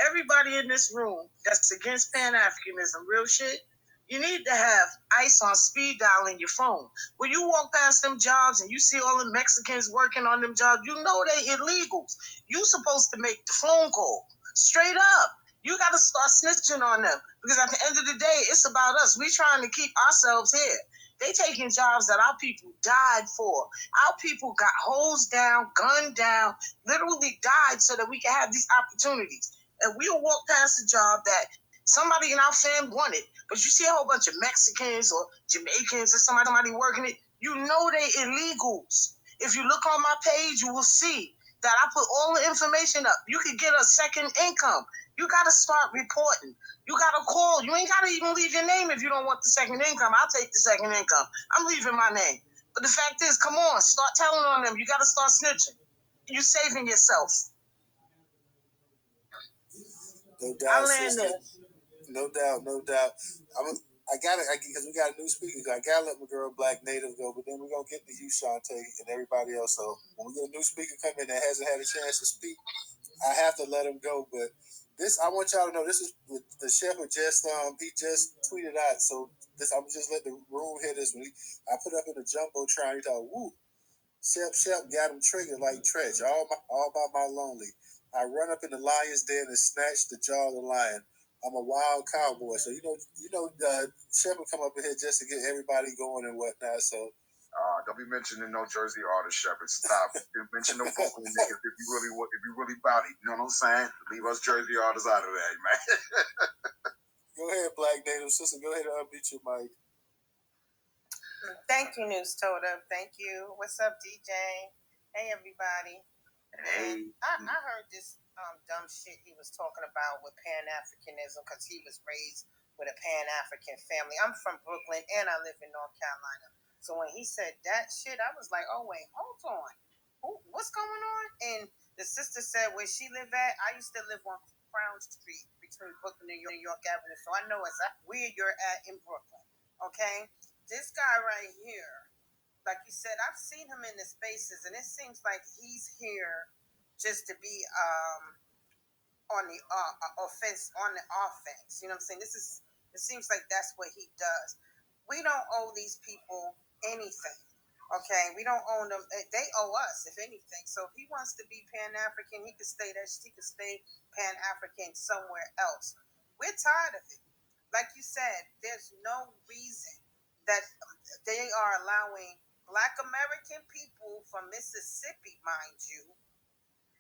Everybody in this room that's against Pan-Africanism, real shit, you need to have ICE on speed dial in your phone. When you walk past them jobs and you see all the Mexicans working on them jobs, you know they illegals. You supposed to make the phone call. Straight up. You got to start snitching on them. Because at the end of the day, it's about us. We trying to keep ourselves here. They taking jobs that our people died for. Our people got hosed down, gunned down, literally died so that we can have these opportunities. And we'll walk past a job that somebody in our family wanted, but you see a whole bunch of Mexicans or Jamaicans or somebody working it, you know they illegals. If you look on my page, you will see that I put all the information up. You can get a second income. You got to start reporting. You got to call. You ain't got to even leave your name if you don't want the second income. I'll take the second income. I'm leaving my name. But the fact is, come on, start telling on them. You got to start snitching. You saving yourself. No doubt, sister. No doubt. I got it because we got a new speaker. I gotta let my girl Black Native go, but then we're gonna get to you, Shantae, and everybody else. So when we get a new speaker come in that hasn't had a chance to speak, I have to let him go. But this, I want y'all to know, this is the Shepherd just he just tweeted out. So this, I'm just let the room hear this. I put up in the jumbotron. He thought, woo, Shep got him triggered like Tretch, all by my lonely. I run up in the lion's den and snatch the jaw of the lion. I'm a wild cowboy, so Shep will come up in here just to get everybody going and whatnot. So don't be mentioning no Jersey artist, Shepherd. Stop. Mention no vocal niggas if you really body. You know what I'm saying? Leave us Jersey artists out of that, man. Go ahead, Black Native sister. Go ahead and unmute your mic. Thank you, Newstoter. Thank you. What's up, DJ? Hey, everybody. Hey. I heard this dumb shit he was talking about with Pan-Africanism because he was raised with a Pan-African family. I'm from Brooklyn and I live in North Carolina. So when he said that shit, I was like, oh, wait, hold on. What's going on? And the sister said where she lived at, I used to live on Crown Street between Brooklyn and New York Avenue. So I know exactly where you're at in Brooklyn. Okay? This guy right here, like you said, I've seen him in the spaces, and it seems like he's here just to be on the offense, on the offense. You know what I'm saying? It seems like that's what he does. We don't owe these people anything. Okay, we don't owe them. They owe us, if anything. So if he wants to be Pan-African, he could stay there. He could stay Pan-African somewhere else. We're tired of it. Like you said, there's no reason that they are allowing Black American people from Mississippi, mind you,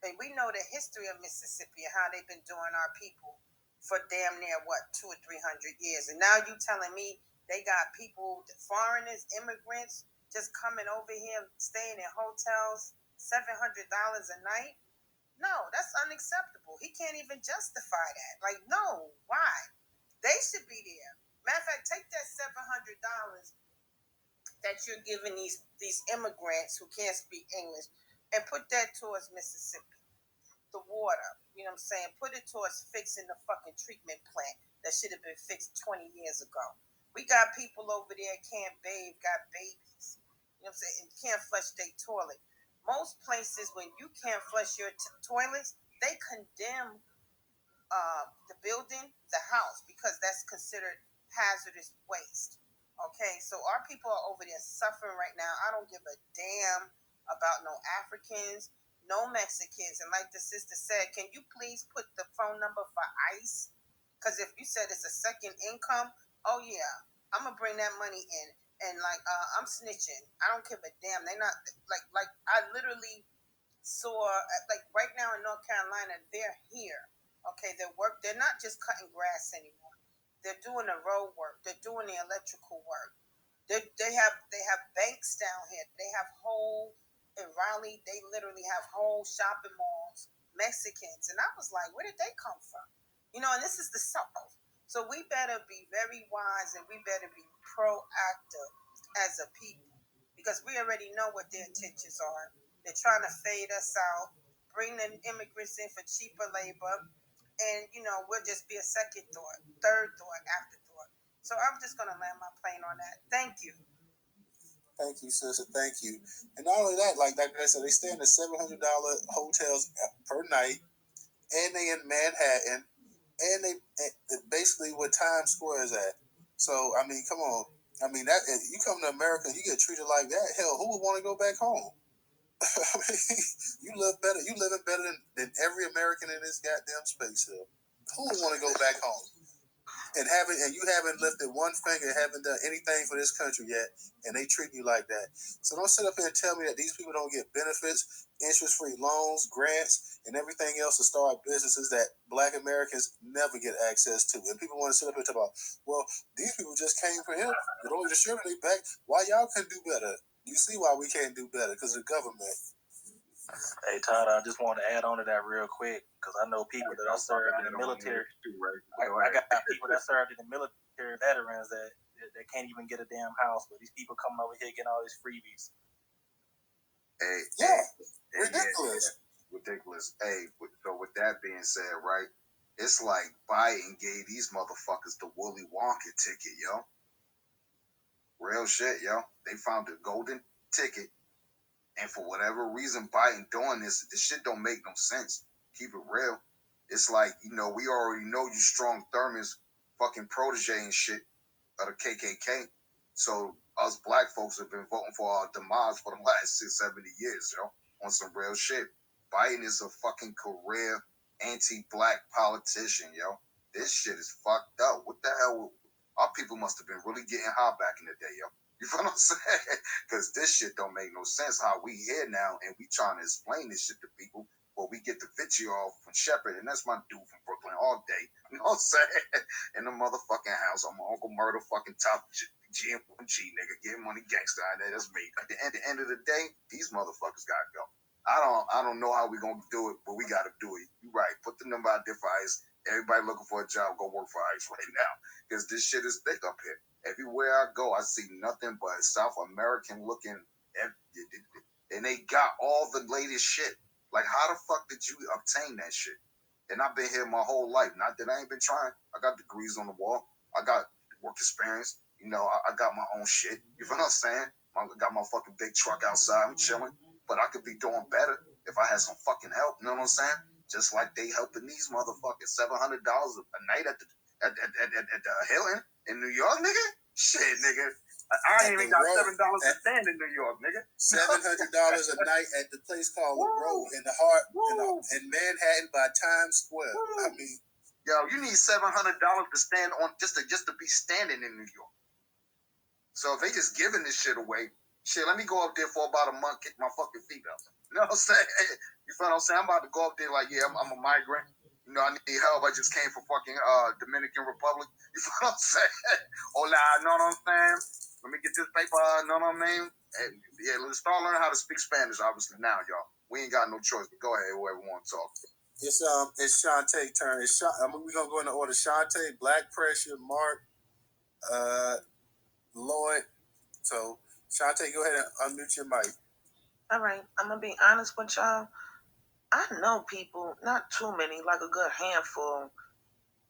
and we know the history of Mississippi and how they've been doing our people for damn near, 200 or 300 years. And now you telling me they got people, foreigners, immigrants, just coming over here, staying in hotels $700 a night? No, that's unacceptable. He can't even justify that. Like, no, why? They should be there. Matter of fact, take that $700 that you're giving these immigrants who can't speak English and put that towards Mississippi. The water, you know what I'm saying? Put it towards fixing the fucking treatment plant that should have been fixed 20 years ago. We got people over there can't bathe, got babies. You know what I'm saying? And can't flush their toilet. Most places, when you can't flush your toilets, they condemn the building, the house, because that's considered hazardous waste. Okay, so our people are over there suffering right now. I don't give a damn about no Africans, no Mexicans. And like the sister said, can you please put the phone number for ICE? Because if you said it's a second income, oh yeah, I'm gonna bring that money in. And like I'm snitching. I don't give a damn. They're not like I literally saw like right now in North Carolina, they're here. Okay, they're not just cutting grass anymore. They're doing the road work. They're doing the electrical work. They have banks down here. They have whole in Raleigh. They literally have whole shopping malls. Mexicans, and I was like, where did they come from? You know, and this is the South. So we better be very wise and we better be proactive as a people because we already know what their intentions are. They're trying to fade us out, bring the immigrants in for cheaper labor, and you know we'll just be a second thought, third thought, afterthought. So I'm just gonna land my plane on that. Thank you. Thank you, sister. Thank you. And not only that, like I said, they stay in the $700 hotels per night, and they in Manhattan, and they basically where Times Square is at. So I mean, come on. I mean that you come to America, you get treated like that. Hell, who would want to go back home? I mean, you live better. You living better than every American in this goddamn space here. Who would want to go back home? And you haven't lifted one finger, haven't done anything for this country yet, and they treat you like that. So don't sit up here and tell me that these people don't get benefits, interest-free loans, grants, and everything else to start businesses that Black Americans never get access to. And people want to sit up here and talk about, well, these people just came for him. They don't discriminate back. Why y'all couldn't do better? You see why we can't do better because of the government. Hey, Todd, I just want to add on to that real quick because I know people that I served in the military. I got people that served in the military, veterans that can't even get a damn house, but these people coming over here getting all these freebies. Hey, yeah, ridiculous. Yeah, ridiculous. Hey, so with that being said, right, it's like Biden gave these motherfuckers the Willy Wonka ticket, yo. Real shit, yo. They found the golden ticket. And for whatever reason, Biden doing this shit don't make no sense. Keep it real. It's like, you know, we already know you strong Thurman's fucking protege and shit of the KKK. So us black folks have been voting for our demise for the last 6-70 years, yo, on some real shit. Biden is a fucking career anti-black politician, yo. This shit is fucked up. What the hell? Our people must have been really getting high back in the day, yo. You feel what I'm saying? Because this shit don't make no sense how we here now and we trying to explain this shit to people, but we get the vitriol from Shepard, and that's my dude from Brooklyn all day. You know what I'm saying? In the motherfucking house, I'm Uncle Murder fucking top GM1G nigga, getting money gangster out there. That's me. At the end of the day, these motherfuckers gotta go. I don't know how we gonna do it, but we gotta do it. You right. Put the number out there for ICE. Everybody looking for a job, go work for ICE right now. Because this shit is thick up here. Everywhere I go, I see nothing but South American looking, and they got all the latest shit. Like, how the fuck did you obtain that shit? And I've been here my whole life. Not that I ain't been trying. I got degrees on the wall. I got work experience. You know, I got my own shit. You feel what I'm saying? I got my fucking big truck outside. I'm chilling. But I could be doing better if I had some fucking help. You know what I'm saying? Just like they helping these motherfuckers. $700 a night at the Hilton in New York, nigga? Shit, nigga. I ain't even got $7 to stand in New York, nigga. $700 a night at the place called The Row in the heart in Manhattan by Times Square. I mean, yo, you need $700 to stand on just to be standing in New York. So if they just giving this shit away, shit, let me go up there for about a month, kick my fucking feet up. You know what I'm saying? You feel what I'm saying? I'm about to go up there like, yeah, I'm a migrant. You know, I need help. I just came from fucking Dominican Republic. You feel what I'm saying? Hola, you know what I'm saying? Let me get this paper, know what I mean? And yeah, let's start learning how to speak Spanish, obviously, now, y'all. We ain't got no choice, but go ahead, whoever wants to talk. It's Shantae's turn. We're gonna go in the order. Shantae, Black Pressure, Mark, Lloyd. So Shantae, go ahead and unmute your mic. All right, I'm gonna be honest with y'all. I know people, not too many, like a good handful,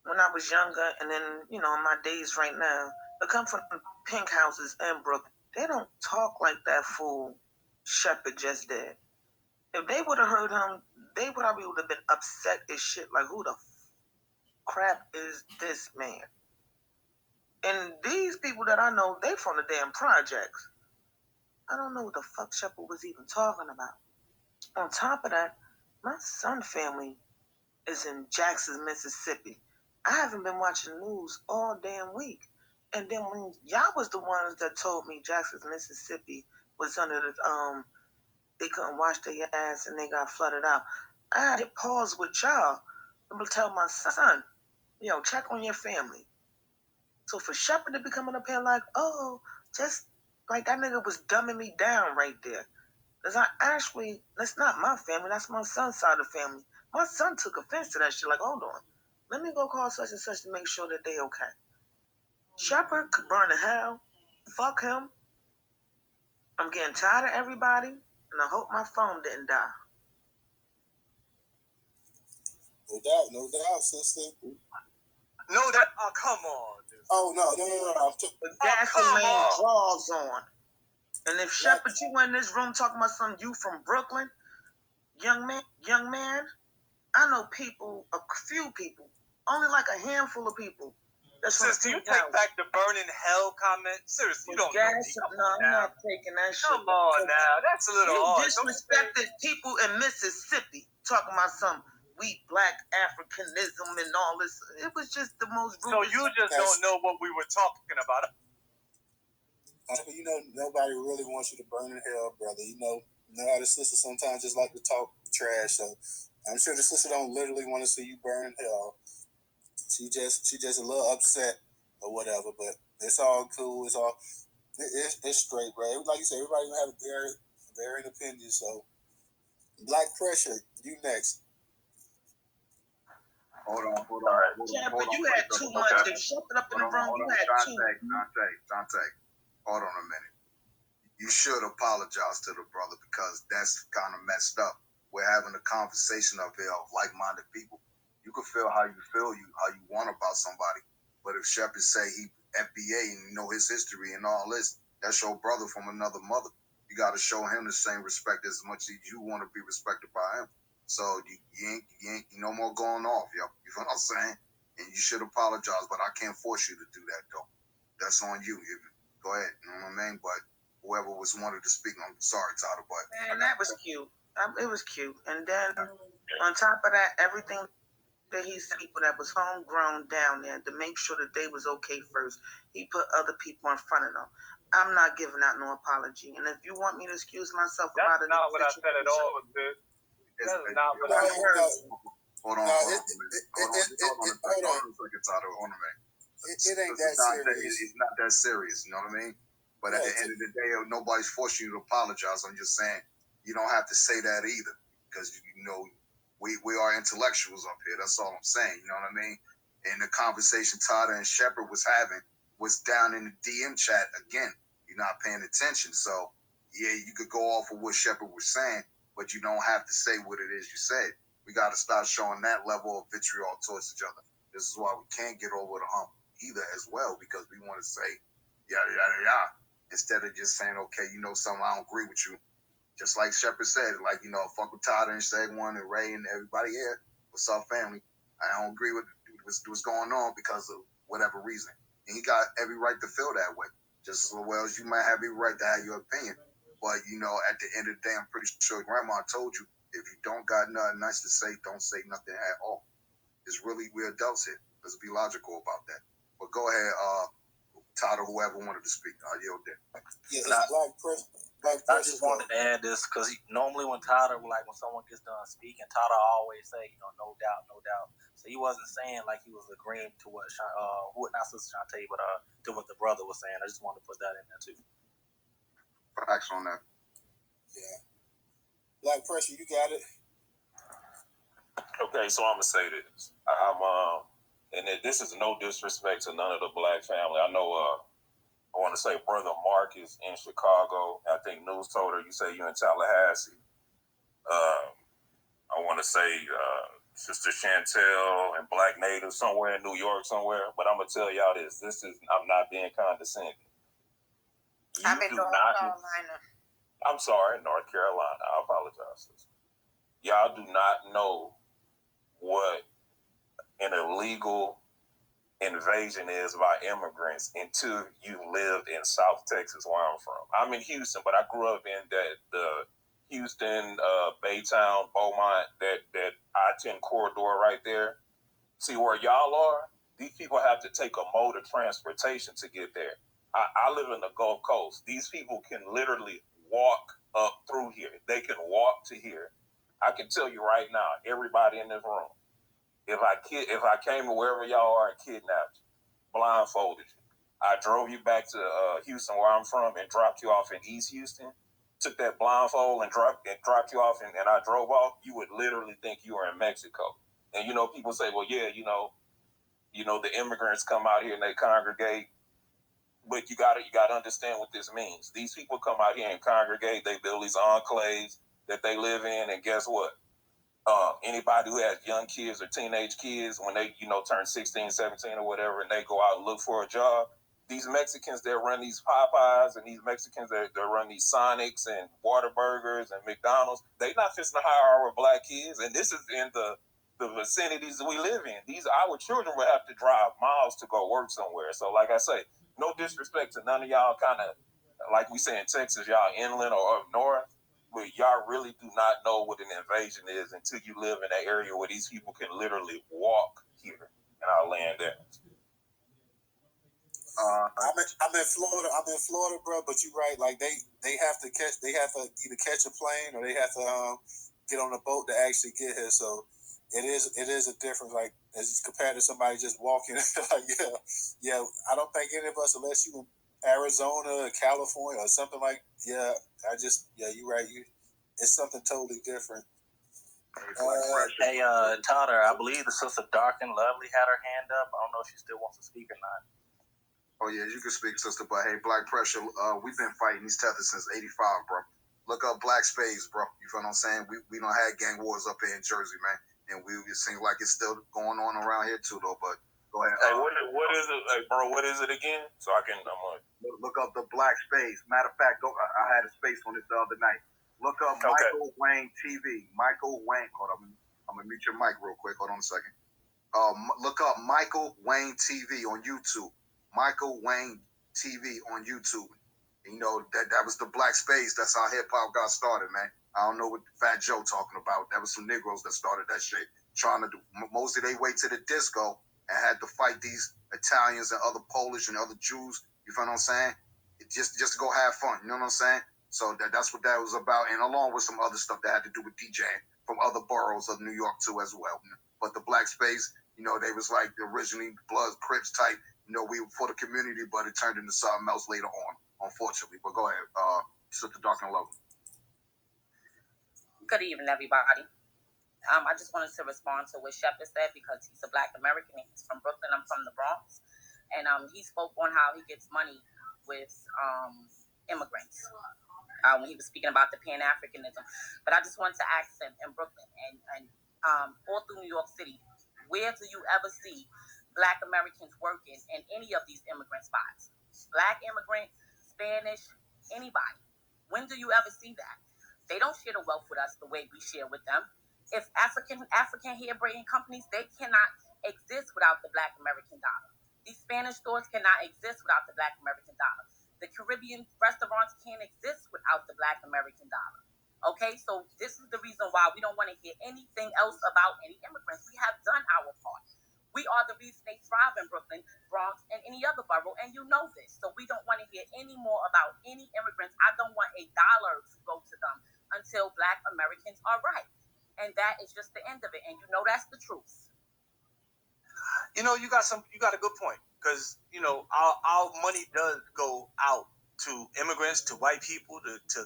when I was younger, and then in my days right now. They come from pink houses in Brooklyn. They don't talk like that fool Shepherd just did. If they would have heard him, they probably would have been upset as shit. Like, who the crap is this man? And these people that I know, they from the damn projects. I don't know what the fuck Shepherd was even talking about. On top of that, my son family is in Jackson, Mississippi. I haven't been watching the news all damn week. And then when y'all was the ones that told me Jackson, Mississippi was under the they couldn't wash their ass and they got flooded out. I had to pause with y'all and tell my son, check on your family. So for Shepherd to be coming up here like, oh, just like that nigga was dumbing me down right there. Because that's not my family, that's my son's side of the family. My son took offense to that shit. Like, hold on. Let me go call such and such to make sure that they okay. Shepherd could burn to hell. Fuck him. I'm getting tired of everybody, and I hope my phone didn't die. No doubt, sister. No, that. Oh, come on. Dude. Oh no. The gasoline draws on. And if Shepherd, you in this room talking about something, you from Brooklyn, young man, I know people, a few people, only like a handful of people. Sis, do you take back the burning hell comment? Seriously, you don't know me. No, I'm not taking that shit. Come on now, that's a little hard. You disrespected people in Mississippi talking about some we black Africanism and all this. It was just the most. So you just don't know what we were talking about. Nobody really wants you to burn in hell, brother. You know how the sister sometimes just like to talk trash. So I'm sure the sister don't literally want to see you burn in hell. She just a little upset or whatever, but it's all cool. It's straight, bro. Like you said, everybody gonna have a varying opinion. So, Black Pressure, you next. Hold on. Yeah, but you had too much. If Shepherd up in the room, you had too much. Shantae, hold on a minute. You should apologize to the brother because that's kind of messed up. We're having a conversation up here of like-minded people. You can feel how you want about somebody, but if Shepherd say he FBA and you know his history and all this, that's your brother from another mother. You got to show him the same respect as much as you want to be respected by him. So you ain't no more going off, yo. You know what I'm saying? And you should apologize, but I can't force you to do that though. That's on you. Go ahead, you know what I mean? But whoever was wanted to speak, I'm sorry, Tyler, but man, that was cute. It was cute. And then on top of that, everything that he said, people that was homegrown down there to make sure that they was okay first. He put other people in front of them. I'm not giving out no apology. And if you want me to excuse myself about it, that's not what I said at all, sis. That's not what I heard. Hold on. Hold on. It ain't that serious. It's not that serious, you know what I mean? But at the end of the day, nobody's forcing you to apologize. I'm just saying you don't have to say that either because, we are intellectuals up here. That's all I'm saying, you know what I mean? And the conversation Tada and Shepherd was having was down in the DM chat again. You're not paying attention. So, yeah, you could go off of what Shepherd was saying, but you don't have to say what it is you said. We got to start showing that level of vitriol towards each other. This is why we can't get over the hump either as well, because we want to say yada, yada, yada, instead of just saying, okay, something, I don't agree with you. Just like Shepherd said, fuck with Todd and Seg One and Ray and everybody here. What's up, family? I don't agree with what's going on because of whatever reason. And he got every right to feel that way. Just as well as you might have every right to have your opinion. But, at the end of the day, I'm pretty sure Grandma told you, if you don't got nothing nice to say, don't say nothing at all. It's really, we're adults here. Let's be logical about that. But go ahead, Todd or whoever wanted to speak. I yield there. Yeah, I just wanted to add this because normally when someone gets done speaking, Tyler always say, no doubt, no doubt. So he wasn't saying like he was agreeing to what not Sister Shantae, but to what the brother was saying. I just wanted to put that in there too. Facts on that. Yeah. Black Pressure, you got it. Okay, so I'm gonna say this. And this is no disrespect to none of the Black family. I know. I want to say Brother Mark is in Chicago. I think Newstoter, you say you're in Tallahassee. I want to say Sister Chantel and Black Native somewhere in New York somewhere. But I'm going to tell y'all this. I'm not being condescending. I'm in North Carolina. I'm sorry, North Carolina. I apologize. Y'all do not know what an illegal invasion is by immigrants until you lived in South Texas, where I'm from. I'm in Houston, but I grew up in the Houston, Baytown, Beaumont, that I-10 corridor right there. See where y'all are? These people have to take a mode of transportation to get there. I live in the Gulf Coast. These people can literally walk up through here. They can walk to here. I can tell you right now, everybody in this room, if I came to wherever y'all are and kidnapped you, blindfolded you, I drove you back to Houston, where I'm from, and dropped you off in East Houston, took that blindfold and dropped you off, and I drove off, you would literally think you were in Mexico. And people say, well, yeah, the immigrants come out here and they congregate, but you gotta understand what this means. These people come out here and congregate. They build these enclaves that they live in, and guess what? Anybody who has young kids or teenage kids, when they, turn 16, 17 or whatever, and they go out and look for a job, these Mexicans that run these Popeyes and these Mexicans that run these Sonics and Whataburgers and McDonald's, they not fixing to hire our Black kids. And this is in the vicinities that we live in. Our children will have to drive miles to go work somewhere. So like I say, no disrespect to none of y'all kind of, like we say in Texas, y'all inland or up north. But y'all really do not know what an invasion is until you live in an area where these people can literally walk here. And I'll land there. I'm in Florida. Bro. But you're right. Like they have to either catch a plane or they have to get on a boat to actually get here. So it is a difference. Like as compared to somebody just walking. Like yeah. I don't think any of us, unless you in Arizona, or California, or something like you're right. It's something totally different. Hey, Tyler, I believe the sister Dark and Lovely had her hand up. I don't know if she still wants to speak or not. Oh yeah, you can speak, sister. But hey, Black Pressure, we've been fighting these tethers since '85, bro. Look up Black Spades, bro. You feel what I'm saying? We don't have gang wars up here in Jersey, man, and it seems like it's still going on around here too, though. But go ahead. Hey, what is it, hey, bro? What is it again? So I can look up the Black Spades. Matter of fact, I had a space on this the other night. Look up Michael Wayne TV. Michael Wayne. Hold on, I'm gonna mute your mic real quick. Hold on a second. Look up Michael Wayne TV on YouTube. Michael Wayne TV on YouTube. And, that was the Black Spades. That's how hip hop got started, man. I don't know what Fat Joe talking about. That was some Negroes that started that shit, trying to do most of their way to the disco and had to fight these Italians and other Polish and other Jews. You feel what I'm saying? Just to go have fun. You know what I'm saying? So that's what that was about, and along with some other stuff that had to do with DJing from other boroughs of New York too as well. But the Black Space, they was like originally Bloods, Crips type. We were for the community, but it turned into something else later on, unfortunately. But go ahead, Sister Dark and Love. Good evening, everybody. I just wanted to respond to what Shepard said because he's a Black American and he's from Brooklyn. I'm from the Bronx, and he spoke on how he gets money with immigrants. When he was speaking about the Pan-Africanism. But I just wanted to ask him in Brooklyn and all through New York City, where do you ever see Black Americans working in any of these immigrant spots? Black immigrant, Spanish, anybody. When do you ever see that? They don't share the wealth with us the way we share with them. If African hair braiding companies, they cannot exist without the Black American dollar. These Spanish stores cannot exist without the Black American dollar. The Caribbean restaurants can't exist without the Black American dollar. Okay, so this is the reason why we don't want to hear anything else about any immigrants. We have done our part. We are the reason they thrive in Brooklyn, Bronx, and any other borough, and you know this. So we don't want to hear any more about any immigrants. I don't want $1 to go to them until Black Americans are right. And that is just the end of it. And you know that's the truth. You know, you got a good point. Because, you know, our money does go out to immigrants, to white people, to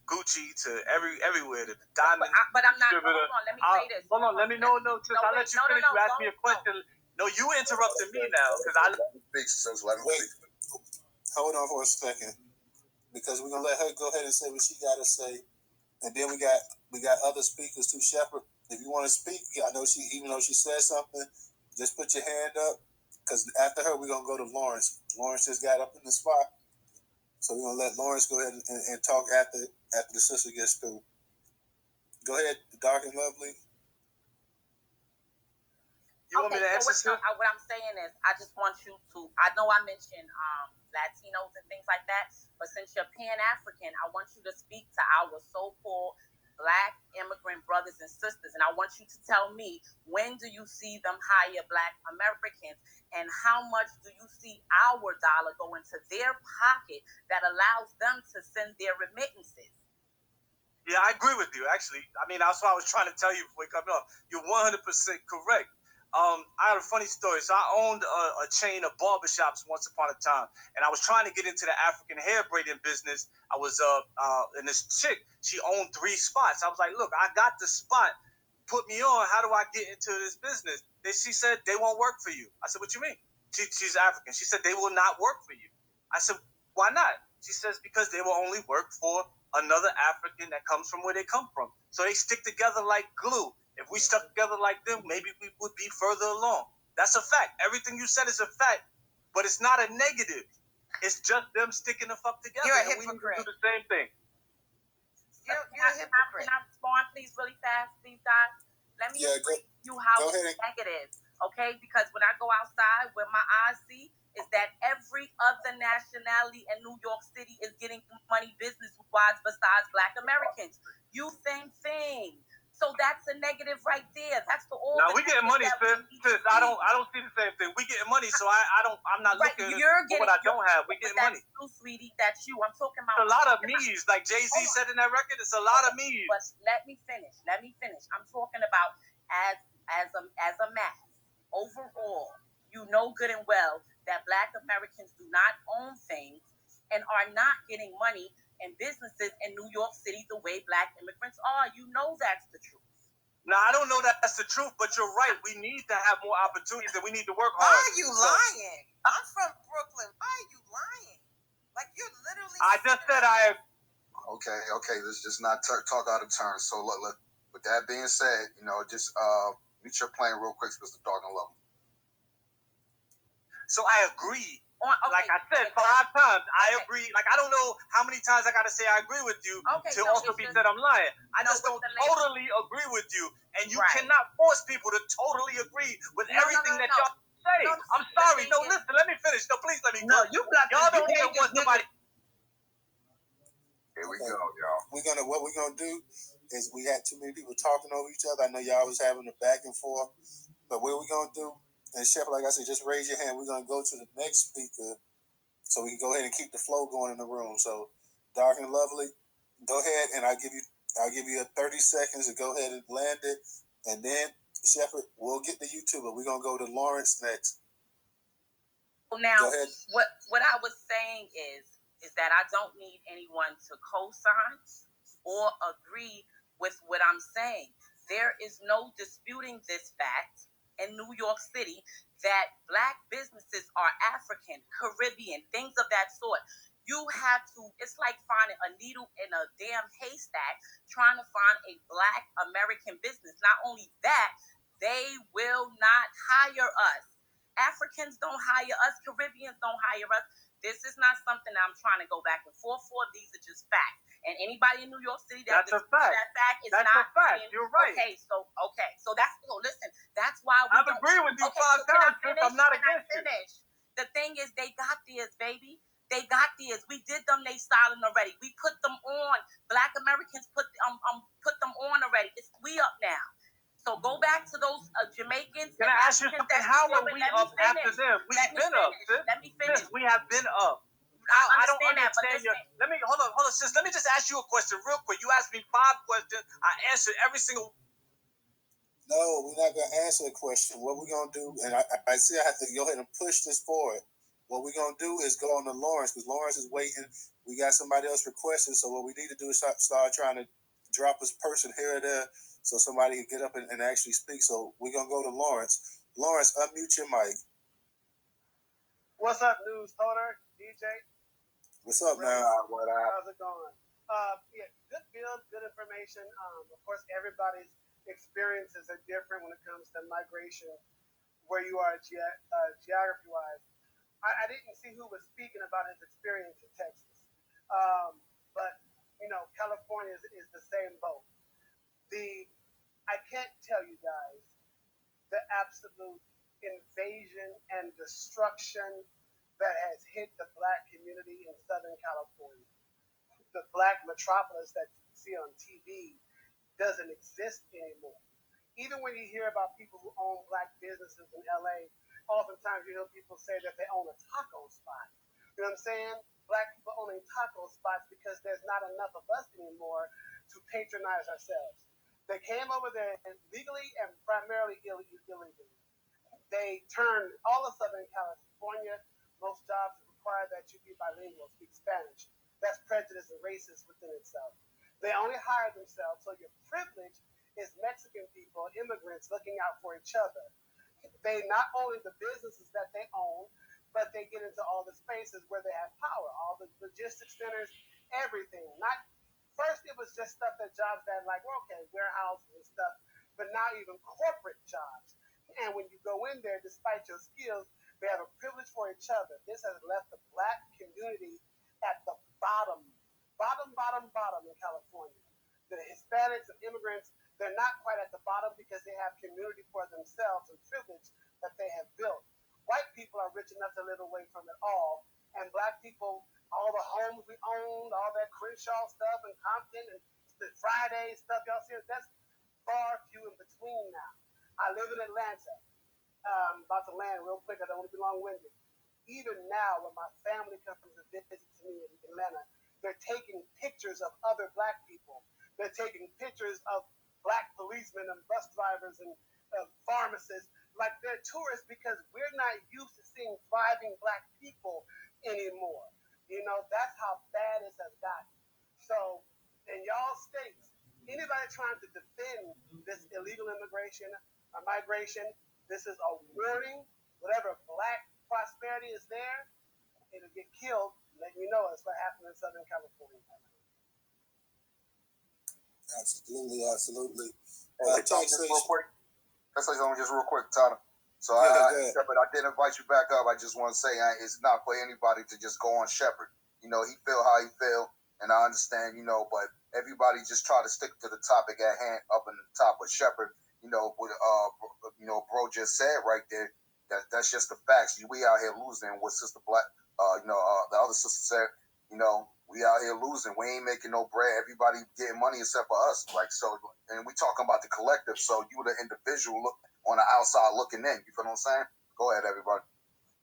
Gucci, to everywhere, to the diamond. But I'm not. Hold on, let me say this. Hold on, let me know. I'll let you finish. You asked me a question. No, you interrupted me now because I. Wait, hold on for a second, because we're gonna let her go ahead and say what she got to say, and then we got other speakers too. Shepherd, if you want to speak, I know even though she said something, just put your hand up, because after her we're gonna go to Lawrence. Lawrence just got up in the spot. So we're gonna let Lawrence go ahead and talk after the sister gets through. Go ahead, Dark and Lovely. You want me to answer? What I'm saying is, I just want you to. I know I mentioned Latinos and things like that, but since you're Pan-African, I want you to speak to our so-called Black immigrant brothers and sisters, and I want you to tell me, when do you see them hire Black Americans, and how much do you see our dollar go into their pocket that allows them to send their remittances? Yeah, I agree with you, actually. I mean, that's what I was trying to tell you before we come up. You're 100% correct. I had a funny story. So I owned a chain of barbershops once upon a time, and I was trying to get into the African hair braiding business. I was and this chick, she owned 3 spots. I was like, look, I got the spot. Put me on. How do I get into this business? She said, they won't work for you. I said, what you mean? She's African. She said, they will not work for you. I said, why not? She says, because they will only work for another African that comes from where they come from. So they stick together like glue. If we stuck together like them, maybe we would be further along. That's a fact. Everything you said is a fact, but it's not a negative. It's just them sticking the fuck together. You're a hypocrite. hypocrite. We need to do the same thing. You're a hypocrite. Can I respond, please, really fast, please, guys? Let me explain to you how it's negative, okay? Because when I go outside, what my eyes see is that every other nationality in New York City is getting money business-wise besides Black Americans. You same thing. So that's a negative right there. That's the all. Now we getting money, sis. I don't see the same thing. We getting money, so I'm not looking for what I don't have. We getting money. You, sweetie, that's you. I'm talking about a lot of me's, like Jay-Z said in that record. It's a lot of me's. But let me finish. I'm talking about as a mass overall. You know good and well that Black Americans do not own things and are not getting money and businesses in New York City the way Black immigrants are. You know that's the truth. Now, I don't know that that's the truth, but you're right. We need to have more opportunities and we need to work hard. Why are you lying? I'm from Brooklyn. Why are you lying? Like, you're literally... I just said I... Okay. Let's just not talk out of turn. So, look, with that being said, you know, just mute your plane real quick, Mr. Dog and Love. So I agree. Like I said 5 times, I agree. Like, I don't know how many times I got to say I agree with you to also be said I'm lying. I just don't totally agree with you. And you cannot force people to totally agree with everything that y'all say. I'm sorry. No, listen, let me finish. No, please let me go. Y'all don't even want somebody. Here we go, y'all. What we're gonna do is, we had too many people talking over each other. I know y'all was having a back and forth, but what we're gonna do, and Shep, like I said, just raise your hand. We're gonna go to the next speaker, so we can go ahead and keep the flow going in the room. So, Dark and Lovely, go ahead, and I'll give you a 30 seconds to go ahead and land it, and then Shepard, we'll get to you too, but we're gonna go to Lawrence next. Now, what I was saying is that I don't need anyone to co-sign or agree with what I'm saying. There is no disputing this fact in New York City that Black businesses are African, Caribbean, things of that sort. You have to, it's like finding a needle in a damn haystack trying to find a Black American business. Not only that, they will not hire us. Africans don't hire us. Caribbeans don't hire us. This is not something that I'm trying to go back and forth for. These are just facts. And anybody in New York City that that's a fact. That fact is that's not a fact. You're right. Okay, so that's listen. That's why I've agreed with you 5 times. I'm not against you. The thing is, they got theirs, baby. They got theirs. We did them. They styling already. We put them on. Black Americans put them on already. We up now. So go back to those Jamaicans. Can I ask you something? How are we up after them? We've been up, sis. Let me finish. Sis, we have been up. I don't understand that, but understand your. listen. Let me hold on, sis. Let me just ask you a question real quick. You asked me 5 questions. I answered every single. No, we're not gonna answer the question. What we're gonna do, and I see I have to go ahead and push this forward. What we're gonna do is go on to Lawrence, because Lawrence is waiting. We got somebody else requesting, so what we need to do is start trying to drop this person here or there, so somebody can get up and actually speak. So we're gonna go to Lawrence. Lawrence, unmute your mic. What's up, Newstoter? DJ? What's up, man? How's it going? Yeah, good build, good information. Of course, everybody's experiences are different when it comes to migration, where you are geography-wise. I didn't see who was speaking about his experience in Texas, but you know, California is the same boat. I can't tell you guys the absolute invasion and destruction that has hit the Black community in Southern California. The Black metropolis that you see on TV doesn't exist anymore. Even when you hear about people who own Black businesses in LA, oftentimes you hear people say that they own a taco spot. You know what I'm saying? Black people owning taco spots because there's not enough of us anymore to patronize ourselves. They came over there legally and primarily illegally. They turned all of Southern California. Most jobs require that you be bilingual, speak Spanish. That's prejudice and racist within itself. They only hire themselves, so your privilege is Mexican people, immigrants looking out for each other. They not only the businesses that they own, but they get into all the spaces where they have power, all the logistics centers, everything. Not first, it was just stuff that jobs that like, well, okay, warehouses and stuff, but now even corporate jobs. And when you go in there, despite your skills, they have a privilege for each other. This has left the Black community at the bottom in California. The Hispanics and immigrants, they're not quite at the bottom because they have community for themselves and privilege that they have built. White people are rich enough to live away from it all, and Black people, all the homes we owned, all that Crenshaw stuff and Compton and the Friday stuff y'all see, that's far few in between now. I live in Atlanta. About to land real quick. I don't want to be long-winded. Even now, when my family comes to visit me in Atlanta, they're taking pictures of other Black people. They're taking pictures of Black policemen and bus drivers and pharmacists like they're tourists because we're not used to seeing thriving Black people anymore. You know, that's how bad it has gotten. So, in y'all states, anybody trying to defend this illegal immigration or migration, this is a warning. Whatever Black prosperity is there, it'll get killed. Let you know that's what happened in Southern California. Absolutely. Just real quick. Let's say something just real quick, Tyler. So I did invite you back up. I just want to say it's not for anybody to just go on Shepard. You know, he feel how he feel, and I understand, you know, but everybody just try to stick to the topic at hand up in the top of Shepard. You know, what bro just said right there, that's just the facts. We out here losing. What Sister Black, the other sister said, you know, we out here losing. We ain't making no bread. Everybody getting money except for us. Like, so, and we talking about the collective. So you the individual look on the outside looking in. You feel what I'm saying? Go ahead, everybody.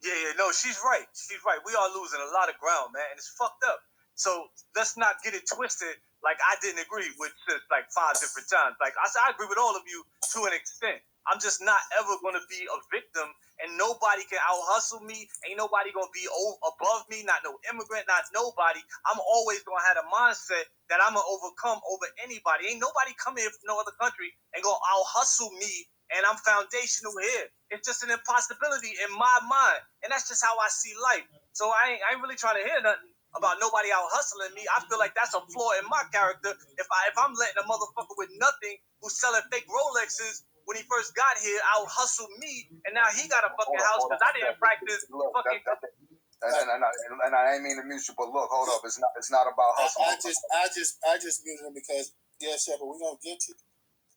Yeah, no, she's right. She's right. We are losing a lot of ground, man, and it's fucked up. So let's not get it twisted. Like, I didn't agree with this like 5 different times. Like, I agree with all of you to an extent. I'm just not ever going to be a victim, and nobody can out-hustle me. Ain't nobody going to be above me, not no immigrant, not nobody. I'm always going to have a mindset that I'm going to overcome over anybody. Ain't nobody come here from no other country and going to out-hustle me, and I'm foundational here. It's just an impossibility in my mind, and that's just how I see life. So I ain't really trying to hear nothing about nobody out hustling me. I feel like that's a flaw in my character. If I'm letting a motherfucker with nothing who's selling fake Rolexes when he first got here out hustle me, and now he got a fucking house because I didn't practice fucking. And I ain't mean to mute you, but look, hold up. It's not about hustling. I just muted him because Shepard, we're gonna get you.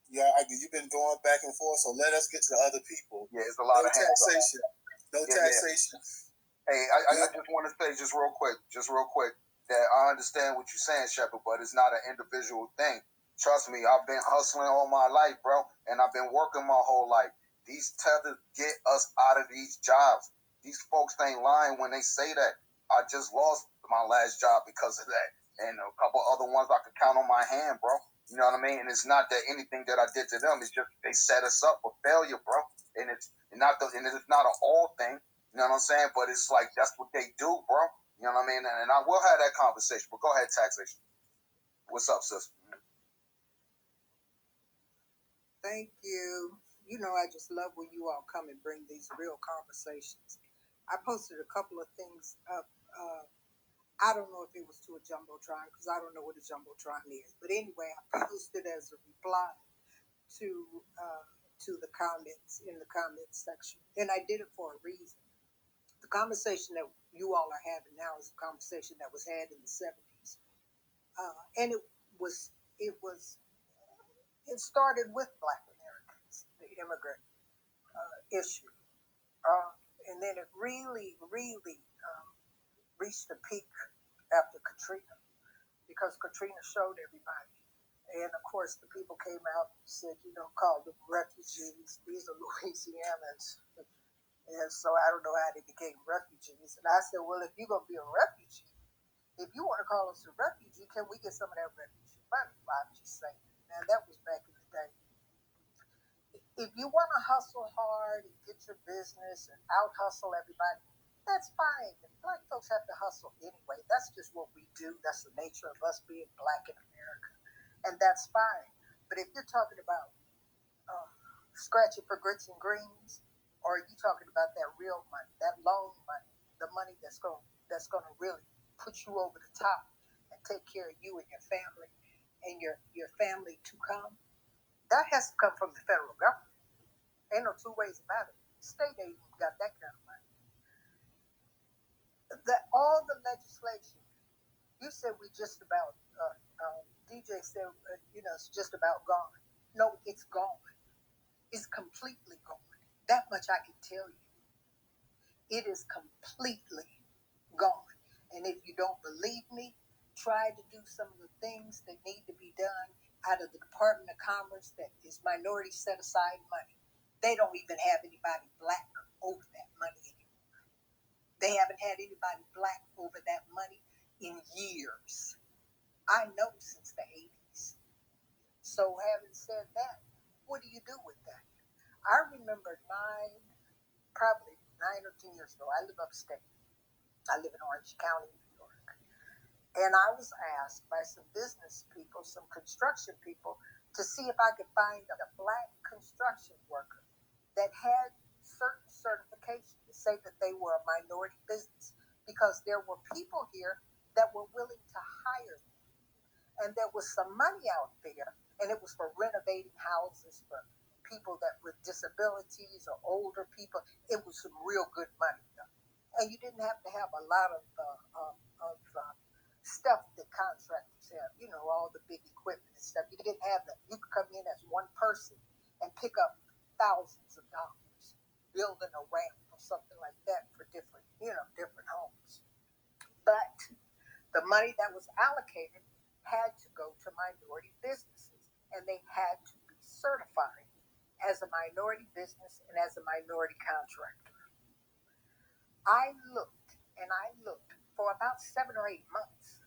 Yeah, you've been going back and forth, so let us get to the other people. Yeah, it's a lot of taxation. No taxation. Hey, I just want to say just real quick, that I understand what you're saying, Shepard, but it's not an individual thing. Trust me, I've been hustling all my life, bro, and I've been working my whole life. These tethers get us out of these jobs. These folks ain't lying when they say that. I just lost my last job because of that. And a couple other ones I could count on my hand, bro. You know what I mean? And it's not that anything that I did to them. It's just they set us up for failure, bro. And it's not an all thing. You know what I'm saying? But it's like that's what they do, bro. You know what I mean? And I will have that conversation. But go ahead, Taxation. What's up, sis? Thank you. You know, I just love when you all come and bring these real conversations. I posted a couple of things up. I don't know if it was to a Jumbotron because I don't know what a Jumbotron is. But anyway, I posted as a reply to the comments in the comments section. And I did it for a reason. The conversation that you all are having now is a conversation that was had in the 70s. And it started with Black Americans, the immigrant issue. And then it really reached a peak after Katrina, because Katrina showed everybody. And of course, the people came out and said, called them refugees. These are Louisianans. And so I don't know how they became refugees. And I said, well, if you're going to be a refugee, if you want to call us a refugee, can we get some of that refugee money? I'm just saying. Now, that was back in the day. If you want to hustle hard and get your business and out-hustle everybody, that's fine. And Black folks have to hustle anyway. That's just what we do. That's the nature of us being Black in America. And that's fine. But if you're talking about scratching for grits and greens, or are you talking about that real money, that loan money, the money that's going to really put you over the top and take care of you and your family and your family to come, that has to come from the federal government. Ain't no two ways about it. State ain't even got that kind of money. All the legislation, you said we just about, DJ said, it's just about gone. No, it's gone. It's completely gone. That much I can tell you. It is completely gone. And if you don't believe me, try to do some of the things that need to be done out of the Department of Commerce that is minority set aside money. They don't even have anybody Black over that money anymore. They haven't had anybody Black over that money in years. I know since the 80s. So having said that, what do you do with that? I remember probably 9 or 10 years ago, I live upstate. I live in Orange County, New York. And I was asked by some business people, some construction people, to see if I could find a Black construction worker that had certain certifications to say that they were a minority business, because there were people here that were willing to hire them. And there was some money out there, and it was for renovating houses for people that with disabilities or older people. It was some real good money, though. And you didn't have to have a lot of stuff that contractors have, all the big equipment and stuff. You didn't have that. You could come in as one person and pick up thousands of dollars building a ramp or something like that for different homes. But the money that was allocated had to go to minority businesses, and they had to be certified as a minority business and as a minority contractor. I looked and I looked for about 7 or 8 months.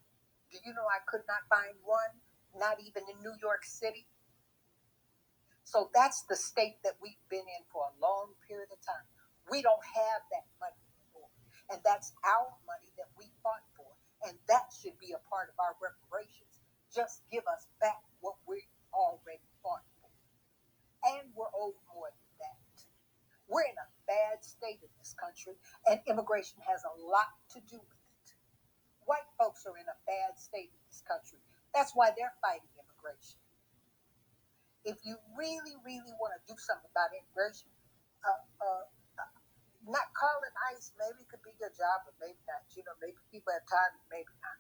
Do you know I could not find one, not even in New York City? So that's the state that we've been in for a long period of time. We don't have that money anymore. And that's our money that we fought for. And that should be a part of our reparations. Just give us back what we already fought for. And we're owed more than that. We're in a bad state in this country, and immigration has a lot to do with it. White folks are in a bad state in this country. That's why they're fighting immigration. If you really, really want to do something about immigration, not calling ICE, maybe it could be your job, but maybe not. Maybe people have time, maybe not.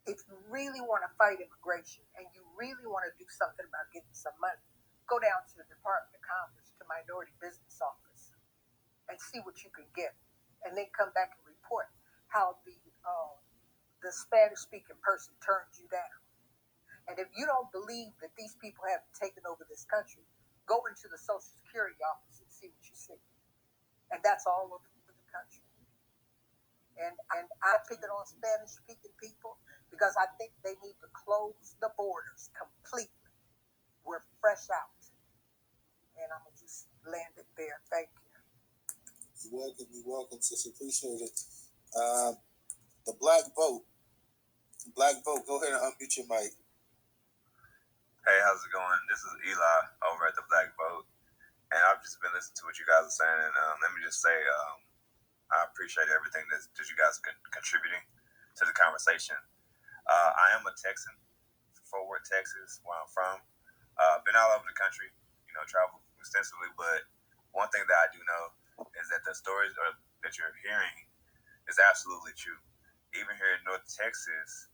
If you really want to fight immigration and you really want to do something about getting some money, go down to the Department of Commerce, to Minority Business Office, and see what you can get. And then come back and report how the Spanish-speaking person turned you down. And if you don't believe that these people have taken over this country, Go into the Social Security office and see what you see. And that's all over the country. And I pick it on Spanish-speaking people because I think they need to close the borders completely. We're fresh out. And I'm going to just land it there. Thank you. You're welcome, sis. Appreciate it. The Black Vote. Go ahead and unmute your mic. Hey, how's it going? This is Eli over at the Black Vote. And I've just been listening to what you guys are saying. And let me just say, I appreciate everything that you guys are contributing to the conversation. I am a Texan, Fort Worth, Texas, where I'm from. Been all over the country, traveled extensively. But one thing that I do know is that the stories that you're hearing is absolutely true. Even here in North Texas,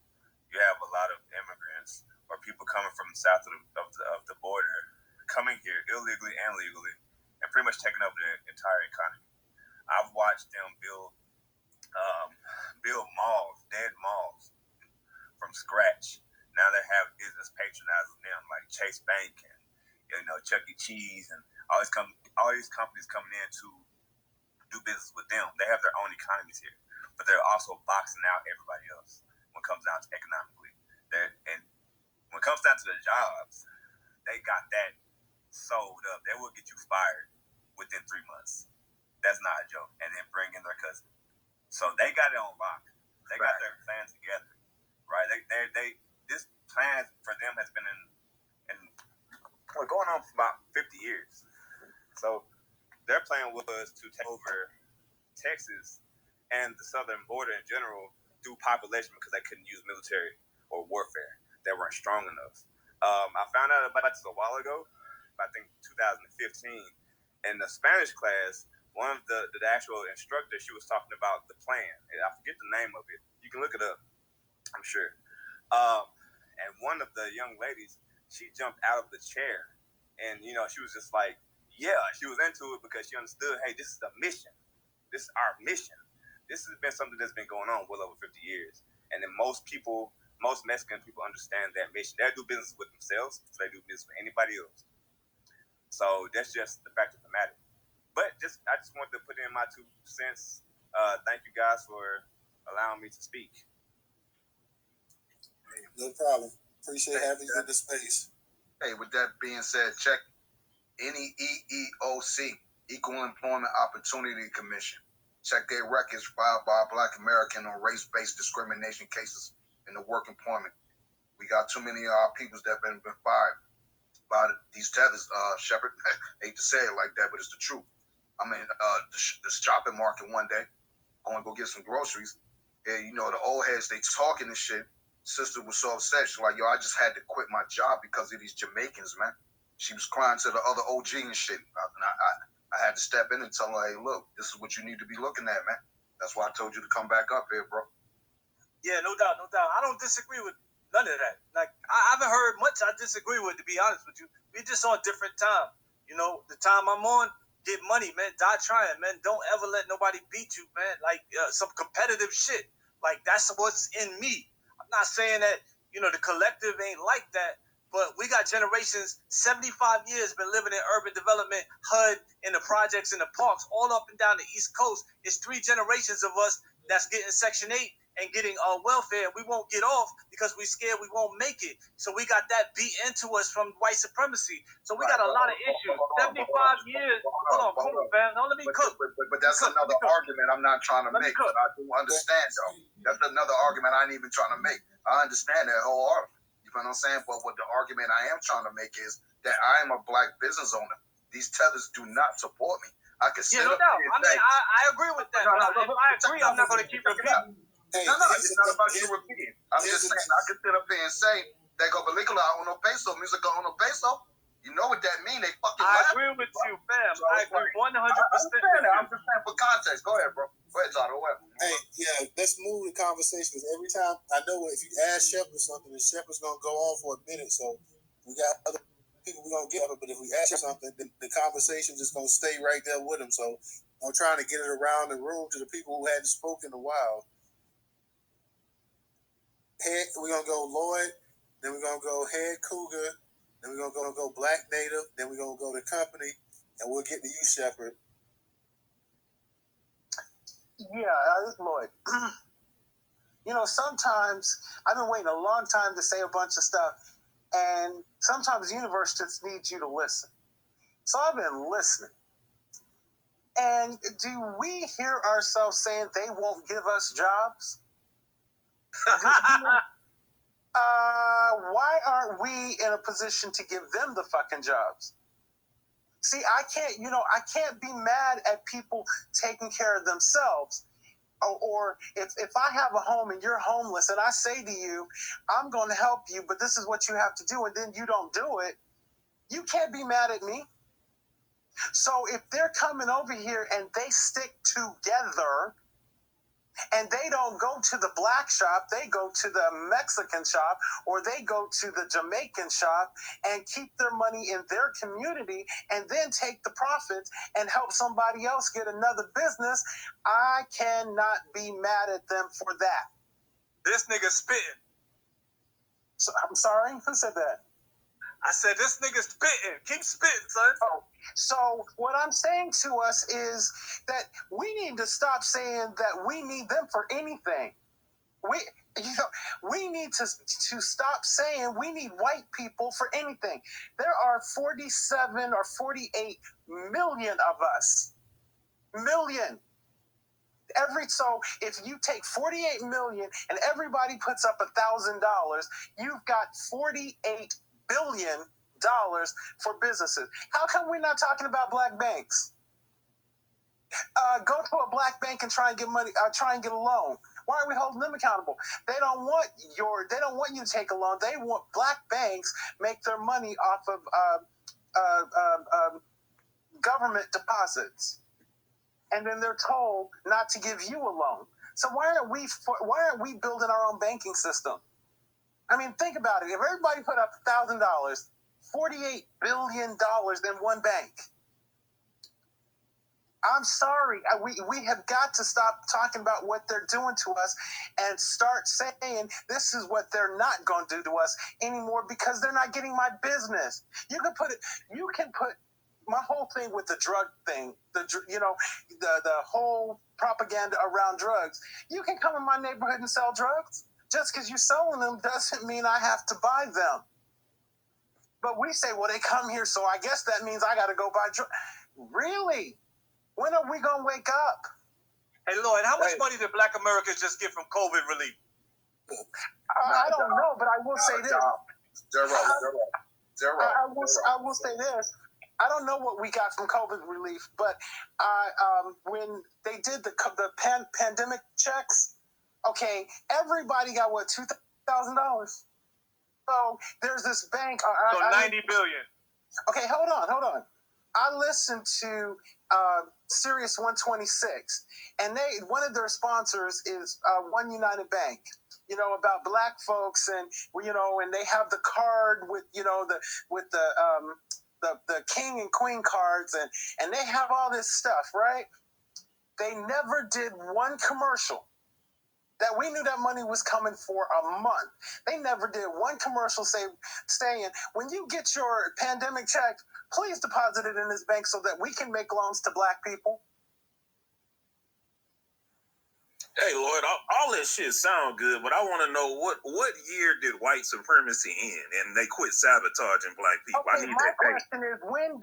you have a lot of immigrants or people coming from south of the border, coming here illegally and legally, and pretty much taking over the entire economy. I've watched them build malls, dead malls, from scratch. Now they have business patronizing them like Chase Bank and Chuck E. Cheese and all these companies coming in to do business with them. They have their own economies here, but they're also boxing out everybody else when it comes down to economically. And when it comes down to the jobs, they got that sold up. They will get you fired within 3 months. That's not a joke. And then bring in their cousin. So they got it on lock. They got their plans together, right? This plan for them has been going on for about 50 years. So their plan was to take over Texas and the southern border in general through population because they couldn't use military or warfare. They weren't strong enough. I found out about this a while ago, I think 2015, in the Spanish class. One of the actual instructors, she was talking about the plan. I forget the name of it. You can look it up, I'm sure. And one of the young ladies, she jumped out of the chair. And, she was just like, yeah, she was into it because she understood, hey, this is the mission. This is our mission. This has been something that's been going on well over 50 years. And then most Mexican people understand that mission. They do business with themselves, so they do business with anybody else. So that's just the fact of the matter. But I just wanted to put in my 2 cents. Thank you guys for allowing me to speak. No problem. Appreciate having you in the space. Hey, with that being said, check NEEOC, Equal Employment Opportunity Commission. Check their records filed by Black American on race-based discrimination cases in the work employment. We got too many of our peoples that have been fired by these tethers. Shepard, hate to say it like that, but it's the truth. I'm in the shopping market one day, going to go get some groceries. And, the old heads, they talking and shit. Sister was so upset. She's like, yo, I just had to quit my job because of these Jamaicans, man. She was crying to the other OG and shit. I had to step in and tell her, hey, look, this is what you need to be looking at, man. That's why I told you to come back up here, bro. Yeah, no doubt. I don't disagree with none of that. Like, I haven't heard much I disagree with, to be honest with you. We just on different time. The time I'm on, get money, man. Die trying, man. Don't ever let nobody beat you, man. Like, some competitive shit. Like, that's what's in me. I'm not saying that, the collective ain't like that, but we got generations, 75 years, been living in urban development, HUD, in the projects, in the parks, all up and down the East Coast. It's 3 generations of us that's getting Section 8 and getting welfare. We won't get off because we scared we won't make it. So we got that beat into us from white supremacy. So we got a lot of issues. 75 years. Hold on, fam. Don't let me cook. But that's another argument I'm not trying to make. But I do understand, though. That's another argument I ain't even trying to make. I understand that wholeheartedly. You know what I'm saying? But what the argument I am trying to make is that I am a Black business owner. These tethers do not support me. I can sit no up doubt. here I mean, I agree with that. If I agree, I'm not going to keep repeating. It's not about you repeating. I'm just saying, I can sit up here and say, Tego película uno peso, musica uno peso. You know what that means? They fucking I agree with you, fam. I agree 100%. I'm just saying for context. Go ahead, bro. Go ahead, Tado. Hey, yeah, let's move the conversation because every time I know if you ask Shepard something, the Shepard's going to go on for a minute. So we got other people we're going to get up, but if we ask something, the conversation is going to stay right there with them. So I'm trying to get it around the room to the people who hadn't spoken in a while. We're going to go Lloyd, then we're going to go Head Cougar, Then we're gonna go Black Native. Then we're gonna go to company, and we'll get to you, Shepard. Yeah, this is Lloyd. You know, sometimes I've been waiting a long time to say a bunch of stuff, and sometimes the universe just needs you to listen. So I've been listening. And do we hear ourselves saying they won't give us jobs? Why aren't we in a position to give them the fucking jobs? See, I can't be mad at people taking care of themselves. Or if I have a home and you're homeless and I say to you, I'm going to help you, but this is what you have to do, and then you don't do it, you can't be mad at me. So if they're coming over here and they stick together and they don't go to the black shop, they go to the Mexican shop, or they go to the Jamaican shop and keep their money in their community and then take the profits and help somebody else get another business, I cannot be mad at them for that. This nigga spitting. So, I'm sorry? Who said that? I said, this nigga spitting. Keep spitting, son. Oh, so what I'm saying to us is that we need to stop saying that we need them for anything. We need to stop saying we need white people for anything. There are 47 or 48 million of us. Million. So if you take 48 million and everybody puts up $1,000, you've got $48 billion for businesses. How come we're not talking about black banks? Go to a black bank and try and get money. Try and get a loan. Why are we holding them accountable? They don't want you to take a loan. They want black banks make their money off of government deposits, and then they're told not to give you a loan. So why aren't we building our own banking system? I mean, think about it. If everybody put up $1,000, $48 billion in one bank. I'm sorry. We have got to stop talking about what they're doing to us and start saying this is what they're not going to do to us anymore because they're not getting my business. You can put my whole thing with the drug thing, the whole propaganda around drugs. You can come in my neighborhood and sell drugs. Just because you're selling them doesn't mean I have to buy them. But we say, well, they come here, so I guess that means I got to go buy drugs. Really? When are we going to wake up? Hey, Lloyd, how much money did Black Americans just get from COVID relief? I don't know, but I will say this. Zero. I will say this. I don't know what we got from COVID relief, but when they did the pandemic checks, okay, everybody got what, $2,000. So there's this bank. So $90 billion. Okay, hold on. I listened to Sirius 126, and one of their sponsors is One United Bank. You know, about black folks, and and they have the card with the king and queen cards, and they have all this stuff, right? They never did one commercial that we knew that money was coming for a month. They never did one commercial saying, when you get your pandemic check, please deposit it in this bank so that we can make loans to black people. Hey, Lloyd, all that shit sound good, but I want to know what year did white supremacy end and they quit sabotaging black people? Okay, my question is when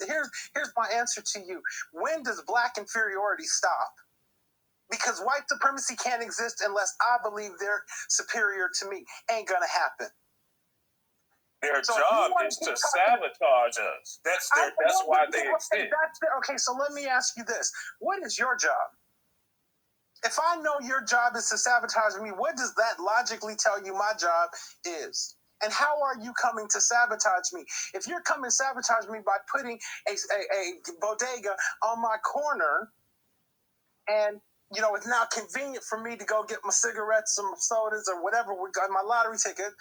here's my answer to you. When does black inferiority stop? Because white supremacy can't exist unless I believe they're superior to me. Ain't gonna happen. Their job is to sabotage us. That's why they exist. Okay, so let me ask you this. What is your job? If I know your job is to sabotage me, what does that logically tell you my job is? And how are you coming to sabotage me? If you're coming to sabotage me by putting a bodega on my corner, and it's now convenient for me to go get my cigarettes, some sodas, or whatever, we got my lottery ticket.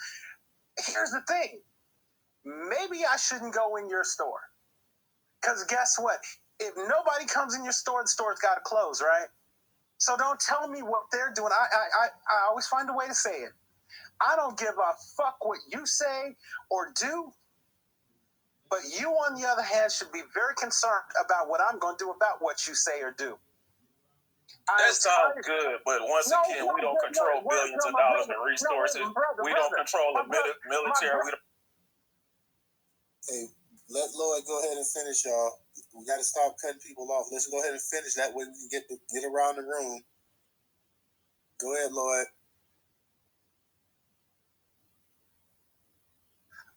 Here's the thing. Maybe I shouldn't go in your store. Because guess what? If nobody comes in your store, the store's got to close, right? So don't tell me what they're doing. I always find a way to say it. I don't give a fuck what you say or do, but you, on the other hand, should be very concerned about what I'm going to do about what you say or do. That sounds good, but once again, we don't control billions of dollars in resources. We don't control the military. Hey, let Lloyd go ahead and finish, y'all. We got to stop cutting people off. Let's go ahead and finish. That way we can get around the room. Go ahead, Lloyd.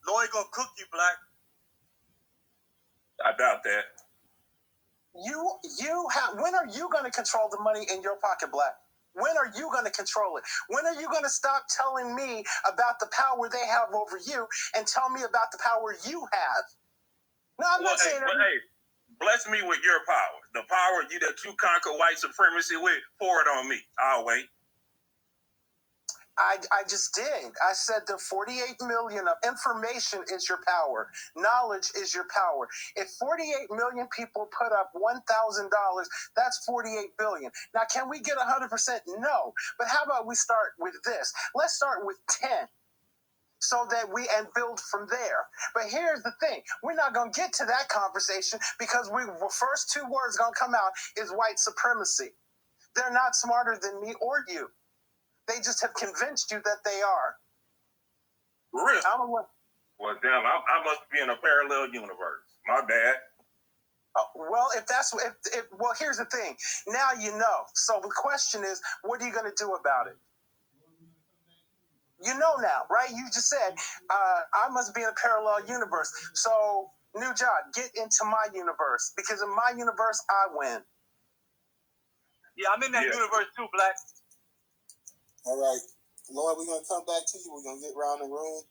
Lloyd gonna cook you, Black. I doubt that. When are you going to control the money in your pocket, Black? When are you going to control it? When are you going to stop telling me about the power they have over you and tell me about the power you have? No, I'm not saying that. Hey, bless me with your power. The power that you conquer white supremacy with, pour it on me. I'll wait. I just did. I said the 48 million of information is your power. Knowledge is your power. If 48 million people put up $1,000, that's 48 billion. Now, can we get 100%? No. But how about we start with this? Let's start with 10. So that and build from there. But here's the thing. We're not going to get to that conversation because the first two words going to come out is white supremacy. They're not smarter than me or you. They just have convinced you that they are. Really? Well, damn, I must be in a parallel universe. My bad. Well, well, here's the thing. Now you know. So the question is, what are you going to do about it? You know now, right? You just said, I must be in a parallel universe. So, new job, get into my universe. Because in my universe, I win. Yeah, I'm in that universe too, Black. All right. Lloyd, we're going to come back to you. We're going to get around the room.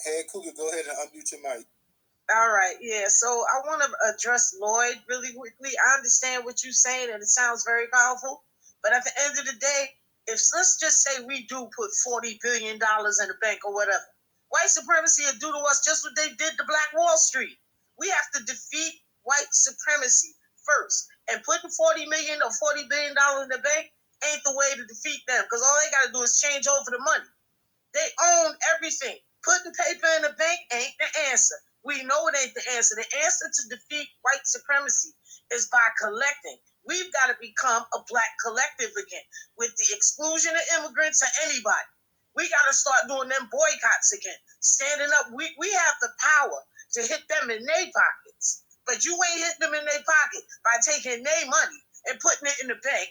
Head Cougar, go ahead and unmute your mic. All right, yeah. So I want to address Lloyd really quickly. I understand what you're saying, and it sounds very powerful. But at the end of the day, let's just say we do put $40 billion in the bank or whatever, white supremacy will do to us just what they did to Black Wall Street. We have to defeat white supremacy first, and putting $40 million or $40 billion in the bank ain't the way to defeat them, because all they got to do is change over the money. They own everything. Putting paper in the bank ain't the answer. We know it ain't the answer. The answer to defeat white supremacy is by collecting. We've got to become a Black collective again, with the exclusion of immigrants or anybody. We got to start doing them boycotts again. Standing up. We have the power to hit them in their pockets. But you ain't hitting them in their pocket by taking their money and putting it in the bank.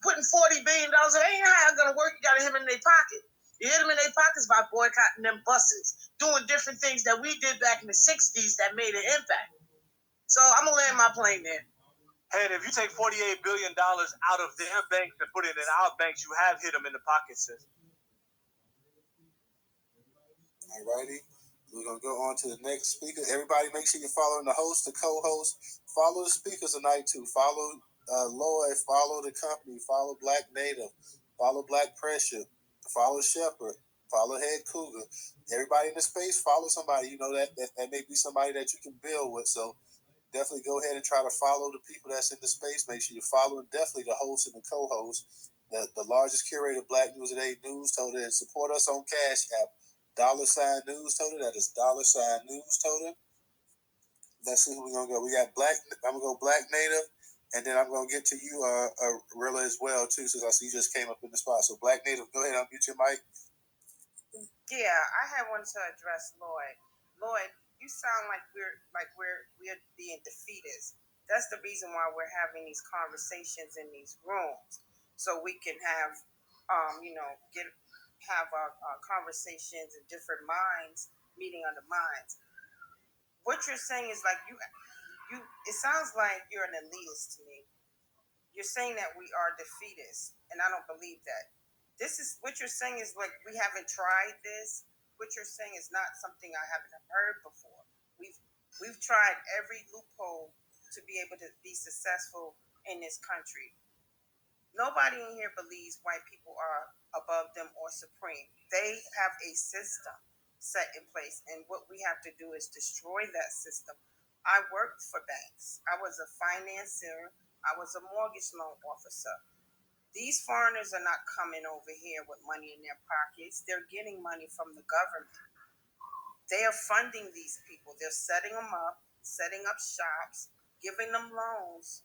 Putting $40 billion, it ain't how it's going to work. You got to hit them in their pocket. You hit them in their pockets by boycotting them buses, doing different things that we did back in the 60s that made an impact. So I'm going to land my plane there. Hey, if you take $48 billion out of their banks and put it in our banks, you have hit them in the pocket, sis. All righty. We're going to go on to the next speaker. Everybody make sure you're following the host, the co-host. Follow the speakers tonight, too. Follow Lloyd. Follow the company. Follow Black Native. Follow Black Pressure. Follow Shepherd. Follow Head Cougar. Everybody in the space, follow somebody. You know that may be somebody that you can build with. So definitely go ahead and try to follow the people that's in the space. Make sure you're following definitely the host and the co-host, the largest curator of Black News Today, Newstoter, and support us on Cash App. $ Newstoter. That is $ Newstoter. Let's see who we're gonna go. We got Black. I'm gonna go Black Native, and then I'm gonna get to you, Rilla, as well too, since I see you just came up in the spot. So Black Native, go ahead, unmute your mic. Yeah, I had one to address Lloyd. Lloyd, you sound like we're being defeatist. That's the reason why we're having these conversations in these rooms, so we can have, our conversations in different minds meeting under minds. What you're saying is like you. It sounds like you're an elitist to me. You're saying that we are defeatists, and I don't believe that. This is what you're saying is like we haven't tried this. What you're saying is not something I haven't heard before. We've tried every loophole to be able to be successful in this country. Nobody in here believes white people are above them or supreme. They have a system set in place, and what we have to do is destroy that system. I worked for banks. I was a financier. I was a mortgage loan officer. These foreigners are not coming over here with money in their pockets. They're getting money from the government. They are funding these people. They're setting them up, setting up shops, giving them loans.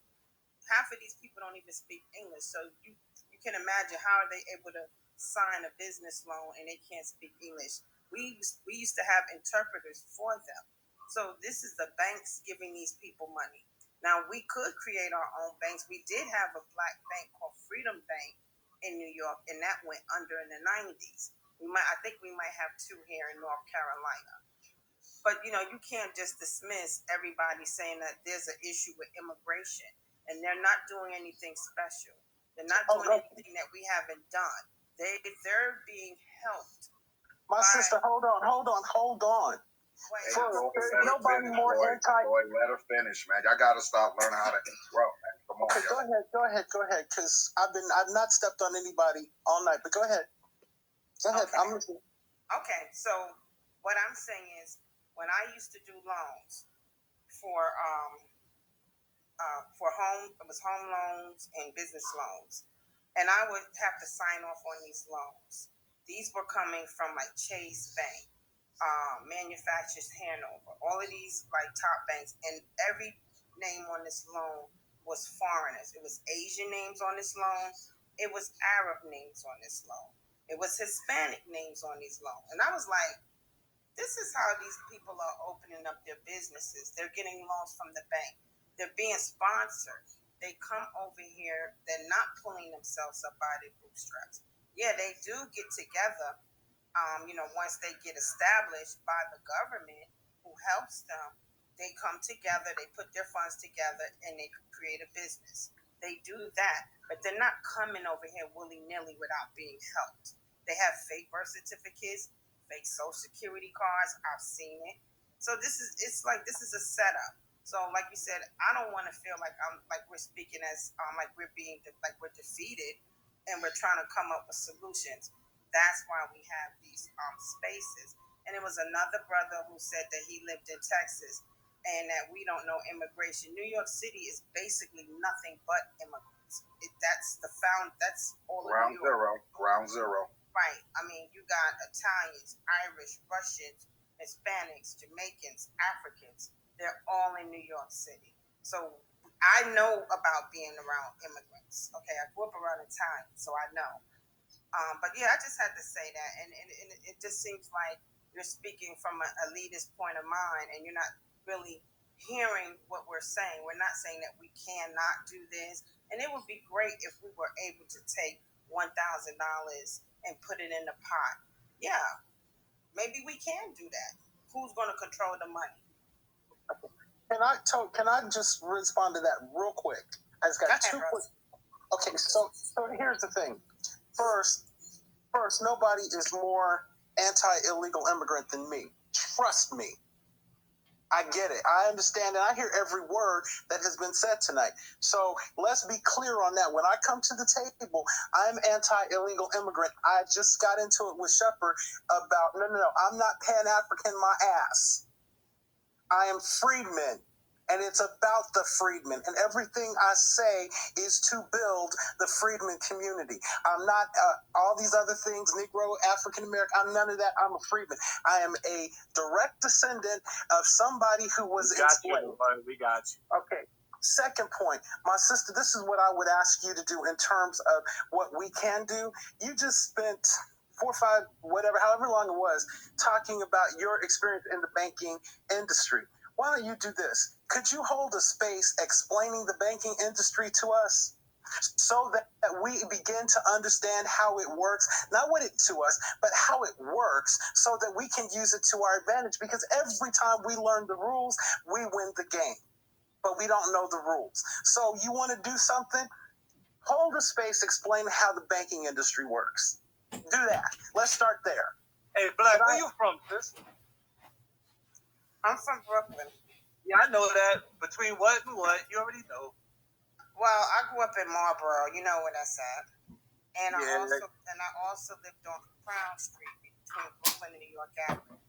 Half of these people don't even speak English. So you can imagine, how are they able to sign a business loan and they can't speak English? We used to have interpreters for them. So this is the banks giving these people money. Now, we could create our own banks. We did have a black bank called Freedom Bank in New York, and that went under in the 90s. I think we might have two here in North Carolina. But, you can't just dismiss everybody saying that there's an issue with immigration, and they're not doing anything special. They're not doing anything that we haven't done. They're being helped. My sister, hold on. Hey, nobody more let her finish, man. Y'all gotta stop learning how to interrupt, man. Come on. Okay, go ahead, because I've not stepped on anybody all night, but go ahead. Go ahead. Okay. I'm listening. Okay, so what I'm saying is, when I used to do loans for home loans and business loans, and I would have to sign off on these loans. These were coming from like Chase Bank, Manufacturers Hanover, all of these like top banks, and every name on this loan was foreigners. It was Asian names on this loan. It was Arab names on this loan. It was Hispanic names on these loans. And I was like, this is how these people are opening up their businesses. They're getting loans from the bank. They're being sponsored. They come over here. They're not pulling themselves up by their bootstraps. Yeah, they do get together, once they get established by the government who helps them. They come together, they put their funds together, and they create a business. They do that, but they're not coming over here willy-nilly without being helped. They have fake birth certificates, fake social security cards. I've seen it. So this is a setup. So like you said, I don't want to feel like we're speaking as like we're defeated, and we're trying to come up with solutions. That's why we have these spaces. And it was another brother who said that he lived in Texas and that we don't know immigration. New York City is basically nothing but immigrants. That's all of New York. Ground zero. Right. I mean, you got Italians, Irish, Russians, Hispanics, Jamaicans, Africans. They're all in New York City. So I know about being around immigrants. Okay, I grew up around Italians, so I know. But yeah, I just had to say that, and it just seems like you're speaking from an elitist point of mind, and you're not really hearing what we're saying. We're not saying that we cannot do this, and it would be great if we were able to take $1,000 and put it in the pot. Yeah, maybe we can do that. Who's going to control the money? Can I just respond to that real quick? I just got two quick. Okay, so here's the thing. First, nobody is more anti-illegal immigrant than me. Trust me. I get it. I understand, and I hear every word that has been said tonight. So let's be clear on that. When I come to the table, I'm anti-illegal immigrant. I just got into it with Shepard about, no, I'm not Pan-African my ass. I am freedman. And it's about the freedmen. And everything I say is to build the freedman community. I'm not all these other things, Negro, African-American. I'm none of that. I'm a freedman. I am a direct descendant of somebody who was enslaved. We got you. Okay. Second point, my sister, this is what I would ask you to do in terms of what we can do. You just spent 4 or 5, whatever, however long it was, talking about your experience in the banking industry. Why don't you do this? Could you hold a space explaining the banking industry to us so that we begin to understand how it works, not what it to us, but how it works so that we can use it to our advantage? Because every time we learn the rules, we win the game, but we don't know the rules. So you want to do something? Hold a space, explain how the banking industry works. Do that. Let's start there. Hey, Black, where you from, sis? I'm from Brooklyn. Yeah, I know that. Between what and what, you already know. Well, I grew up in Marlboro. You know where that's at. And I also lived on Crown Street between Brooklyn and New York Avenue.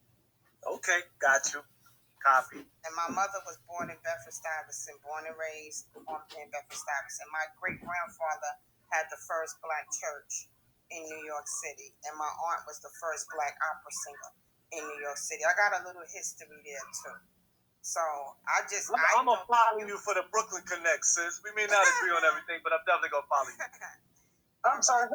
Okay, got you. Copy. And my mother was born in Bedford-Stuyvesant, born and raised in Bedford-Stuyvesant. My great-grandfather had the first black church in New York City, and my aunt was the first black opera singer in New York City. I got a little history there too. So I'm gonna follow you for the Brooklyn Connect, sis. We may not agree on everything, but I'm definitely gonna follow you. I'm sorry,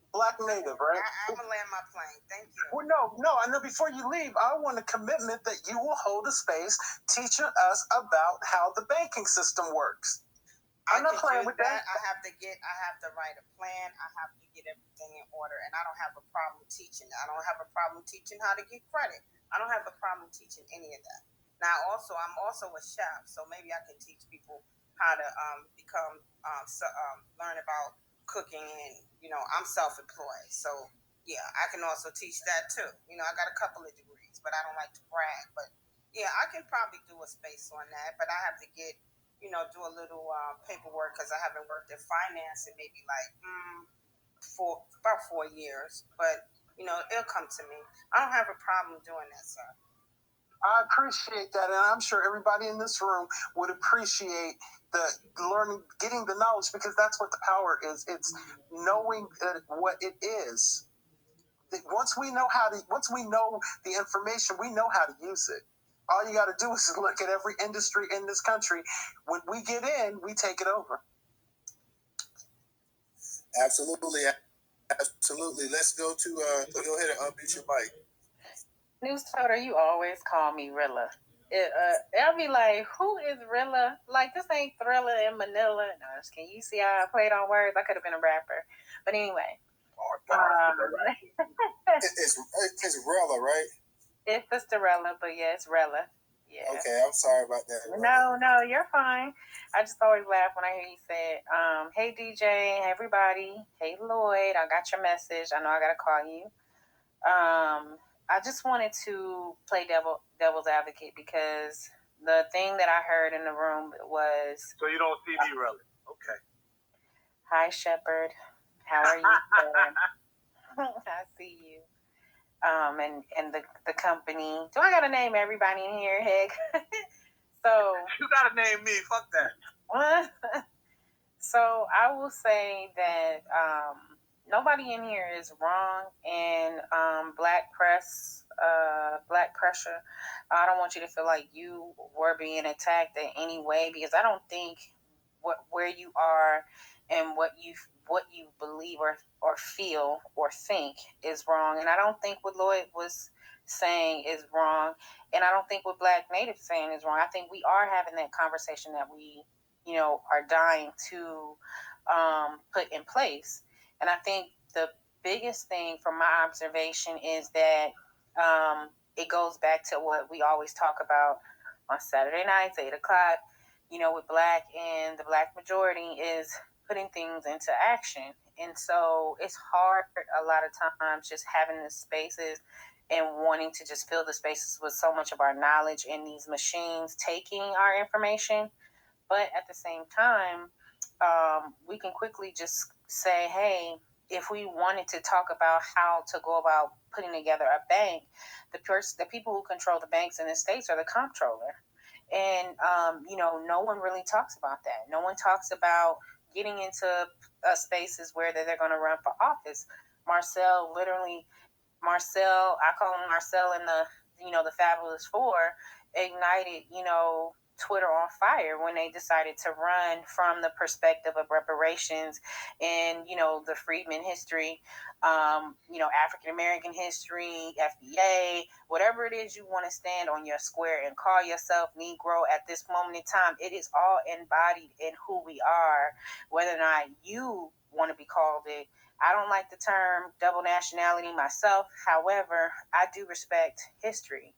Black Native, right? I'm gonna land my plane. Thank you. Well, no. I know before you leave, I want a commitment that you will hold a space teaching us about how the banking system works. I'm not playing with that. I have to write a plan. I have to get everything in order, and I don't have a problem teaching. I don't have a problem teaching how to get credit. I don't have a problem teaching any of that. Now, I'm also a chef, so maybe I can teach people how to learn about cooking, and I'm self-employed, so yeah, I can also teach that too. I got a couple of degrees, but I don't like to brag. But yeah, I can probably do a space on that, but I have to get do a little paperwork because I haven't worked in finance in maybe like for about 4 years. But it'll come to me. I don't have a problem doing that, sir. I appreciate that, and I'm sure everybody in this room would appreciate the learning, getting the knowledge, because that's what the power is. It's knowing what it is. Once we know the information, we know how to use it. All you got to do is look at every industry in this country. When we get in, we take it over. Absolutely. Let's go to go ahead and unmute your mic. Newstoter, you always call me Rilla. I'll be like, who is Rilla? Like, this ain't Thriller in Manila. No, can you see how I played on words? I could have been a rapper. But anyway. It's Rella, right? It's Sisterella, but yeah, it's Rella. Yeah. Okay, I'm sorry about that. No, you're fine. I just always laugh when I hear you say, hey DJ, everybody, hey Lloyd, I got your message. I know I gotta call you. I just wanted to play devil's advocate because the thing that I heard in the room was. So you don't see me really? Okay. Hi Shepard, how are you? I see you. And the company. Do I gotta name everybody in here, Heck? So you gotta name me. Fuck that. So I will say that nobody in here is wrong, and black pressure. I don't want you to feel like you were being attacked in any way, because I don't think where you are and what you believe or feel or think is wrong, and I don't think what Lloyd was saying is wrong, and I don't think what Black Native saying is wrong. I think we are having that conversation that we are dying to put in place. And I think the biggest thing from my observation is that it goes back to what we always talk about on Saturday nights, 8 o'clock, with Black and the Black majority, is putting things into action. And so it's hard a lot of times just having the spaces and wanting to just fill the spaces with so much of our knowledge and these machines taking our information. But at the same time, we can quickly just say, hey, if we wanted to talk about how to go about putting together a bank, the people who control the banks in the States are the comptroller. And, no one really talks about that. No one talks about getting into spaces where they're going to run for office. Marcel, I call him Marcel in the Fabulous Four, ignited, Twitter on fire when they decided to run from the perspective of reparations and, the freedmen history, African American history, FBA, whatever it is you want to stand on your square and call yourself Negro at this moment in time. It is all embodied in who we are, whether or not you want to be called it. I don't like the term double nationality myself. However, I do respect history.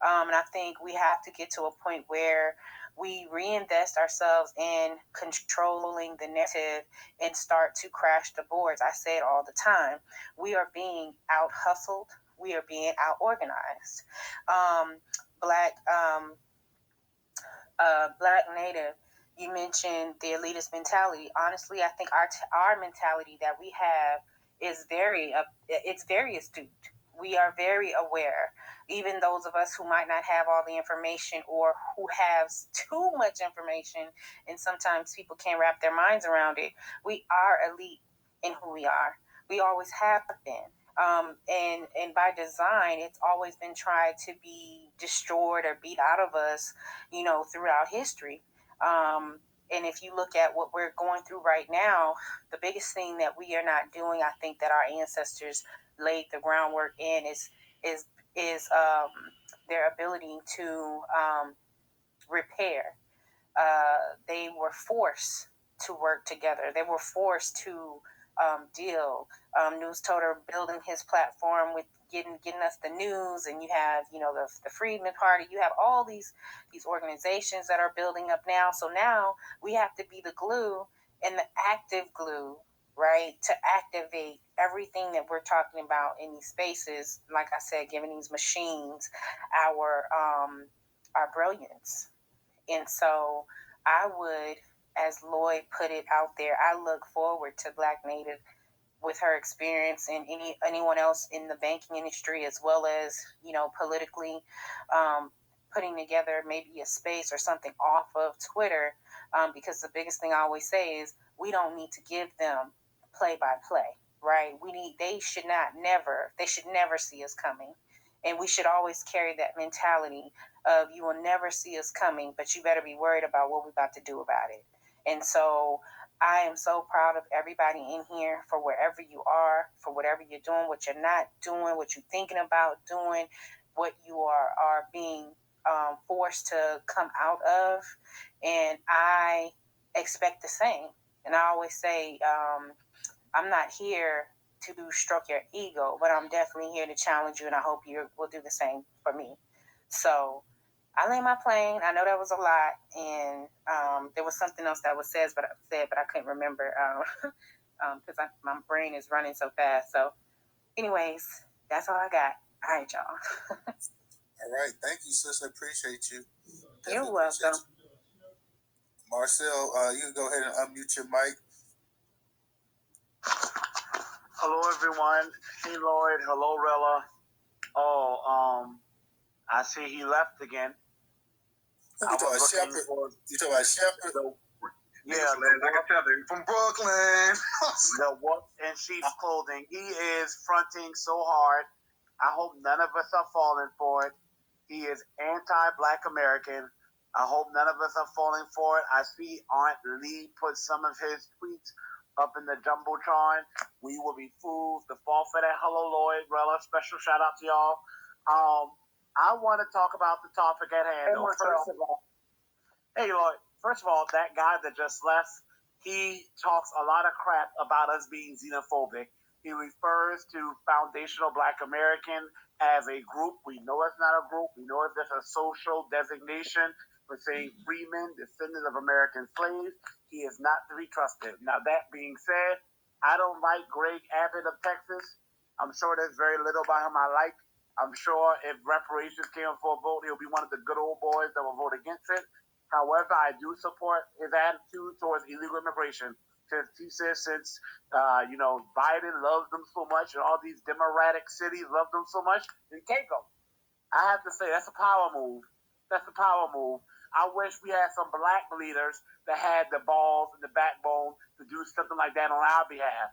And I think we have to get to a point where we reinvest ourselves in controlling the narrative and start to crash the boards. I say it all the time. We are being out hustled. We are being out organized. Black Native, you mentioned the elitist mentality. Honestly, I think our mentality that we have is very astute. We are very aware. Even those of us who might not have all the information or who have too much information, and sometimes people can't wrap their minds around it, we are elite in who we are. We always have been. And by design, it's always been tried to be destroyed or beat out of us, throughout history. And if you look at what we're going through right now, the biggest thing that we are not doing, I think that our ancestors laid the groundwork in is their ability to repair. They were forced to work together. They were forced to deal. Newstoter building his platform with getting us the news, and you have the Freedmen Party. You have all these organizations that are building up now. So now we have to be the glue and the active glue, right, to activate everything that we're talking about in these spaces. Like I said, giving these machines our brilliance. And so I would, as Lloyd put it out there, I look forward to Black Native with her experience and anyone else in the banking industry, as well as, politically, putting together maybe a space or something off of Twitter, because the biggest thing I always say is we don't need to give them play by play, right? They should never see us coming. And we should always carry that mentality of you will never see us coming, but you better be worried about what we're about to do about it. And so I am so proud of everybody in here for wherever you are, for whatever you're doing, what you're not doing, what you're thinking about doing, what you are being forced to come out of. And I expect the same. And I always say, I'm not here to stroke your ego, but I'm definitely here to challenge you, and I hope you will do the same for me. So I land my plane. I know that was a lot, and there was something else that was said, but I couldn't remember because my brain is running so fast. So, anyways, that's all I got. All right, y'all. All right, thank you, sis. I appreciate you. You're welcome. Marcel, you can go ahead and unmute your mic. Hello, everyone. Hey, Lloyd. Hello, Rella. I see he left again. You talking about Shepherd? Yeah, from Brooklyn. The Wolf in Sheep's Clothing. He is fronting so hard. I hope none of us are falling for it. He is anti-Black American. I hope none of us are falling for it. I see Aunt Lee put some of his tweets up in the Jumbotron. We will be fools to fall for that. Hello, Lloyd, Rella. Special shout out to y'all. I want to talk about the topic at hand. Hey, Lloyd. First of all, that guy that just left, he talks a lot of crap about us being xenophobic. He refers to foundational Black American as a group. We know it's not a group. We know it's just a social designation for saying freemen, descendants of American slaves. He is not to be trusted. Now, that being said, I don't like Greg Abbott of Texas. I'm sure there's very little about him I like. I'm sure if reparations came for a vote, he'll be one of the good old boys that will vote against it. However, I do support his attitude towards illegal immigration. Since Biden loves them so much and all these Democratic cities love them so much, then take them. I have to say, that's a power move. That's a power move. I wish we had some Black leaders that had the balls and the backbone to do something like that on our behalf.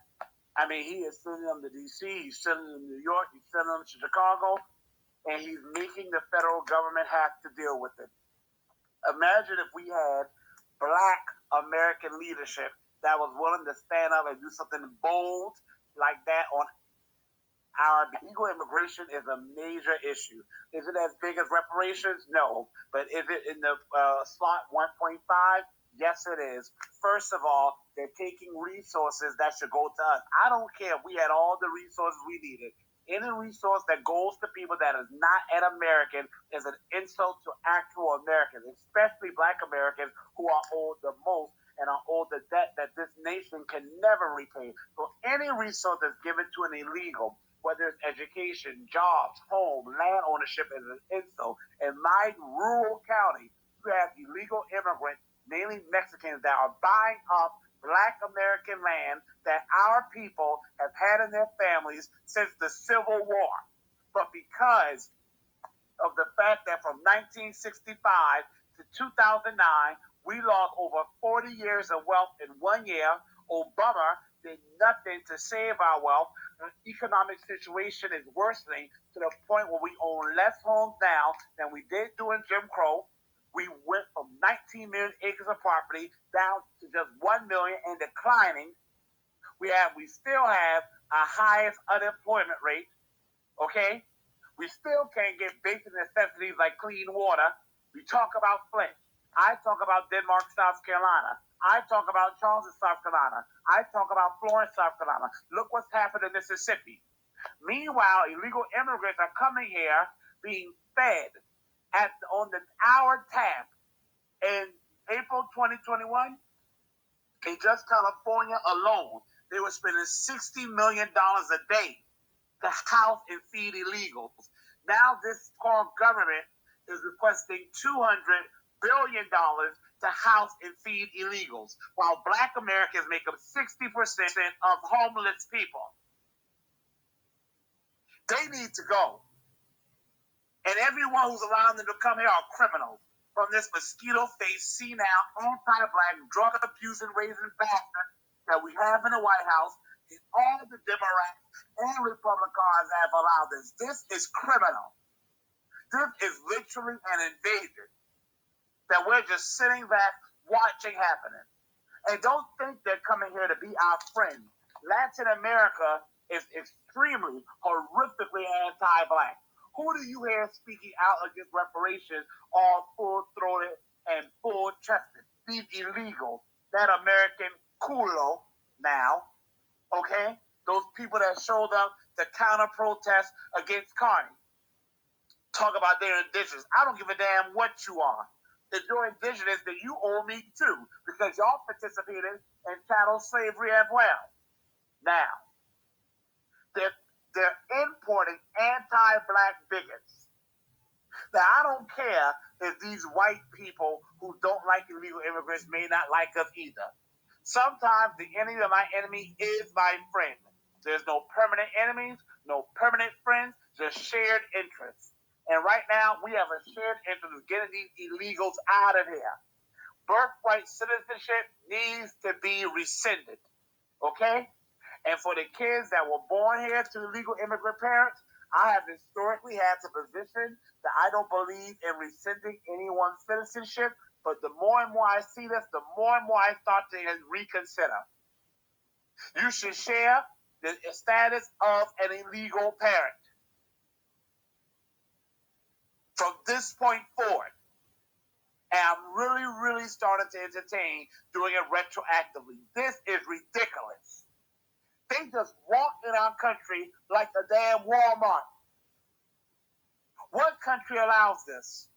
I mean, he is sending them to D.C., he's sending them to New York, he's sending them to Chicago, and he's making the federal government have to deal with it. Imagine if we had Black American leadership that was willing to stand up and do something bold like that on our illegal immigration is a major issue. Is it as big as reparations? No. But is it in the slot 1.5? Yes, it is. First of all, they're taking resources that should go to us. I don't care if we had all the resources we needed. Any resource that goes to people that is not an American is an insult to actual Americans, especially Black Americans who are owed the most and are owed the debt that this nation can never repay. So any resource that's given to an illegal, whether it's education, jobs, home, land ownership, is an insult. In my rural county, you have illegal immigrants, mainly Mexicans, that are buying up Black American land that our people have had in their families since the Civil War. But because of the fact that from 1965 to 2009, we lost over 40 years of wealth in 1 year, Obama did nothing to save our wealth. The economic situation is worsening to the point where we own less homes now than we did during Jim Crow. We went from 19 million acres of property down to just 1 million and declining. We still have our highest unemployment rate. Okay? We still can't get basic necessities like clean water. We talk about Flint. I talk about Denmark, South Carolina. I talk about Charleston, South Carolina. I talk about Florence, South Carolina. Look what's happened in Mississippi. Meanwhile, illegal immigrants are coming here being fed on the hour tap. In April 2021, in just California alone, they were spending $60 million a day to house and feed illegals. Now this current government is requesting $200 billion to house and feed illegals, while Black Americans make up 60% of homeless people. They need to go. And everyone who's allowing them to come here are criminals. From this mosquito-faced, senile, anti-Black, drug-abusing, raising bastard that we have in the White House, and all the Democrats and Republicans have allowed this. This is criminal. This is literally an invasion that we're just sitting back watching happening. And don't think they're coming here to be our friend. Latin America is extremely, horrifically anti-Black. Who do you hear speaking out against reparations all full-throated and full-chested? These illegals, that American culo now, okay? Those people that showed up to counter-protest against Carney. Talk about they're indigenous. I don't give a damn what you are. If you're indigenous, then you owe me too, because y'all participated in chattel slavery as well. Now, they're importing anti-Black bigots. Now, I don't care if these white people who don't like illegal immigrants may not like us either. Sometimes the enemy of my enemy is my friend. There's no permanent enemies, no permanent friends, just shared interests. And right now, we have a shared interest of getting these illegals out of here. Birthright citizenship needs to be rescinded. Okay? And for the kids that were born here to illegal immigrant parents, I have historically had the position that I don't believe in rescinding anyone's citizenship, but the more and more I see this, the more and more I start to reconsider. You should share the status of an illegal parent. From this point forward, and I'm really, really starting to entertain doing it retroactively. This is ridiculous. They just walk in our country like a damn Walmart. What country allows this?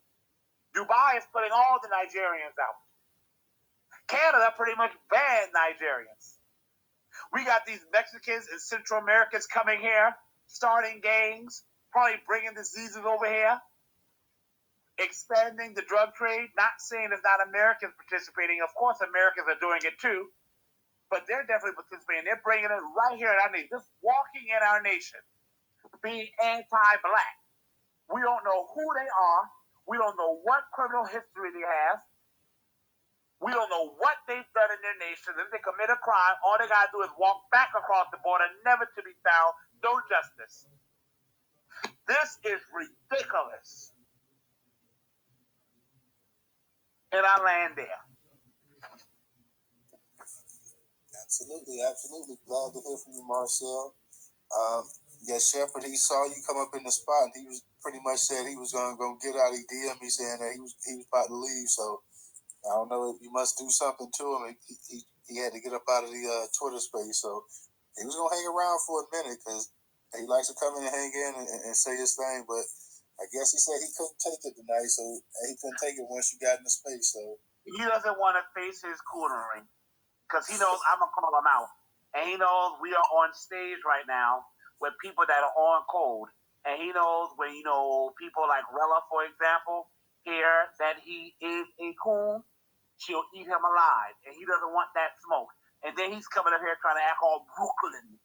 Dubai is putting all the Nigerians out. Canada pretty much banned Nigerians. We got these Mexicans and Central Americans coming here, starting gangs, probably bringing diseases over here, expanding the drug trade. Not saying there's not Americans participating. Of course, Americans are doing it too. But they're definitely participating. They're bringing it right here in our nation, just walking in our nation, being anti-Black. We don't know who they are. We don't know what criminal history they have. We don't know what they've done in their nation. If they commit a crime, all they got to do is walk back across the border, never to be found, no justice. This is ridiculous. And I land there. Absolutely, absolutely. Glad to hear from you, Marcel. Shepard, he saw you come up in the spot, and he was pretty much said he was going to get out. He DM'd me saying that he was about to leave. So I don't know if you must do something to him. He had to get up out of the Twitter space. So he was going to hang around for a minute because he likes to come in and hang in and say his thing. But I guess he said he couldn't take it tonight, so he couldn't take it once you got in the space. So he doesn't want to face his coonery because he knows I'm going to call him out. And he knows we are on stage right now with people that are on code. And he knows when, people like Rella, for example, hear that he is a coon, she'll eat him alive. And he doesn't want that smoke. And then he's coming up here trying to act all Brooklyn.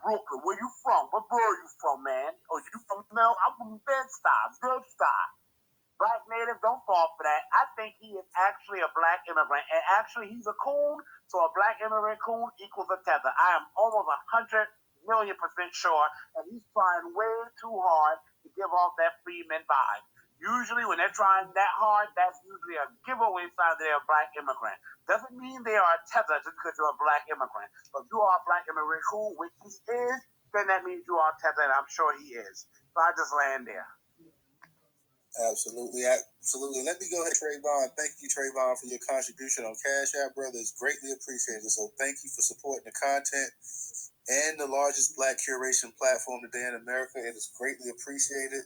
Brooklyn, where you from? What borough you from, man? Oh, you from, no, I'm from Bed-Stuy, Bed-Stuy. Black native, don't fall for that. I think he is actually a black immigrant, and actually he's a coon. So a black immigrant coon equals a tether. I am almost 100,000,000% sure, and he's trying way too hard to give off that freeman vibe. Usually, when they're trying that hard, that's usually a giveaway sign that they're a black immigrant. Doesn't mean they are a tether just because you're a black immigrant. But if you are a black immigrant coon, which he is, then that means you are a tether, and I'm sure he is. So I just land there. Absolutely, absolutely. Let me go ahead, Trayvon. Thank you, Trayvon, for your contribution on Cash App, brother. It's greatly appreciated. So thank you for supporting the content and the largest black curation platform today in America. It is greatly appreciated.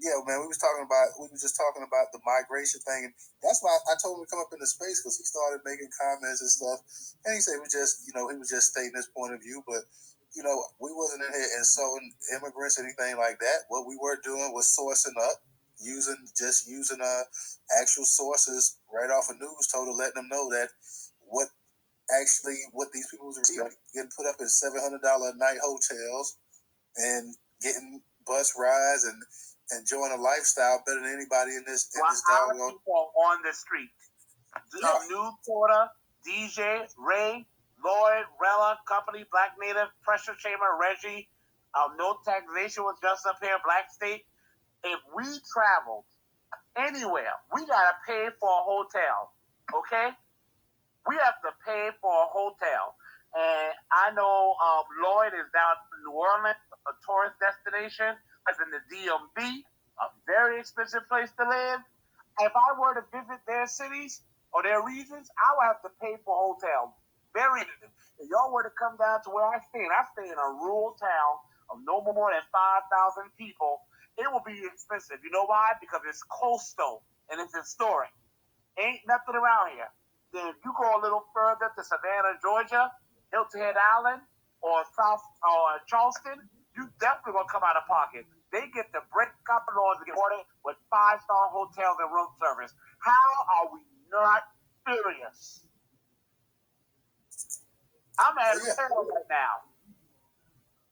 Yeah, man, we was just talking about the migration thing, and that's why I told him to come up in the space, because he started making comments and stuff, and he said he was just stating his point of view, but we wasn't in here insulting immigrants or anything like that. What we were doing was sourcing up, using actual sources right off of Newstoter, letting them know that what these people was receiving, getting put up in $700 a night hotels and getting bus rides and enjoying a lifestyle better than anybody in this doggone people on the street. Newstoter, DJ, Ray, Lloyd, Rella, Company, Black Native, Pressure Chamber, Reggie, No Taxation was just up here, Black State. If we traveled anywhere, we gotta pay for a hotel. Okay? We have to pay for a hotel. And I know Lloyd is down in New Orleans, a tourist destination. It's in the DMV, a very expensive place to live. If I were to visit their cities or their regions, I would have to pay for a hotel. Very expensive. If y'all were to come down to where I stay in a rural town of no more than 5,000 people, it will be expensive. You know why? Because it's coastal and it's historic. Ain't nothing around here. Then if you go a little further to Savannah, Georgia, Hilton Head Island, or Charleston, you definitely gonna come out of pocket. They get to break up laws and get ordered with 5-star hotels and room service. How are we not serious? I'm at hell right now.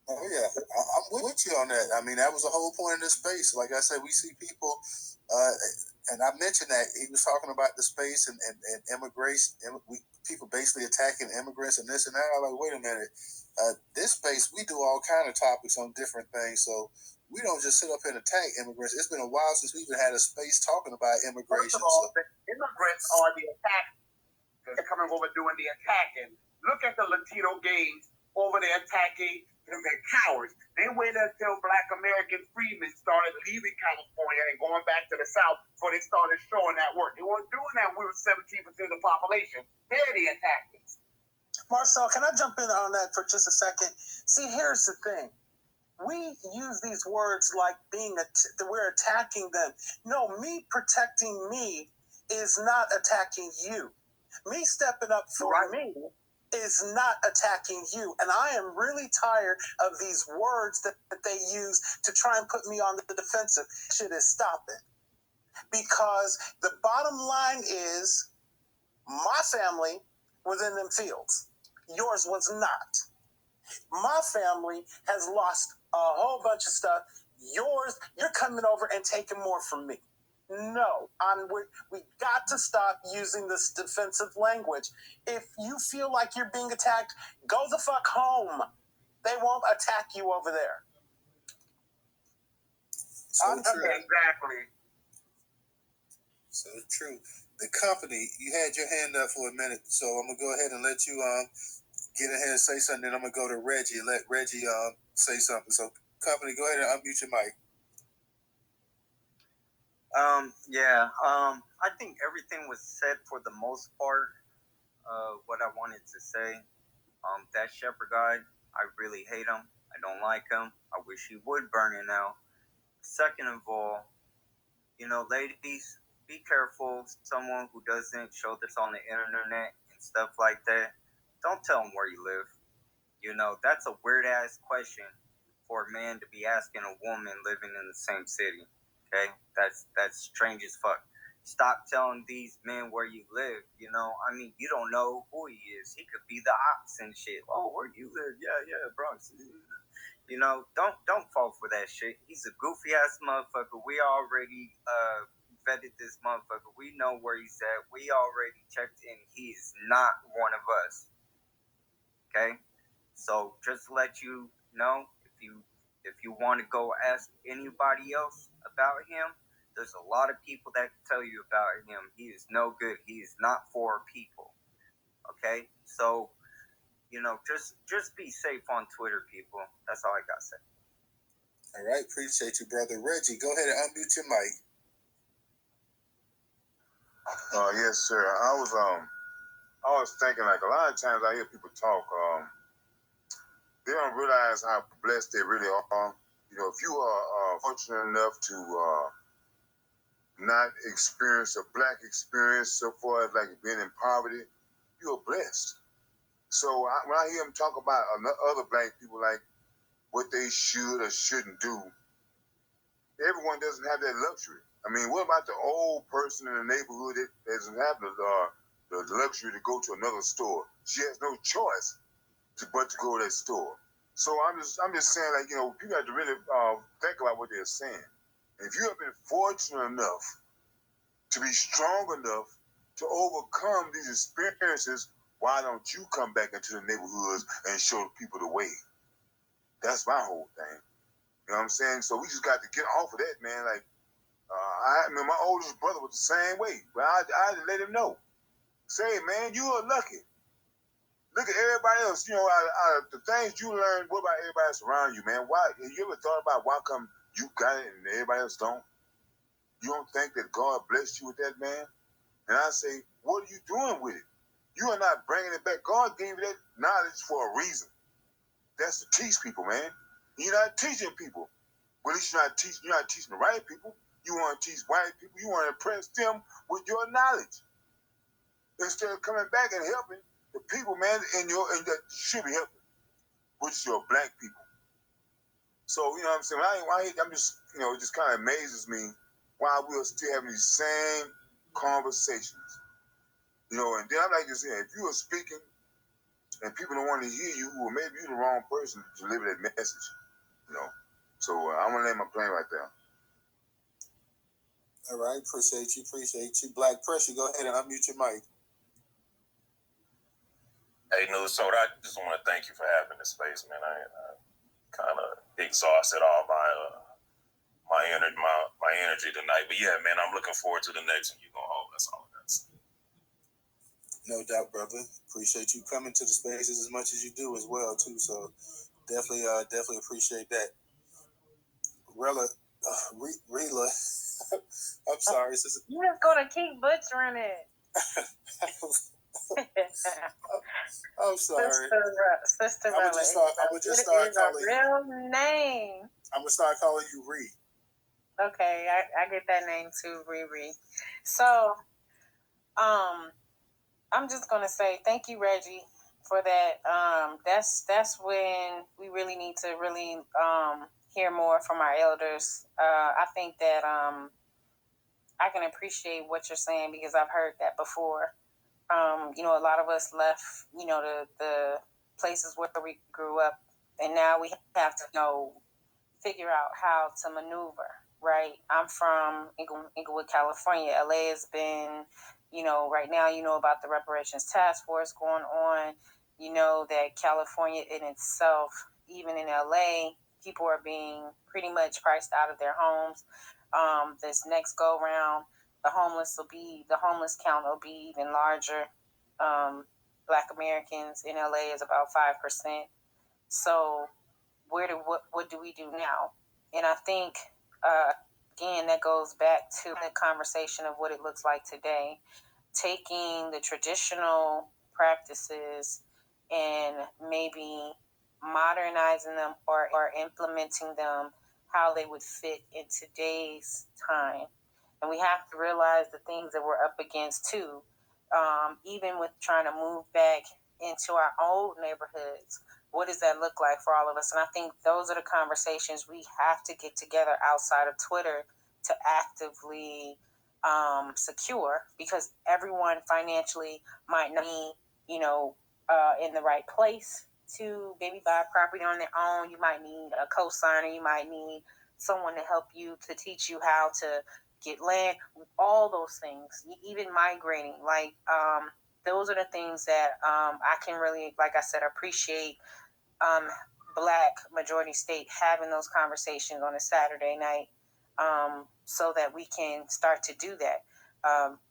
Oh yeah, I'm with you on that. I mean, that was the whole point of this space. Like I said, we see people, and I mentioned that he was talking about the space and immigration. People basically attacking immigrants and this and that. I'm like, wait a minute, this space we do all kind of topics on different things. So we don't just sit up here and attack immigrants. It's been a while since we even had a space talking about immigration. First of all, the immigrants are the attack. They're coming over doing the attacking. Look at the Latino gays over there attacking. They're cowards. They waited until Black American freedmen started leaving California and going back to the South before they started showing that work. They weren't doing that when we were 17% of the population. They're the attackers. Marcel, can I jump in on that for just a second? See, here's the thing. We use these words like we're attacking them. No, me protecting me is not attacking you. Me stepping up for me is not attacking you. And I am really tired of these words that they use to try and put me on the defensive. Shit is stop it. Because the bottom line is my family was in them fields. Yours was not. My family has lost a whole bunch of stuff. Yours, you're coming over and taking more from me. No, we got to stop using this defensive language. If you feel like you're being attacked, go the fuck home. They won't attack you over there. So true. Exactly. So true. The company, you had your hand up for a minute, so I'm gonna go ahead and let you get ahead and say something. Then I'm gonna go to Reggie and let Reggie say something. So, company, go ahead and unmute your mic. I think everything was said for the most part. What I wanted to say, that Shepherd guy, I really hate him. I don't like him. I wish he would burn it out. Second of all, ladies, be careful. Someone who doesn't show this on the internet and stuff like that, don't tell them where you live. That's a weird ass question for a man to be asking a woman living in the same city. Okay, that's strange as fuck. Stop telling these men where you live. You don't know who he is. He could be the ops and shit. Oh, where you live? Yeah, Bronx. You know, don't fall for that shit. He's a goofy ass motherfucker. We already vetted this motherfucker. We know where he's at. We already checked in. He is not one of us. Okay? So just to let you know, if you want to go ask anybody else about him, there's a lot of people that can tell you about him. He is no good. He is not for people. Okay? So, you know, just be safe on Twitter, people. That's all I got to say. All right, appreciate you, brother. Reggie, go ahead and unmute your mic. Yes, sir. I was thinking, like, a lot of times I hear people talk, they don't realize how blessed they really are. You know, if you are fortunate enough to not experience a black experience so far as like being in poverty, you are blessed. So when I hear them talk about other black people, like what they should or shouldn't do, everyone doesn't have that luxury. I mean, what about the old person in the neighborhood that doesn't have the luxury to go to another store? She has no choice but to go to that store. So I'm just saying, like, you know, people have to really think about what they're saying. And if you have been fortunate enough to be strong enough to overcome these experiences, why don't you come back into the neighborhoods and show people the way? That's my whole thing. You know what I'm saying? So we just got to get off of that, man. Like, I mean, my oldest brother was the same way, but I had to let him know. Say, man, you are lucky. Look at everybody else. You know, the things you learn, what about everybody else around you, man? Why? Have you ever thought about why come you got it and everybody else don't? You don't think that God blessed you with that, man? And I say, what are you doing with it? You are not bringing it back. God gave you that knowledge for a reason. That's to teach people, man. You're not teaching people. Well, at least you're not teaching the right people. You want to teach white people. You want to impress them with your knowledge. Instead of coming back and helping the people, man, and that should be helping, which is your black people. So, you know what I'm saying? I'm just, you know, it just kind of amazes me why we're still having these same conversations. You know, and then I'm like this, if you are speaking and people don't want to hear you, well, maybe you're the wrong person to deliver that message, you know. So I'm going to land my plane right there. All right, appreciate you. Black Pressure, go ahead and unmute your mic. Hey, Newstoter, I just want to thank you for having this space, man. I kind of exhausted all my energy tonight. But yeah, man, I'm looking forward to the next one you're going to hold. That's all I got to say. No doubt, brother. Appreciate you coming to the spaces as much as you do as well, too. So definitely appreciate that. Rela, I'm sorry, sister. You're just gonna keep butchering it. I'm sorry, Sister I'm gonna just start calling you. Real name. I'm gonna start calling you Ree. Okay, I get that name too, Riri. So, I'm just gonna say thank you, Reggie, for that. That's when we really need to really hear more from our elders. I think that I can appreciate what you're saying because I've heard that before. You know, a lot of us left, you know, the places where we grew up, and now we have to, you know, figure out how to maneuver, right? I'm from Inglewood, California. LA has been, you know, right now, you know about the reparations task force going on. You know that California in itself, even in LA, people are being pretty much priced out of their homes. This next go round, the homeless count will be even larger. Black Americans in LA is about 5%. So what do we do now? And I think again that goes back to the conversation of what it looks like today, taking the traditional practices and maybe modernizing them or implementing them how they would fit in today's time. And we have to realize the things that we're up against too, even with trying to move back into our old neighborhoods. What does that look like for all of us? And I think those are the conversations we have to get together outside of Twitter to actively secure, because everyone financially might not be, you know, in the right place to maybe buy property on their own. You might need a co-signer. You might need someone to help you, to teach you how to get land, all those things, even migrating. Like, those are the things that I can really, like I said, appreciate Black majority state having those conversations on a Saturday night, so that we can start to do that.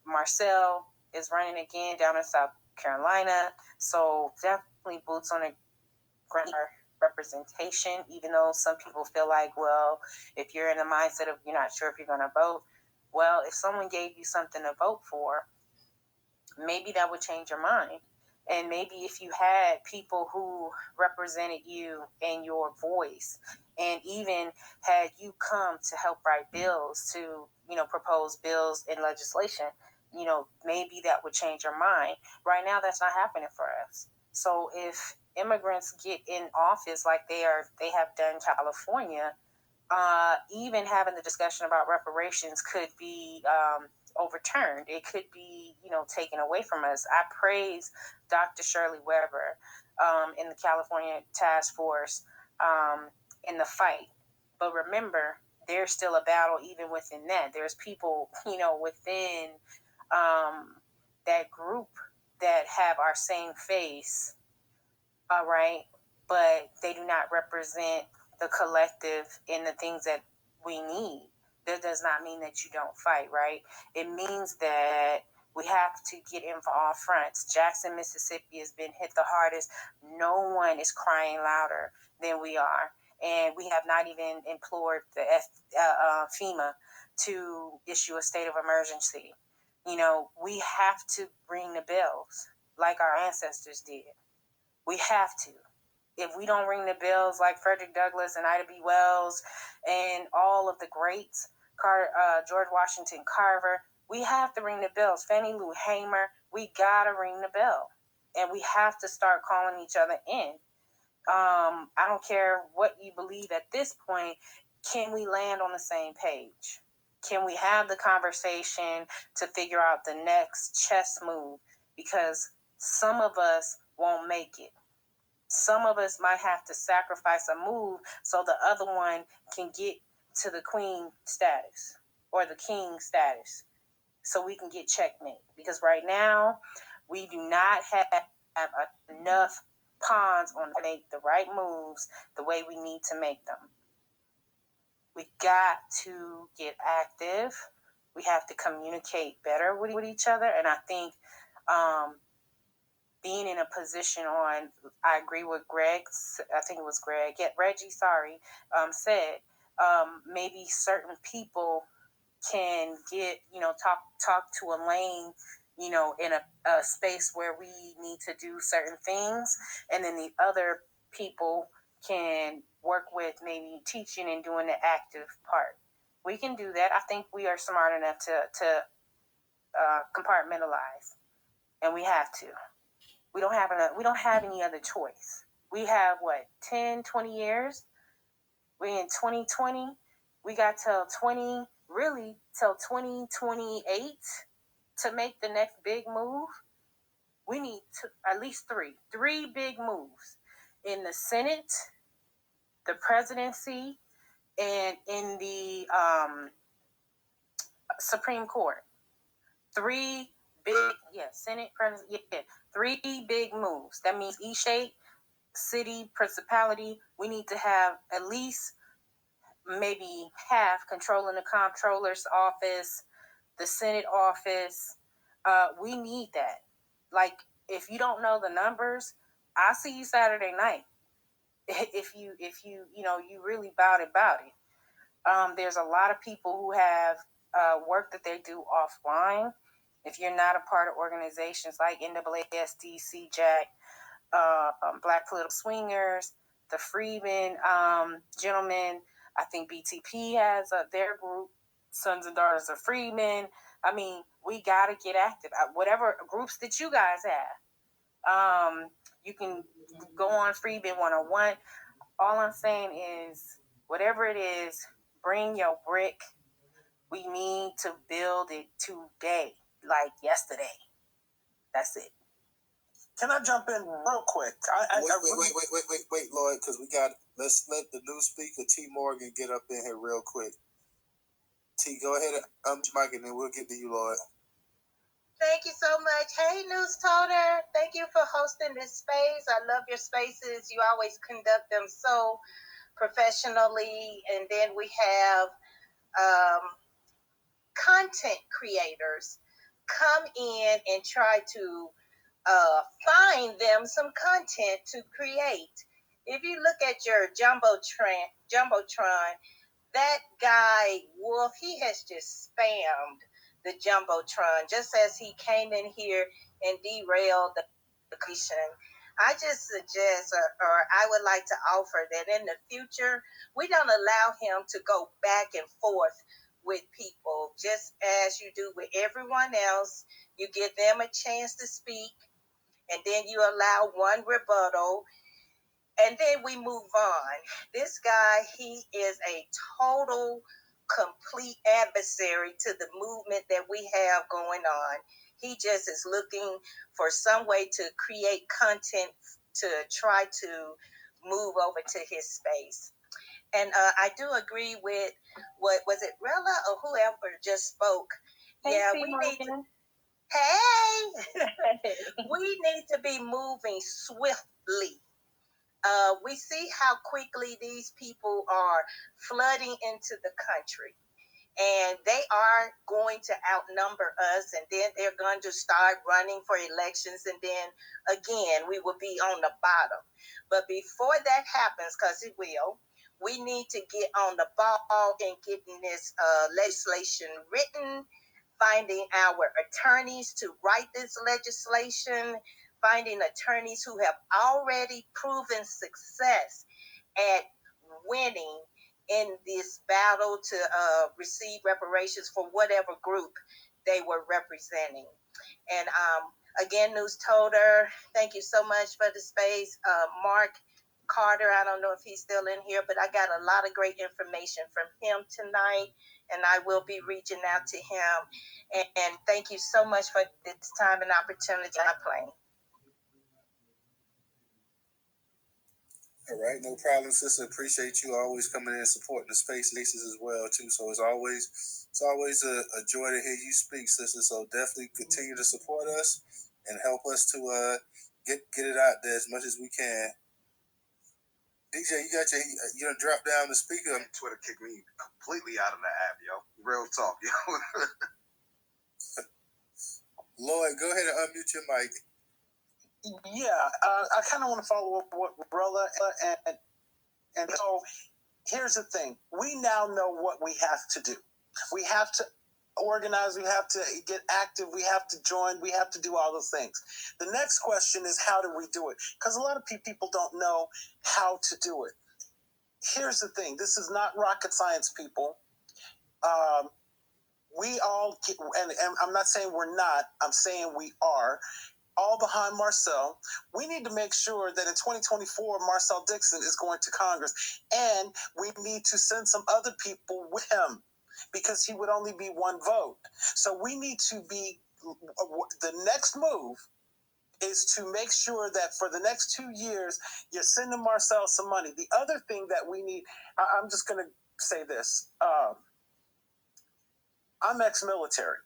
Marcel is running again down in South Carolina, so definitely boots on the ground representation, even though some people feel like, well, if you're in the mindset of you're not sure if you're going to vote, well, if someone gave you something to vote for, maybe that would change your mind. And maybe if you had people who represented you and your voice, and even had you come to help write bills, to, propose bills and legislation, maybe that would change your mind. Right now, that's not happening for us. So if immigrants get in office like they have done in California, even having the discussion about reparations could be overturned. It could be, taken away from us. I praise Dr. Shirley Weber in the California Task Force in the fight. But remember, there's still a battle even within that. There's people, within that group that have our same face, all right, but they do not represent the collective and the things that we need. That does not mean that you don't fight, right? It means that we have to get in for all fronts. Jackson, Mississippi has been hit the hardest. No one is crying louder than we are. And we have not even implored the FEMA to issue a state of emergency. We have to ring the bells like our ancestors did. We have to. If we don't ring the bells like Frederick Douglass and Ida B. Wells and all of the greats, George Washington Carver, we have to ring the bells. Fannie Lou Hamer, we gotta ring the bell. And we have to start calling each other in. I don't care what you believe at this point. Can we land on the same page? Can we have the conversation to figure out the next chess move? Because some of us won't make it. Some of us might have to sacrifice a move so the other one can get to the queen status or the king status so we can get checkmate. Because right now, we do not have enough pawns on to make the right moves the way we need to make them. We got to get active. We have to communicate better with each other. And I think being in a position I agree with Greg, I think it was Greg, Reggie, said, maybe certain people can get, talk to a lane, in a space where we need to do certain things. And then the other people can work with maybe teaching and doing the active part. We can do that. I think we are smart enough to compartmentalize, and we have to. We don't have any other choice. We have 10, 20 years. We're in 2020. We got till 2028 to make the next big move. We need at least three big moves in the Senate, the presidency, and in the Supreme Court. Three big, Senate, president, three big moves. That means each state, city, principality, we need to have at least maybe half controlling the comptroller's office, the Senate office. We need that. Like, if you don't know the numbers, I'll see you Saturday night. If you you really about it. There's a lot of people who have work that they do offline. If you're not a part of organizations like NAASD, CJAC, Black Political Swingers, the Freedmen gentlemen, I think BTP has their group, Sons and Daughters of Freedmen. I mean, we got to get active. Whatever groups that you guys have, you can go on Freedmen 101. All I'm saying is, whatever it is, bring your brick. We need to build it today, like yesterday. That's it. Can I jump in real quick? Wait, Lloyd, because let's let the new speaker, T. Morgan, get up in here real quick. T, go ahead and mic, and then we'll get to you, Lloyd. Thank you so much. Hey, Newstoter. Thank you for hosting this space. I love your spaces. You always conduct them so professionally. And then we have content creators come in and try to find them some content to create. If you look at your Jumbotron, that guy Wolf, he has just spammed the Jumbotron just as he came in here and derailed the conversation. I just suggest, or I would like to offer that in the future, we don't allow him to go back and forth with people, just as you do with everyone else. You give them a chance to speak, and then you allow one rebuttal, and then we move on. This guy, he is a total, complete adversary to the movement that we have going on. He just is looking for some way to create content to try to move over to his space. And I do agree with what was it, Rella or whoever just spoke. Hey, yeah, we need to, we need to be moving swiftly. We see how quickly these people are flooding into the country, and they are going to outnumber us, and then they're going to start running for elections, and then again we will be on the bottom. But before that happens, because it will, we need to get on the ball and getting this legislation written, finding our attorneys to write this legislation, finding attorneys who have already proven success at winning in this battle to receive reparations for whatever group they were representing. And again, Newstoter, thank you so much for the space. Mark Carter, I don't know if he's still in here, but I got a lot of great information from him tonight, and I will be reaching out to him. And thank you so much for this time and opportunity. I'm playing. All right, no problem, sister. Appreciate you always coming in and supporting the spaces as well too. So it's always a joy to hear you speak, sister. So definitely continue to support us and help us to get it out there as much as we can. DJ, you done dropped down the speaker. Twitter kicked me completely out of the app, yo. Real talk, yo. Lloyd, go ahead and unmute your mic. Yeah, I kind of want to follow up what Rella and so here's the thing. We now know what we have to do. We have to organize, we have to get active, we have to join, we have to do all those things. The next question is, how do we do it? Because a lot of people don't know how to do it. Here's the thing. This is not rocket science, people. We all, and I'm not saying we're not, I'm saying we are, all behind Marcel. We need to make sure that in 2024, Marcel Dixon is going to Congress, and we need to send some other people with him because he would only be one vote. So we need to be, the next move is to make sure that for the next 2 years, you're sending Marcel some money. The other thing that we need, I'm just going to say this. I'm ex-military.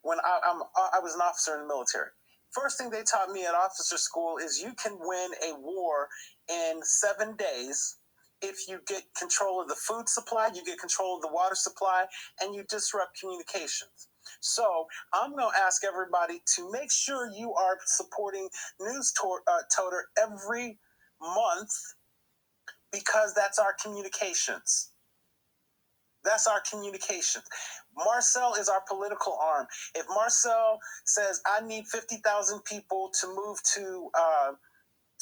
When I was an officer in the military. First thing they taught me at officer school is you can win a war in 7 days if you get control of the food supply, you get control of the water supply, and you disrupt communications. So I'm going to ask everybody to make sure you are supporting Newstoter every month, because that's our communications. That's our communication. Marcel is our political arm. If Marcel says, I need 50,000 people to move to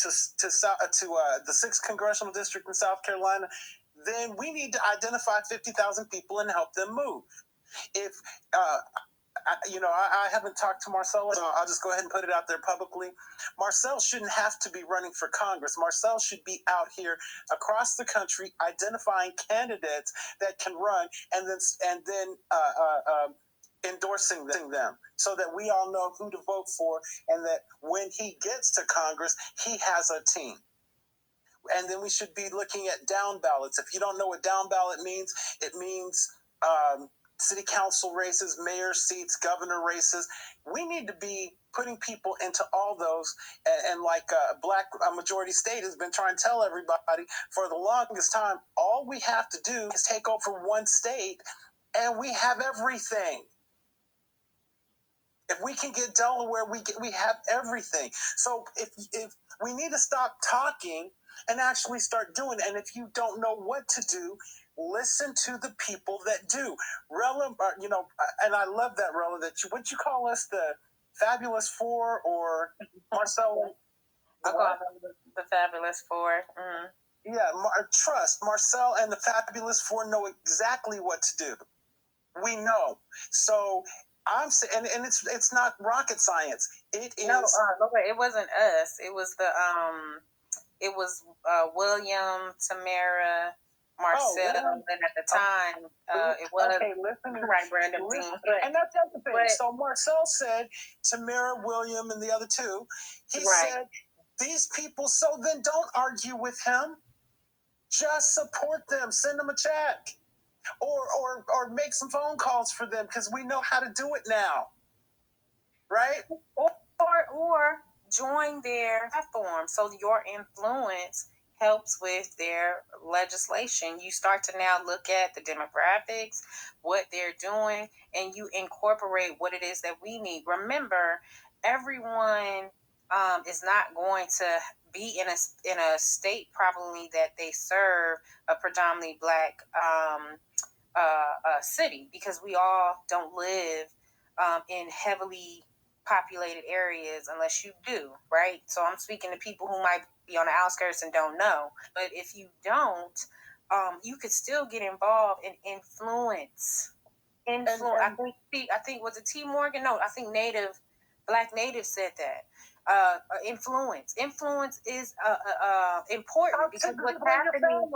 the 6th Congressional District in South Carolina, then we need to identify 50,000 people and help them move. If I haven't talked to Marcel, so I'll just go ahead and put it out there publicly. Marcel shouldn't have to be running for Congress. Marcel should be out here across the country identifying candidates that can run, and then endorsing them so that we all know who to vote for, and that when he gets to Congress, he has a team. And then we should be looking at down ballots. If you don't know what down ballot means, it means city council races, mayor seats, governor races. We need to be putting people into all those. And like Black Majority State has been trying to tell everybody for the longest time, all we have to do is take over one state and we have everything. If we can get Delaware, we have everything. So if we need to stop talking and actually start doing it. And if you don't know what to do, listen to the people that do. Rella, and I love that, Rella, would you call us the Fabulous Four or Marcel? I call them the Fabulous Four. Mm-hmm. Yeah, trust Marcel and the Fabulous Four know exactly what to do. We know. So I'm saying, and it's not rocket science. It is. No, it wasn't us. It was it was William, Tamara, Marcel, and at the time, it was right, Brandon. And that's the other thing. So Marcel said Tamara, William, and the other two. He said these people. So then don't argue with him. Just support them. Send them a check. Or make some phone calls for them, because we know how to do it now, right? Or join their platform so your influence helps with their legislation. You start to now look at the demographics, what they're doing, and you incorporate what it is that we need. Remember, everyone is not going to be in a state probably that they serve a predominantly Black city, because we all don't live in heavily populated areas unless you do, right? So I'm speaking to people who might be on the outskirts and don't know. But if you don't, you could still get involved in influence. I think was it T. Morgan? No, I think Black Native said that. Influence is important, because what's happening.